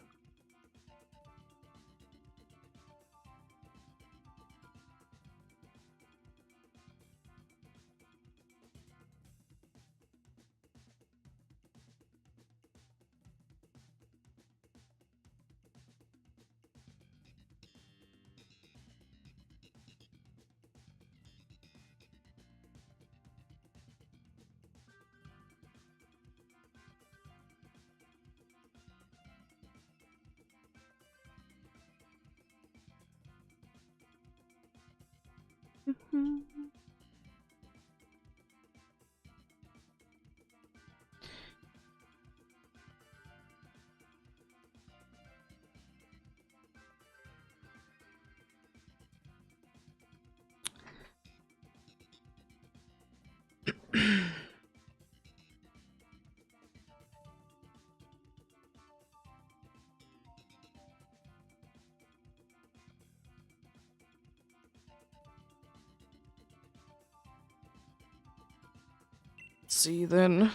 See then.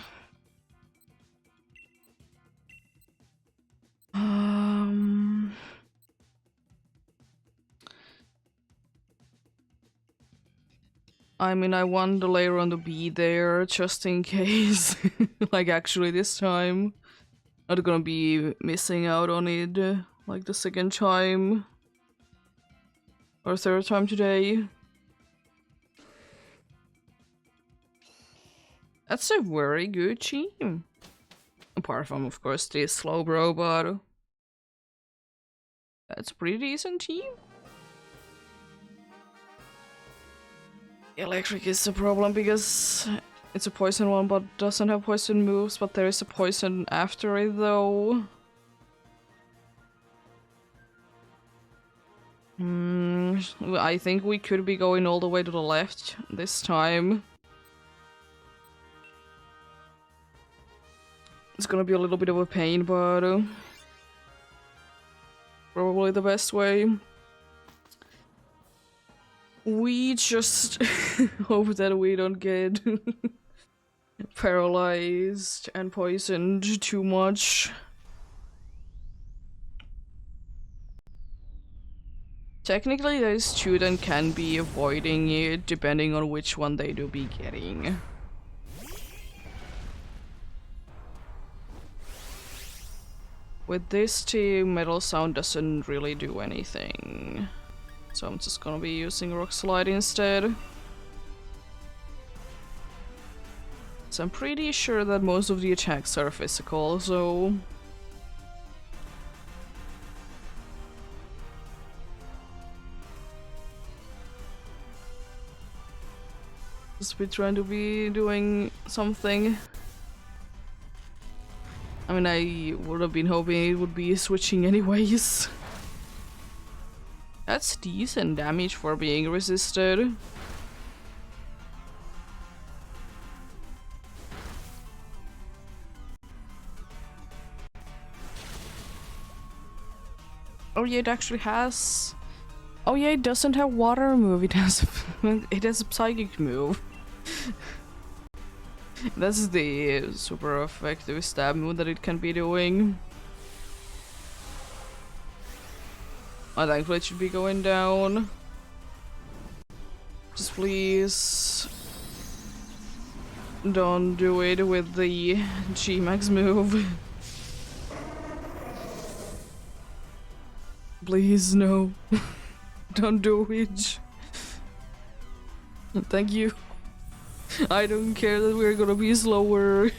I mean, I want the Leiron to be there just in case. Like, actually, this time. Not gonna be missing out on it like the second time. Or third time today. That's a very good team. Apart from, of course, this slow bro, but that's a pretty decent team. Electric is the problem because it's a poison one but doesn't have poison moves, but there is a poison after it though. I think we could be going all the way to the left this time. It's gonna be a little bit of a pain, but probably the best way. We just hope that we don't get paralyzed and poisoned too much. Technically, those two then can be avoiding it, depending on which one they do be getting. With this team, Metal Sound doesn't really do anything. So I'm just gonna be using Rock Slide instead. So I'm pretty sure that most of the attacks are physical, so... just be trying to be doing something. I mean, I would have been hoping it would be switching anyways. That's decent damage for being resisted. Oh yeah, it actually has... oh yeah, it doesn't have water move, it has it has a psychic move. That's the super effective stab move that it can be doing. Thankfully it should be going down. Just please don't do it with the G-Max move. Please, no. Don't do it. Thank you. I don't care that we're gonna be slower.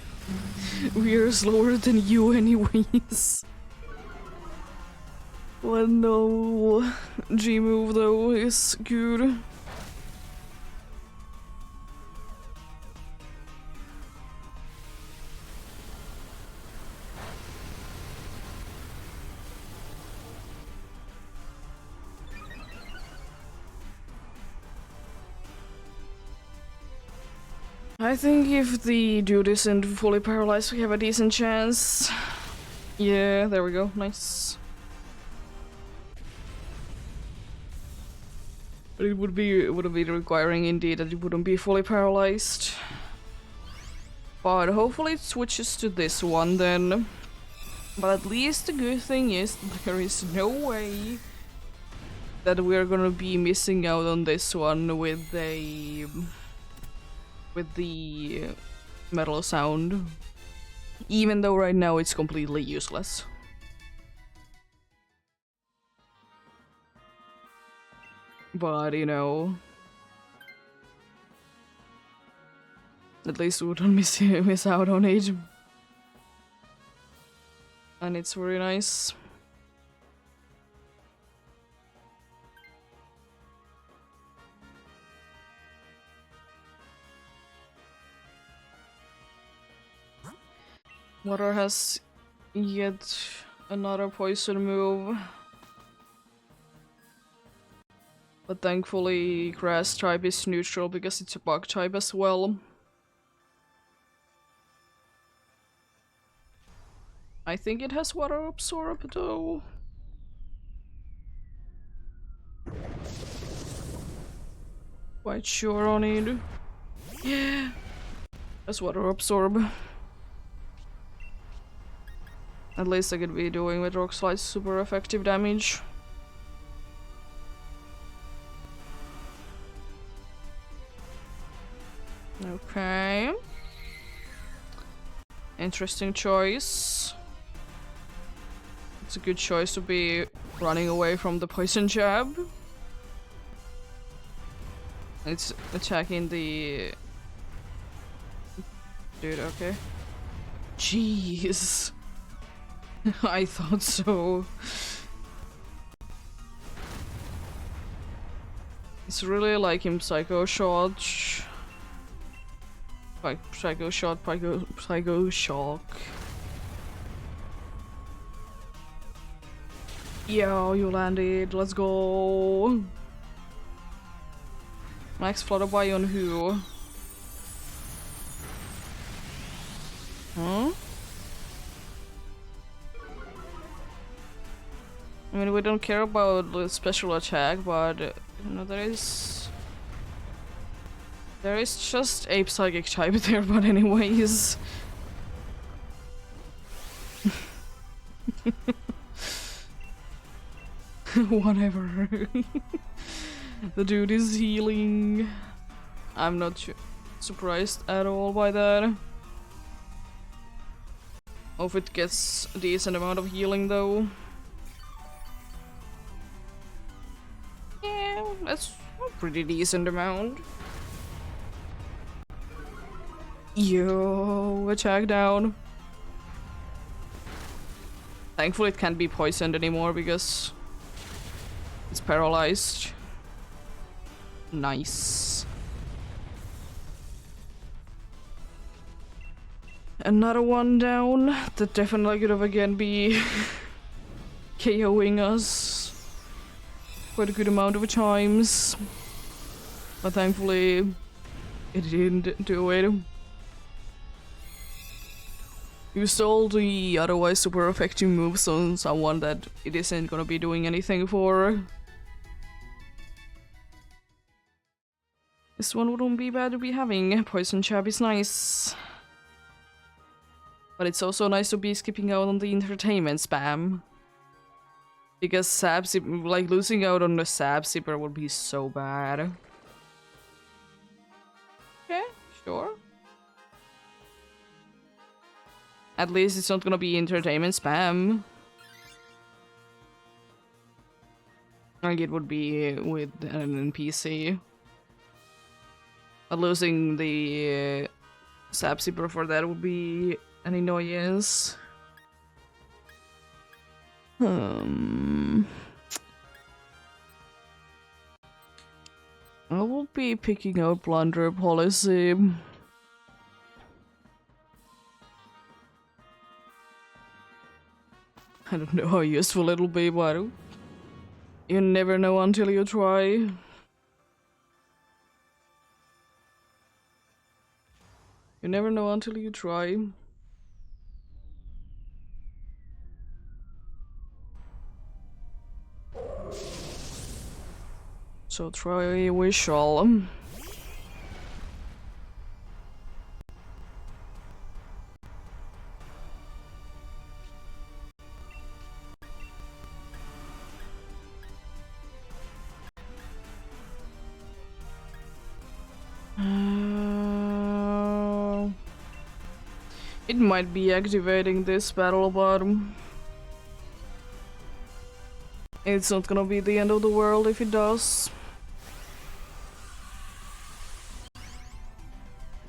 We are slower than you anyways. Well, no. G move though is good. I think if the dude isn't fully paralyzed, we have a decent chance. Yeah, there we go. Nice. But it would be requiring indeed that it wouldn't be fully paralyzed. But hopefully it switches to this one then. But at least the good thing is there is no way that we're gonna be missing out on this one with the metal sound. Even though right now it's completely useless. But, you know, at least we don't miss out on it. And it's very nice. Water has yet another poison move. But thankfully grass type is neutral because it's a bug type as well. I think it has water absorb though. Quite sure on it. Yeah. That's water absorb. At least I could be doing with Rock Slide super effective damage. Okay. Interesting choice. It's a good choice to be running away from the poison jab. It's attacking the... dude, okay. Jeez. I thought so. It's really like him Psycho Shot. Like Psycho Shot, Psycho Shock. Yo, you landed. Let's go. Max Flutterby on who? Huh? I mean, we don't care about the special attack, but you know, there is just Ape Psychic type there, but anyways. Whatever. The dude is healing. I'm not surprised at all by that. Hope it gets a decent amount of healing though. Yeah, that's a pretty decent amount. Yo, attack down. Thankfully it can't be poisoned anymore because it's paralyzed. Nice. Another one down. That definitely could have again be KOing us quite a good amount of times. But thankfully it didn't do it. You stole the otherwise super effective moves on someone that it isn't gonna be doing anything for. This one wouldn't be bad to be having. Poison Chab is nice. But it's also nice to be skipping out on the entertainment spam. Because like losing out on the Sab Zipper would be so bad. Okay, sure. At least it's not gonna be entertainment spam. Like it would be with an NPC. But losing the Sab Zipper for that would be an annoyance. I will be picking out Plunder Policy. I don't know how useful it'll be, but you never know until you try. You never know until you try. So try we shall. It might be activating this battle, but it's not gonna be the end of the world if it does.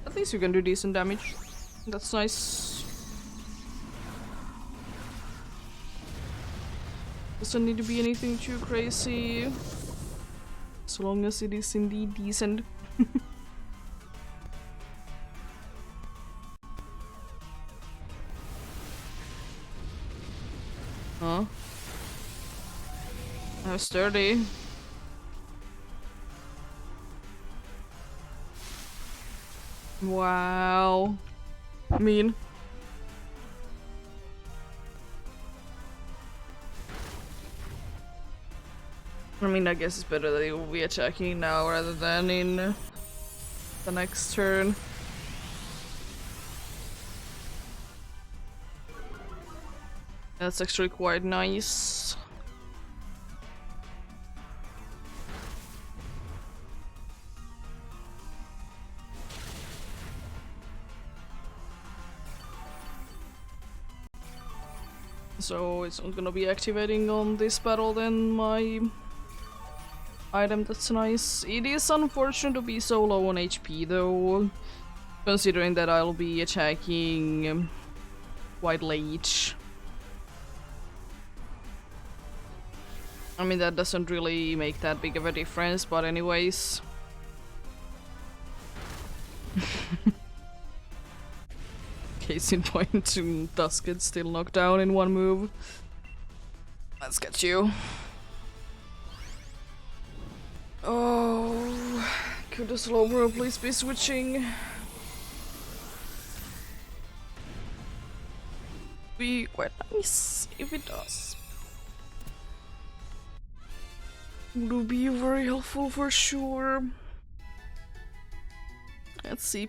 At least you can do decent damage. That's nice. Doesn't need to be anything too crazy. So long as it is indeed decent. Huh? How sturdy. Wow. Mean. I mean, I guess it's better that he will be attacking now rather than in the next turn. That's actually quite nice. So it's not gonna be activating on this battle then, my item. That's nice. It is unfortunate to be so low on HP though, considering that I'll be attacking quite late. I mean, that doesn't really make that big of a difference, but anyways. Case in point, Dusk gets still knocked down in one move. Let's get you. Oh, could the slow bro please be switching? Be quite nice if it does. Would be very helpful for sure. Let's see.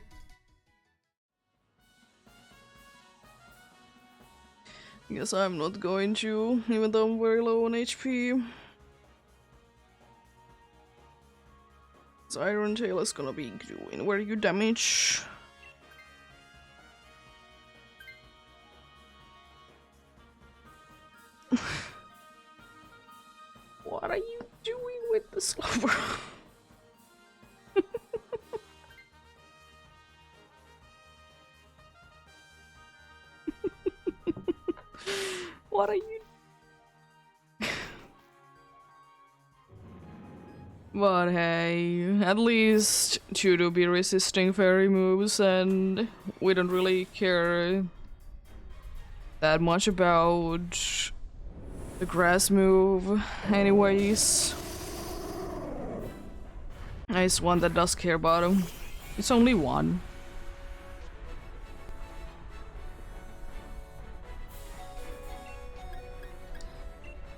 Guess I'm not going to, even though I'm very low on HP. What's Iron Tail is gonna be doing? Where you damage? What are you doing with the slobber? What are you? But hey, at least two do be resisting fairy moves, and we don't really care that much about the grass move anyways. Nice one that does care about him. It's only one.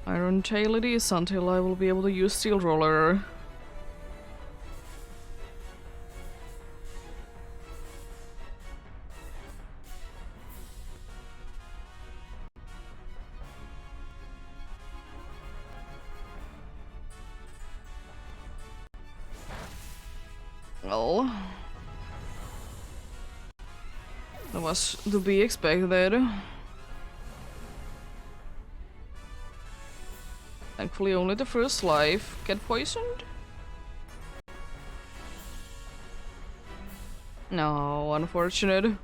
Iron Tail it is until I will be able to use Steel Roller. Well, that was to be expected. Thankfully only the first life get poisoned? No, unfortunate.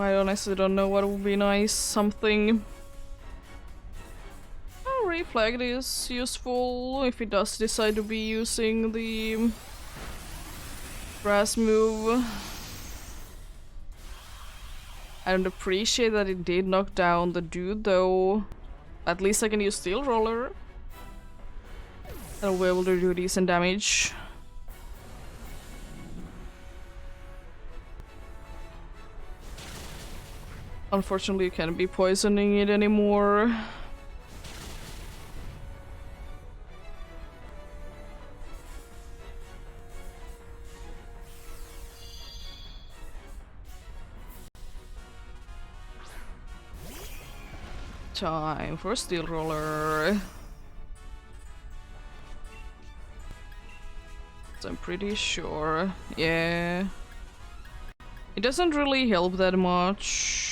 I honestly don't know what would be nice. Something. Oh, Reflect is useful if it does decide to be using the grass move. I don't appreciate that it did knock down the dude though. At least I can use Steel Roller. I'll be able to do decent damage. Unfortunately, you can't be poisoning it anymore. Time for Steel Roller. I'm pretty sure. Yeah. It doesn't really help that much.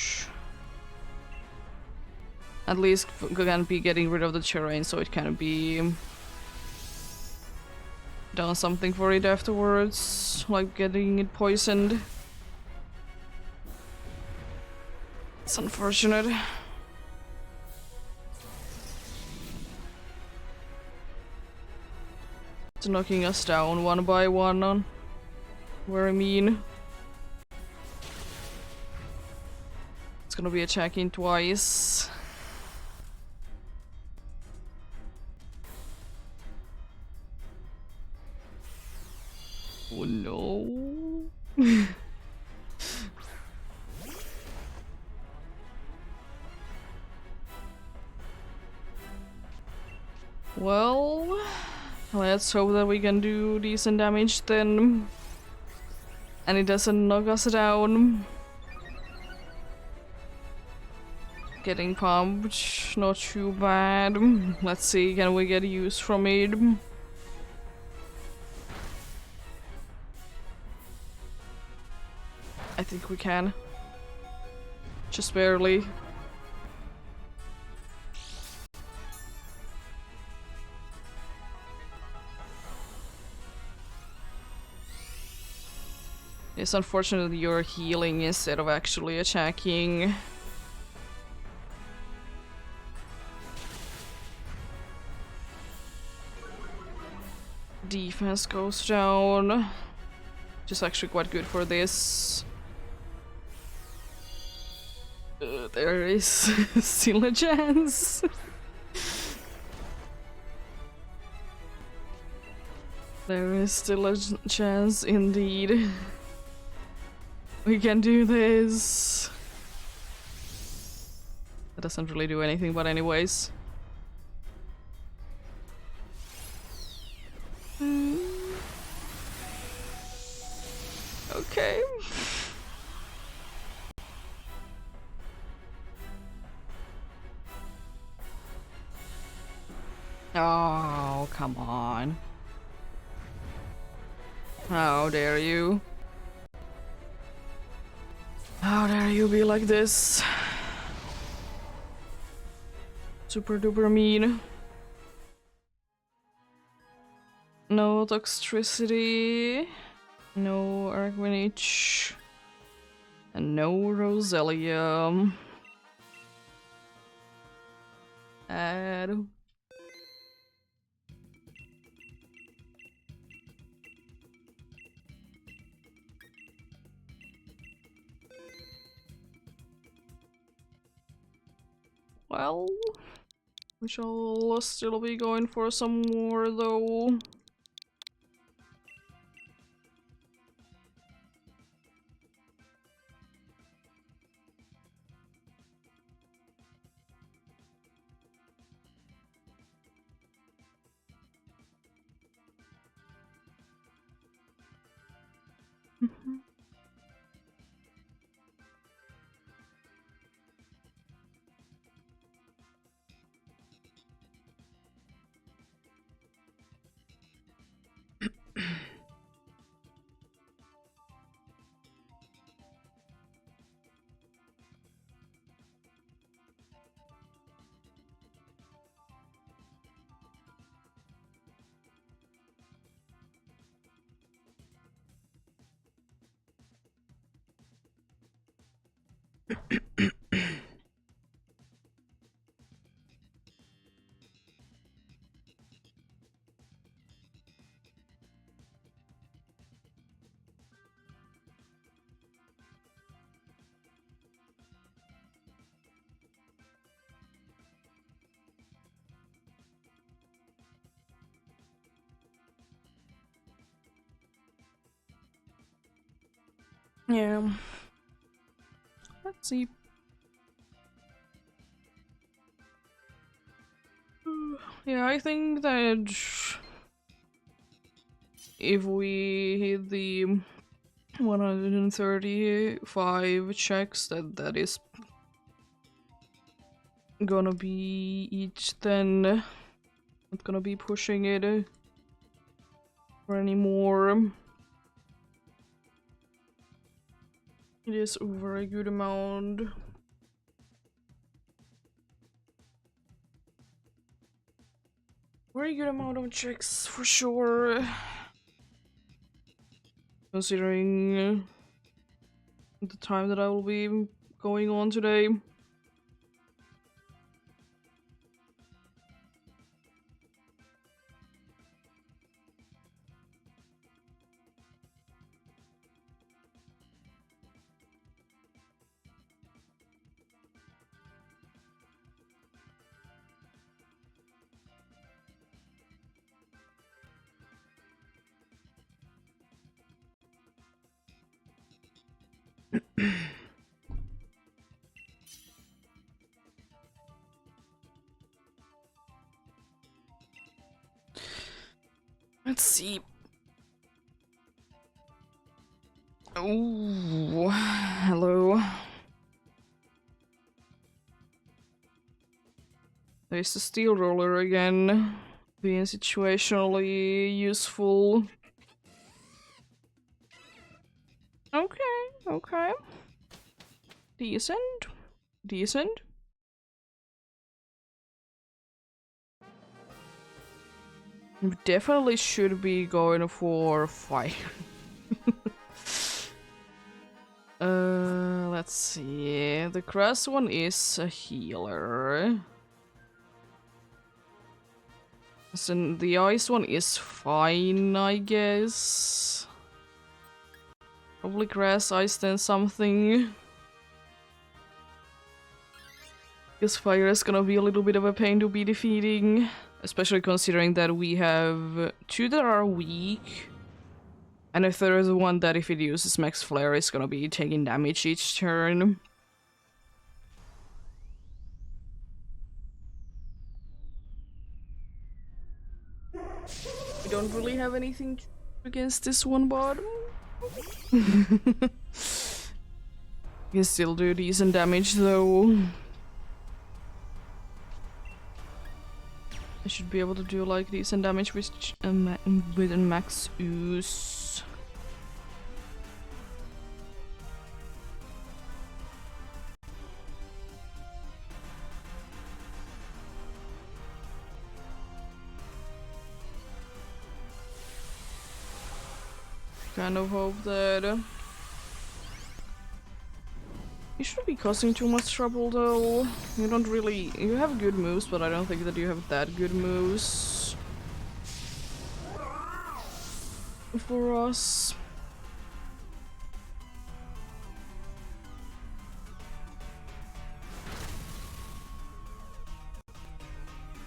At least can be getting rid of the terrain, so it can be done something for it afterwards, like getting it poisoned. It's unfortunate. It's knocking us down one by one on very mean. It's gonna be attacking twice. Oh no. Well, let's hope that we can do decent damage then. And it doesn't knock us down. Getting pumped, not too bad. Let's see, can we get use from it? I think we can. Just barely. It's unfortunate that you're healing instead of actually attacking. Defense goes down. Which is actually quite good for this. There is still a chance. There is still a chance indeed. We can do this. That doesn't really do anything, but anyways. Okay. Oh, come on. How dare you? How dare you be like this? Super duper mean. No toxicity. No Argwanage. And no Roselia. Add. Well, we shall still be going for some more though. Yeah. Let's see. Yeah, I think that if we hit the 135 checks, that is gonna be each, then not gonna be pushing it for any more. It is a very good amount. Very good amount of checks for sure. Considering the time that I will be going on today. Let's see. Oh, hello. There's the steel roller again, being situationally useful. Okay, okay. Decent. Decent. We definitely should be going for fire. Let's see. The grass one is a healer. So the ice one is fine, I guess. Probably grass, ice, then something. Because fire is gonna be a little bit of a pain to be defeating. Especially considering that we have two that are weak. And a third one that if it uses max flare is gonna be taking damage each turn. We don't really have anything against this one, but You can still do decent damage though. I should be able to do like decent damage with a max ooze. Kind of hope that you shouldn't be causing too much trouble though. You don't really... You have good moves, but I don't think that you have that good moves for us.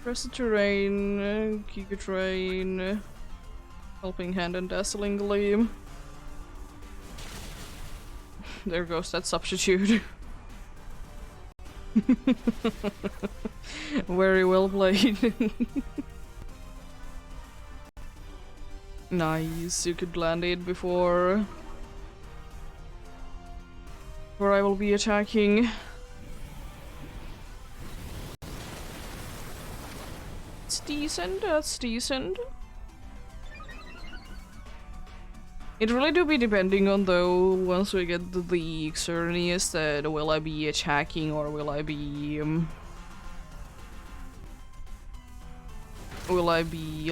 Press the terrain, Giga Train, Helping Hand and Dazzling Gleam. There goes that substitute. Very well played. Nice, you could land it before I will be attacking. It's decent, that's decent. It really do be depending on though, once we get the Xerneas, that will I be attacking or will I be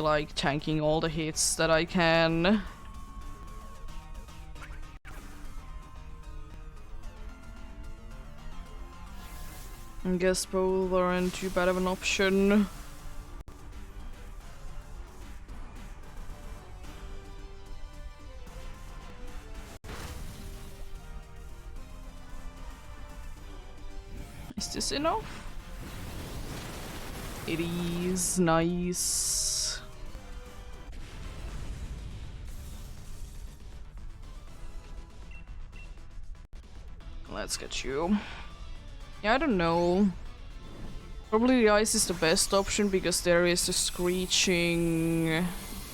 like tanking all the hits that I can? I guess both aren't too bad of an option. Is this enough? It is. Nice. Let's get you. Yeah, I don't know. Probably the ice is the best option because there is a screeching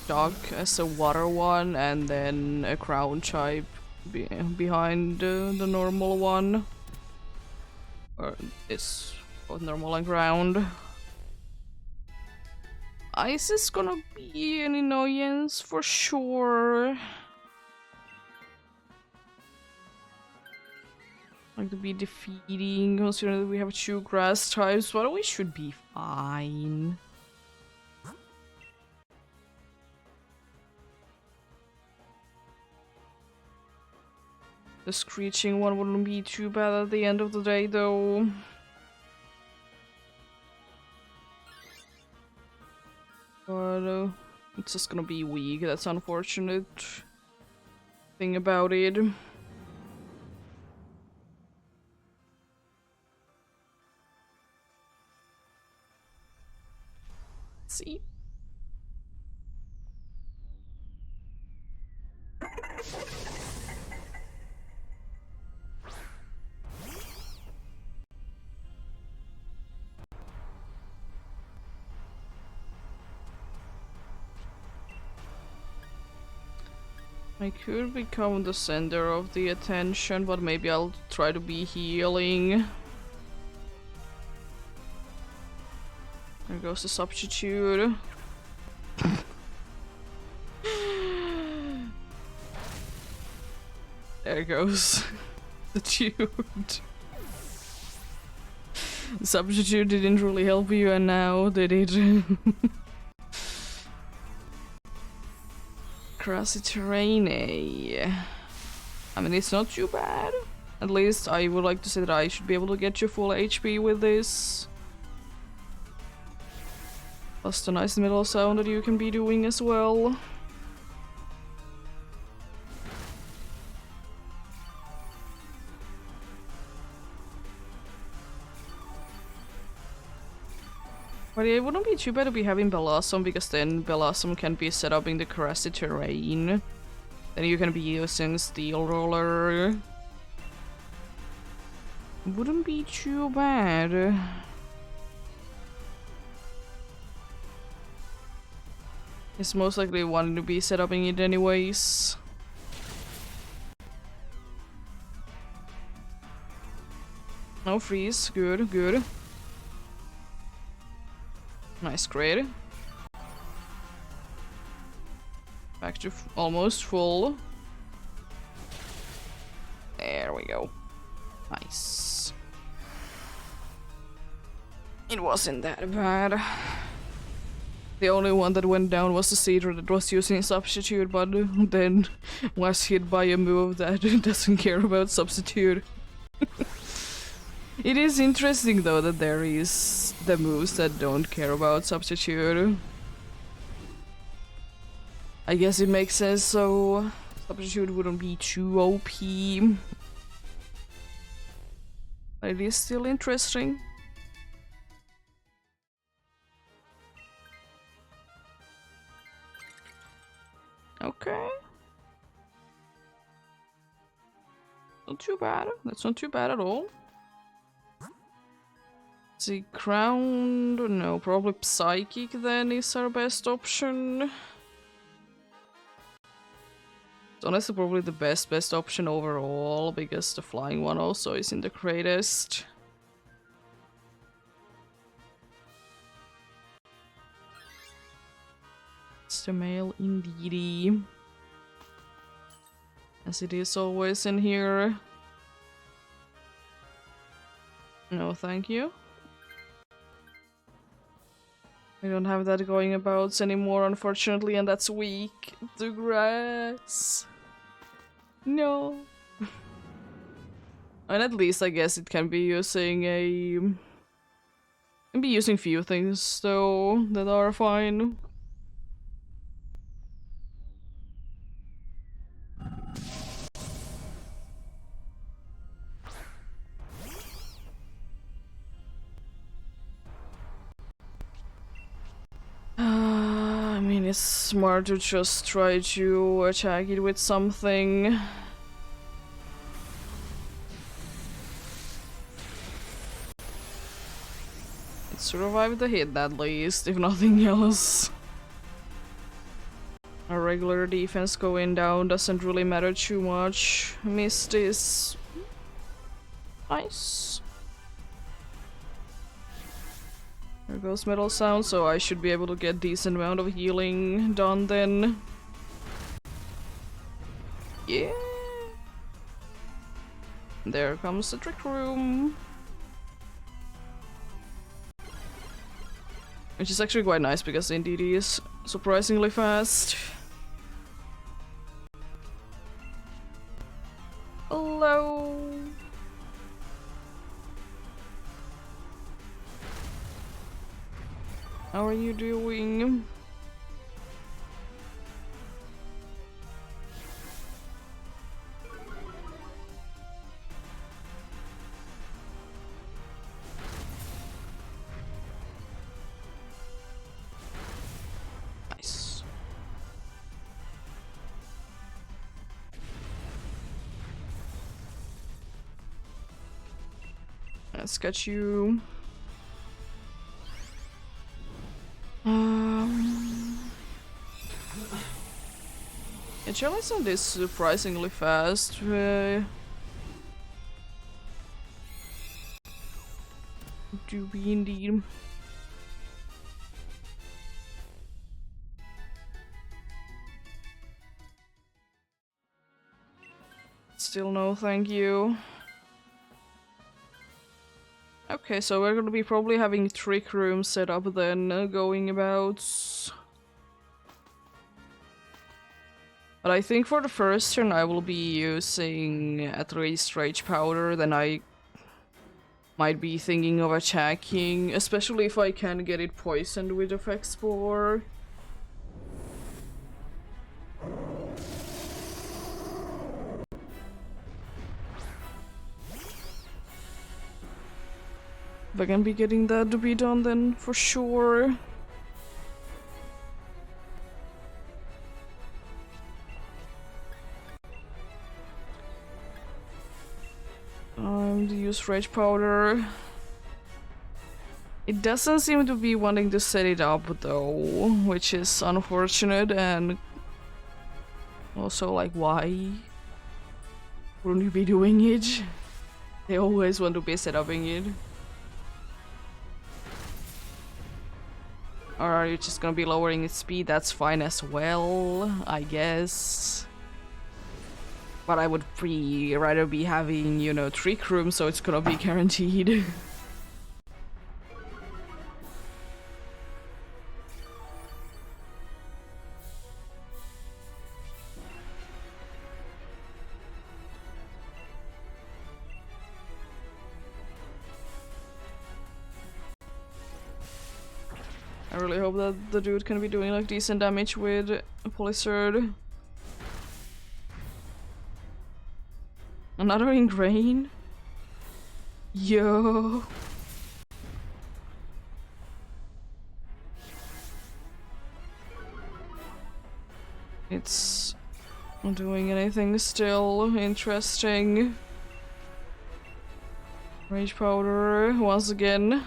dog as a water one and then a ground type behind the normal one. Or it's both normal and ground. Ice is gonna be an annoyance for sure. Like to be defeating, considering that we have 2 grass types, but we should be fine. The screeching one wouldn't be too bad at the end of the day, though. But it's just gonna be weak. That's unfortunate thing about it. Let's see. I could become the center of the attention, but maybe I'll try to be healing. There goes the substitute. There goes the dude. The substitute didn't really help you, and now did it? Grassy terrain. I mean, it's not too bad. At least I would like to say that I should be able to get you full HP with this. Plus the nice middle sound that you can be doing as well. But it wouldn't be too bad to be having Blossom, because then Blossom can be set up in the grassy terrain. Then you can be using Steel Roller. Wouldn't be too bad. It's most likely wanting to be set up in it anyways. No freeze. Good, good. Nice crit. Back to almost full. There we go. Nice. It wasn't that bad. The only one that went down was the Cedar that was using Substitute, but then was hit by a move that doesn't care about Substitute. It is interesting though that there is the moves that don't care about Substitute. I guess it makes sense, so Substitute wouldn't be too OP. But it is still interesting. Okay. Not too bad. That's not too bad at all. The Crown, no, probably Psychic then is our best option. It's honestly probably the best option overall, because the flying one also isn't the greatest. It's the male indeedy. As it is always in here. No, thank you. We don't have that going about anymore, unfortunately, and that's weak. The grass. No. And at least I guess it can be using a... Can be using few things though that are fine. I mean, it's smart to just try to attack it with something. It survived the hit at least, if nothing else. Our regular defense going down doesn't really matter too much. Missed is nice. There goes Metal Sound, so I should be able to get decent amount of healing done then. Yeah. There comes the Trick Room. Which is actually quite nice because indeed he is surprisingly fast. Hello. How are you doing? Nice. Let's get you. Yeah, Jellicent is surprisingly fast. Do be indeed. Still no thank you. Okay, so we're gonna be probably having Trick Room set up then, going about. But I think for the first turn I will be using at least Rage Powder, then I might be thinking of attacking, especially if I can get it poisoned with Effect Spore. If I can be getting that to be done then for sure. To use Rage Powder. It doesn't seem to be wanting to set it up though, which is unfortunate, and also like why wouldn't you be doing it? They always want to be setuping it. Or are you just gonna be lowering its speed? That's fine as well, I guess. But I would rather be having, you know, Trick Room, so it's gonna be guaranteed. I really hope that the dude can be doing like decent damage with a Polysword. Another ingrain? Yo. It's not doing anything still interesting. Rage Powder once again.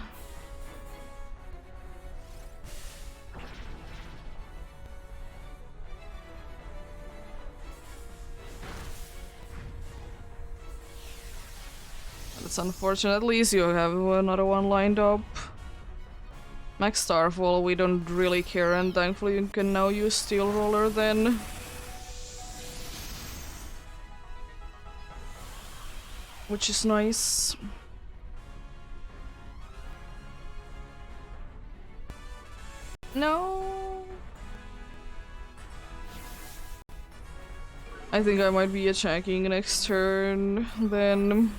That's unfortunate. At least you have another one lined up. Max Starfall, we don't really care, and thankfully you can now use Steel Roller then. Which is nice. No. I think I might be attacking next turn then.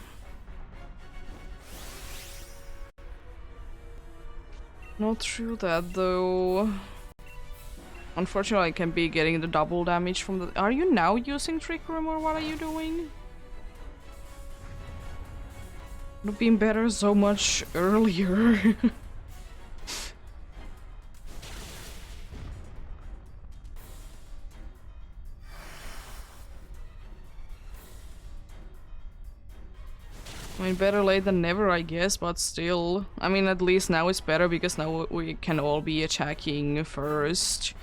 Not through that though. Unfortunately, I can be getting the double damage from the. Are you now using Trick Room or what are you doing? Would have been better so much earlier. I mean, better late than never, I guess, but still. I mean, at least now it's better because now we can all be attacking first.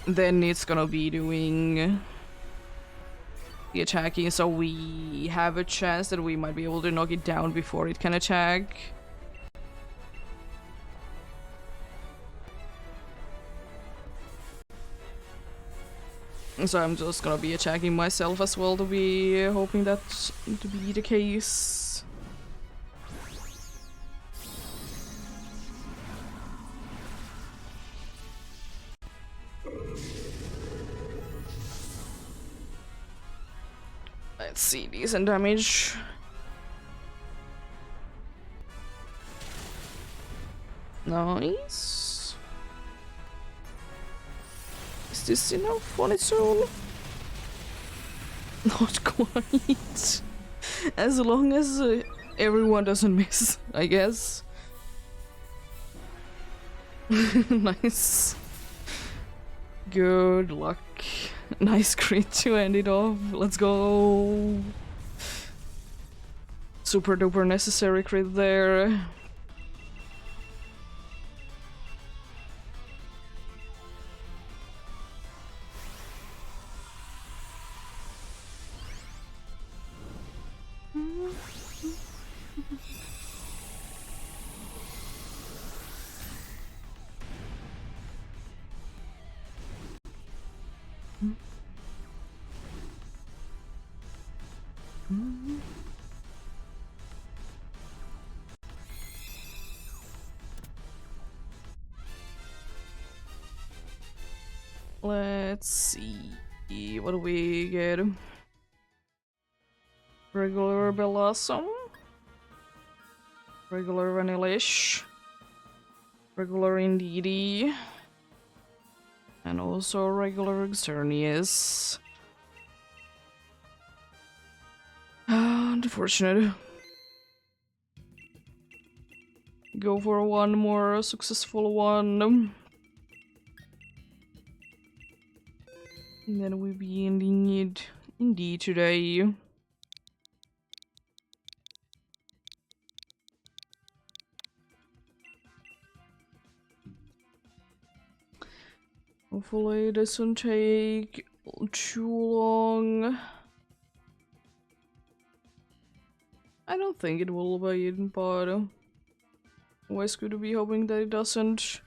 Then it's gonna be doing the attacking, so we have a chance that we might be able to knock it down before it can attack. So I'm just gonna be attacking myself as well to be hoping that to be the case. Let's see, decent damage. Nice. Is this enough on its own? Not quite. As long as everyone doesn't miss, I guess. Nice. Good luck. Nice crit to end it off. Let's go. Super duper necessary crit there. Let's see, what do we get? Regular Blossom, regular Vanillish, regular Indeedee, and also regular Xerneas. Unfortunate. Go for one more successful one. And then we'll be ending it indeed today. Hopefully it doesn't take too long. I think it will be, but always good to be hoping that it doesn't.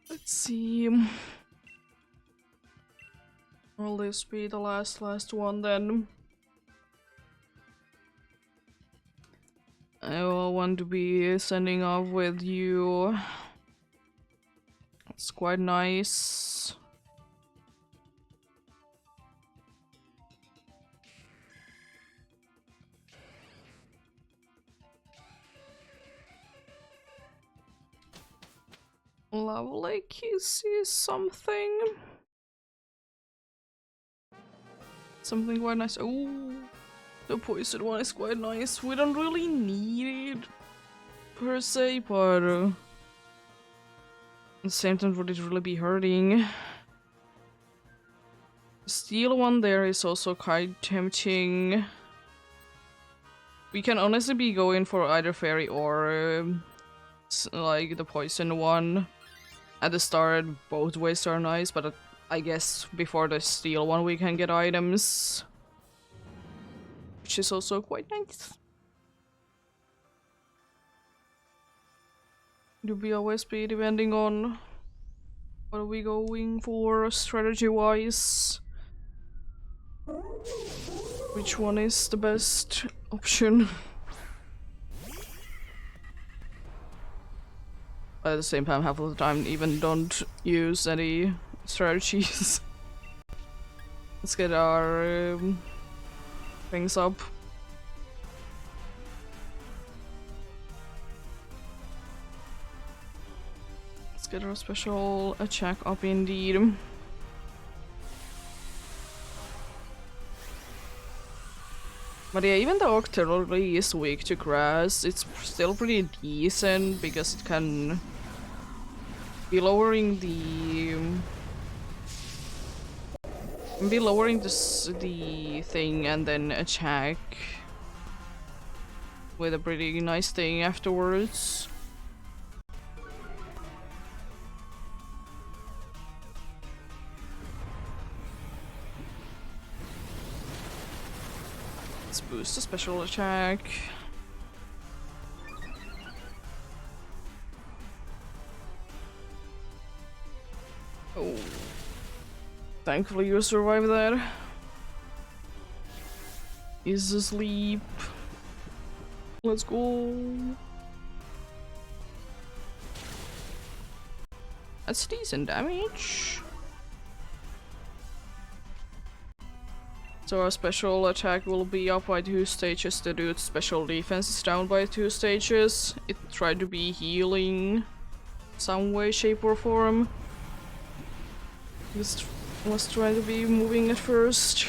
Let's see. Will this be the last one then? I will want to be sending off with you. It's quite nice. Lovely kisses, something quite nice. Oh, the poison one is quite nice. We don't really need it per se, but at the same time, would it really be hurting? The steel one there is also quite tempting. We can honestly be going for either fairy or like the poison one. At the start, both ways are nice, but I guess before the steel one we can get items, which is also quite nice. Do we always be depending on what are we going for strategy-wise? Which one is the best option? At the same time, half of the time even don't use any strategies. Let's get our things up. Let's get our special attack up indeed. But yeah, even though Octillery is weak to grass, it's still pretty decent because it can be lowering the thing and then attack with a pretty nice thing afterwards. Let's boost the special attack. Oh. Thankfully you survived that. He's asleep. Let's go. That's decent damage. So our special attack will be up by 2 stages, the dude's special defense is down by 2 stages. It tried to be healing some way, shape or form. Just was trying to be moving at first.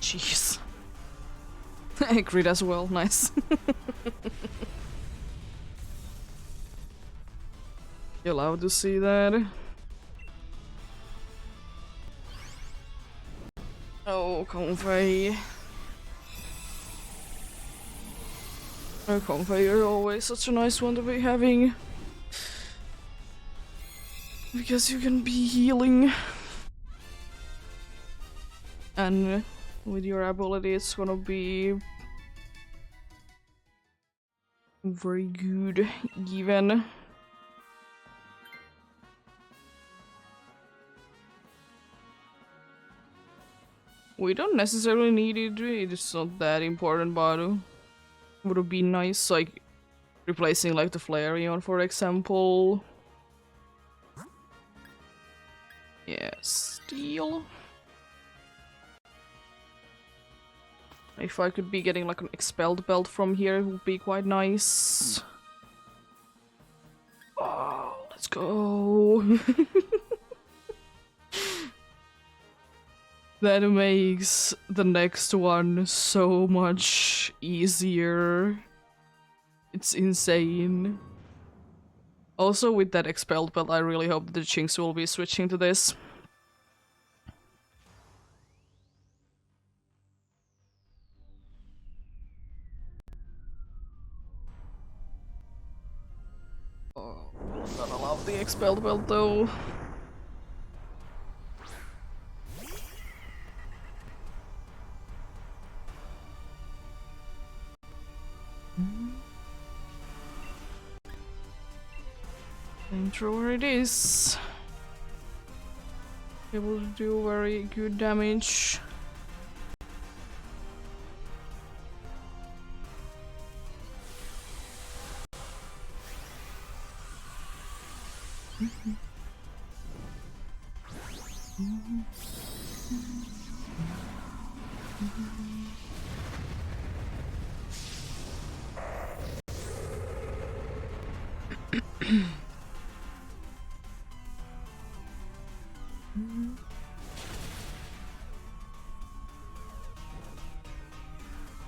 Jeez. I agreed as well, nice. You're allowed to see that. Oh, Kongfei. Oh, Kongfei, you're always such a nice one to be having. Because you can be healing. And with your ability, it's gonna be very good, even. We don't necessarily need it, it's not that important, but would it be nice, like, replacing, like, the Flareon, for example? Yeah, Steel. If I could be getting, like, an Expelled Belt from here, it would be quite nice. Oh, let's go! That makes the next one so much easier. It's insane. Also, with that Expelled Belt, I really hope that the Chinks will be switching to this. Oh, I don't love the Expelled Belt though. Flamethrower it is. Able to do very good damage.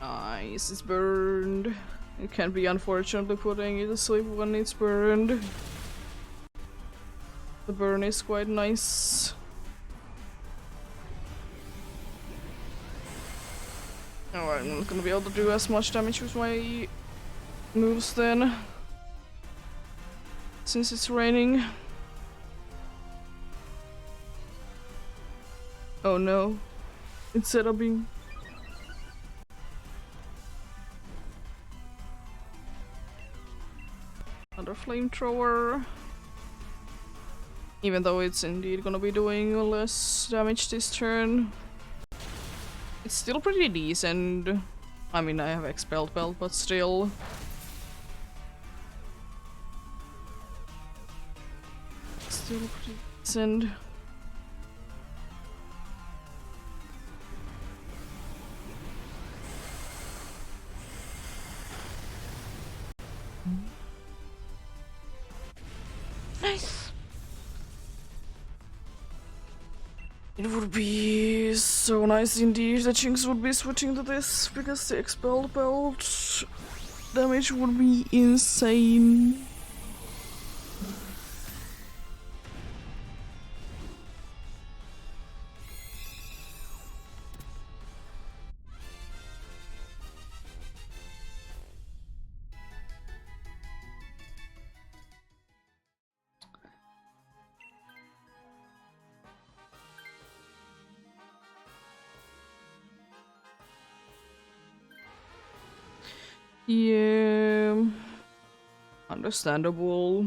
Nice, it's burned. It can be unfortunately putting it to sleep when it's burned. The burn is quite nice. Oh, I'm not gonna be able to do as much damage with my moves then. Since it's raining. Oh no. Instead of being... Another flamethrower. Even though it's indeed gonna be doing less damage this turn. It's still pretty decent. I mean, I have Expelled Belt, but still. Still pretty decent. Nice. It would be so nice indeed that Jinx would be switching to this, because the Expelled Belt damage would be insane. Yeah, understandable.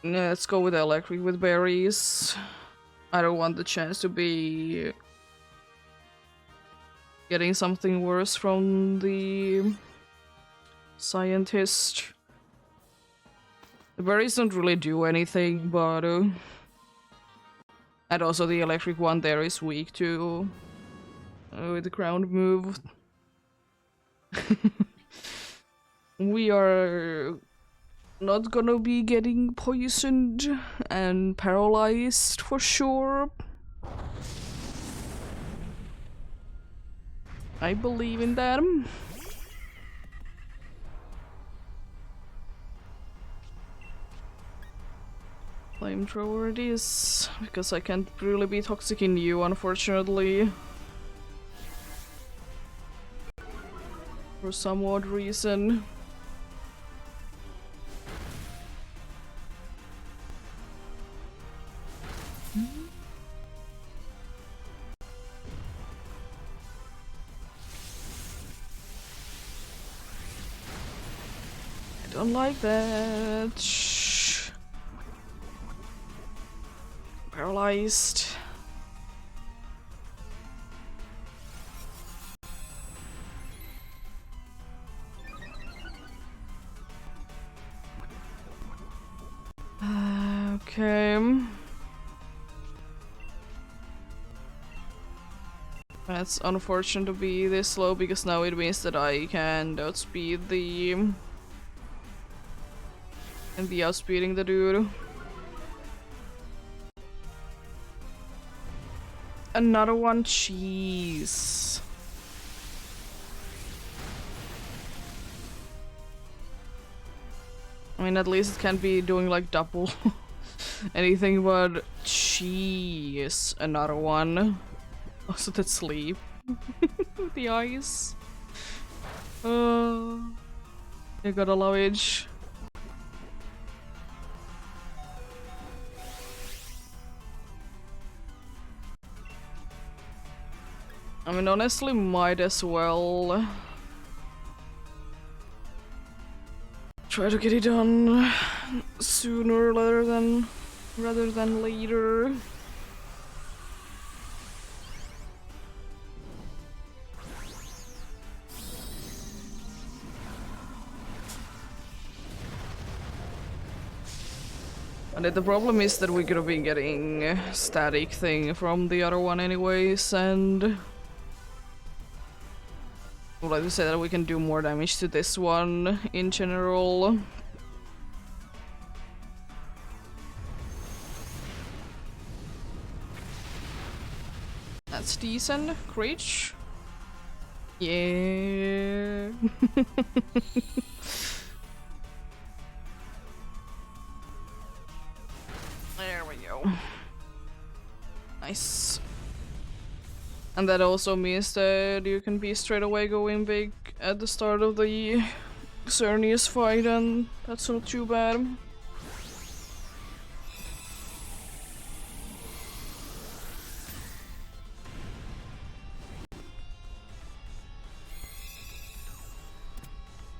Let's go with electric with berries. I don't want the chance to be getting something worse from the scientist. The berries don't really do anything, but and also the electric one there is weak to the ground move. We are not gonna be getting poisoned and paralyzed for sure. I believe in that. Flamethrower it is, because I can't really be toxic in you, unfortunately. For some odd reason. I don't like that. Shh. Paralyzed. Okay. That's unfortunate to be this slow, because now it means that I can outspeed the... and be outspeeding the dude. Another one, cheese. I mean, at least it can't be doing like double anything but cheese. Another one. Also, that sleep. With the eyes. You gotta love it. I mean, honestly, might as well try to get it done sooner rather than later. And the problem is that we could have been getting static thing from the other one anyways, and I would like to say that we can do more damage to this one in general. That's decent. Creech. Yeah. There we go. Nice. And that also means that you can be straight away going big at the start of the Xerneas fight, and that's not too bad.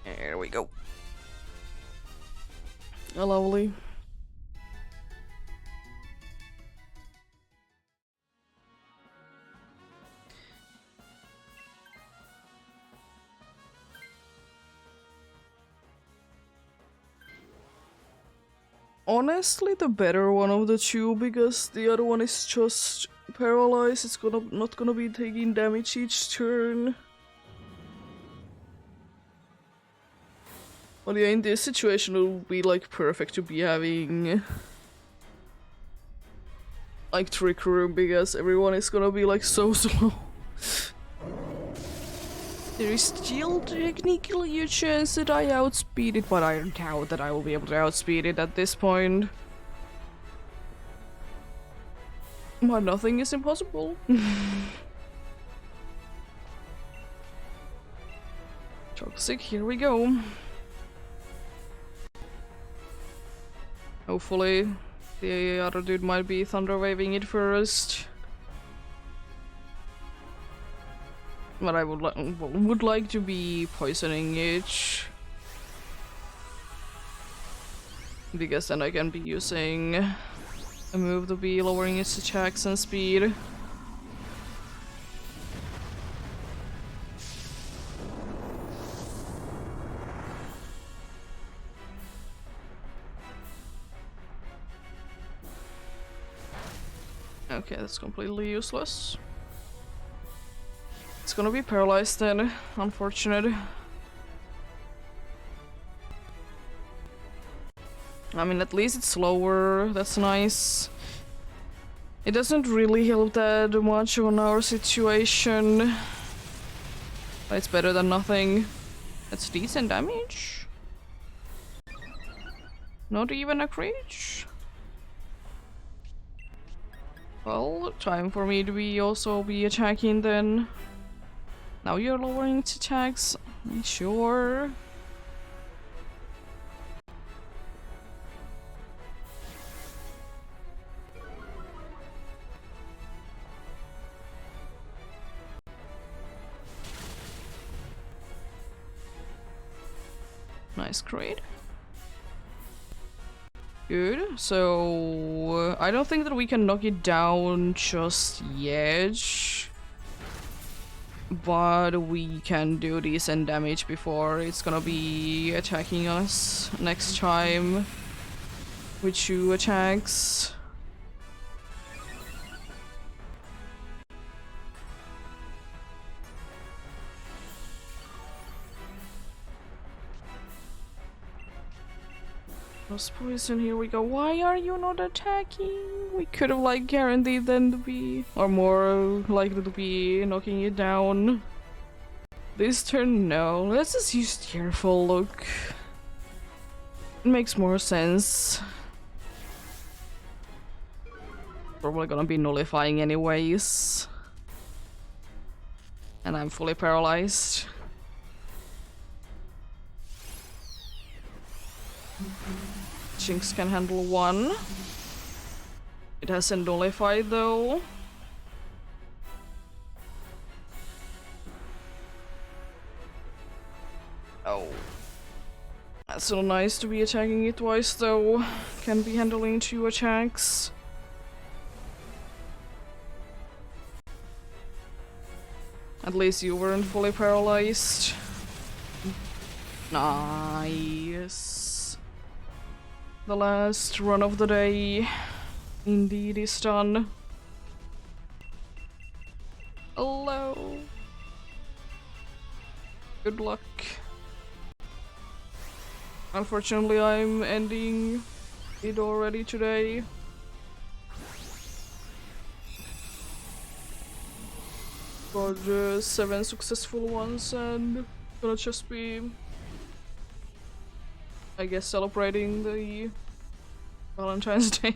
There we go. Lovely. Honestly, the better one of the two, because the other one is just paralyzed. It's not gonna be taking damage each turn. But yeah, in this situation it would be like perfect to be having like Trick Room, because everyone is gonna be like so slow. There is still technically a chance that I outspeed it, but I doubt that I will be able to outspeed it at this point. But nothing is impossible. Toxic, here we go. Hopefully the other dude might be thunder waving it first. But I would like to be poisoning it, because then I can be using a move to be lowering its attacks and speed. Okay, that's completely useless. It's gonna be paralyzed then. Unfortunate. I mean, at least it's slower. That's nice. It doesn't really help that much on our situation. But it's better than nothing. That's decent damage. Not even a crit. Well, time for me to be attacking then. Now you're lowering its attacks. Sure. Nice crit. Good. So I don't think that we can knock it down just yet. But we can do decent damage before it's gonna be attacking us next time with 2 attacks. Plus poison, here we go. Why are you not attacking? We could have like guaranteed them to be, or more likely to be, knocking it down. This turn, no. Let's just use Tearful Look. It makes more sense. Probably gonna be nullifying anyways. And I'm fully paralyzed. Jinx can handle 1. It hasn't nullified though. Oh. That's so nice to be attacking it twice though. Can be handling 2 attacks. At least you weren't fully paralyzed. Nice. The last run of the day indeed is done. Hello. Good luck. Unfortunately, I'm ending it already today. Got 7 successful ones and gonna just be, I guess, celebrating the Valentine's Day.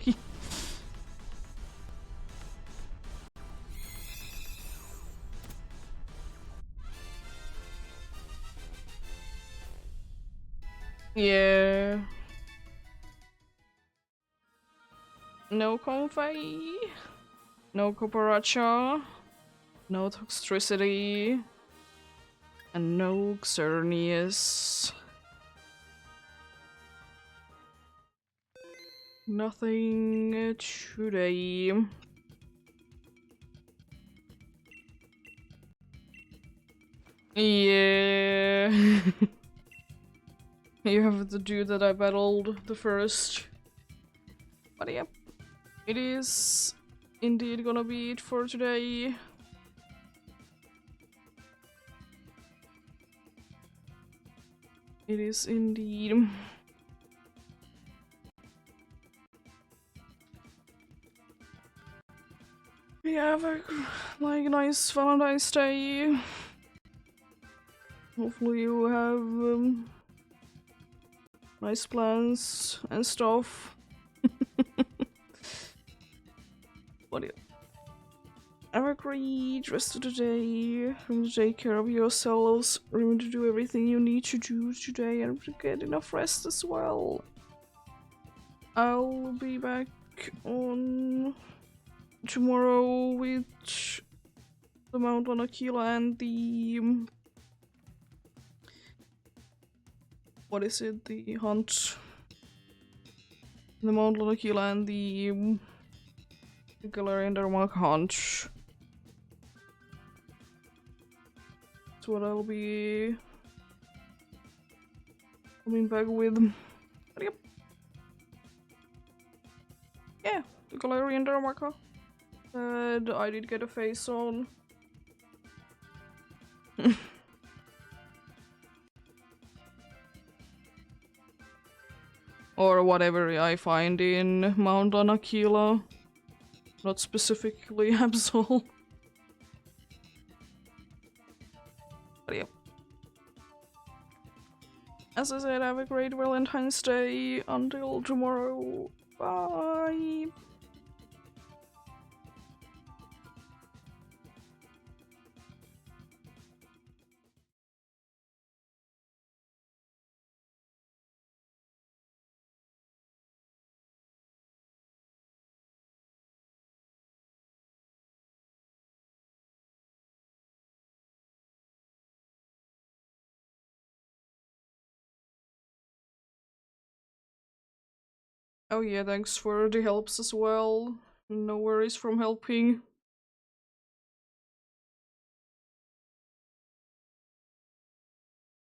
Yeah. No Confei, no Cooperacha, no Toxtricity, and no Xerneas. Nothing today. Yeah. You have the dude that I battled the first. But yep, it is indeed gonna be it for today. It is indeed. Yeah, have a nice Valentine's Day. Hopefully you have nice plans and stuff. But yeah. Have a great rest of the day. Remember to take care of yourselves. Remember to do everything you need to do today and to get enough rest as well. I'll be back on tomorrow with the Mount Lanakila and the what is it? The hunt. The Mount Lanakila and the Galarian Darmok hunt. That's what I'll be coming back with. But yep. Yeah, the Galarian Darmok. And I did get a face on. Or whatever I find in Mount Anakila. Not specifically Absol. But yeah. As I said, have a great Valentine's Day. Until tomorrow. Bye. Oh yeah, thanks for the helps as well. No worries from helping.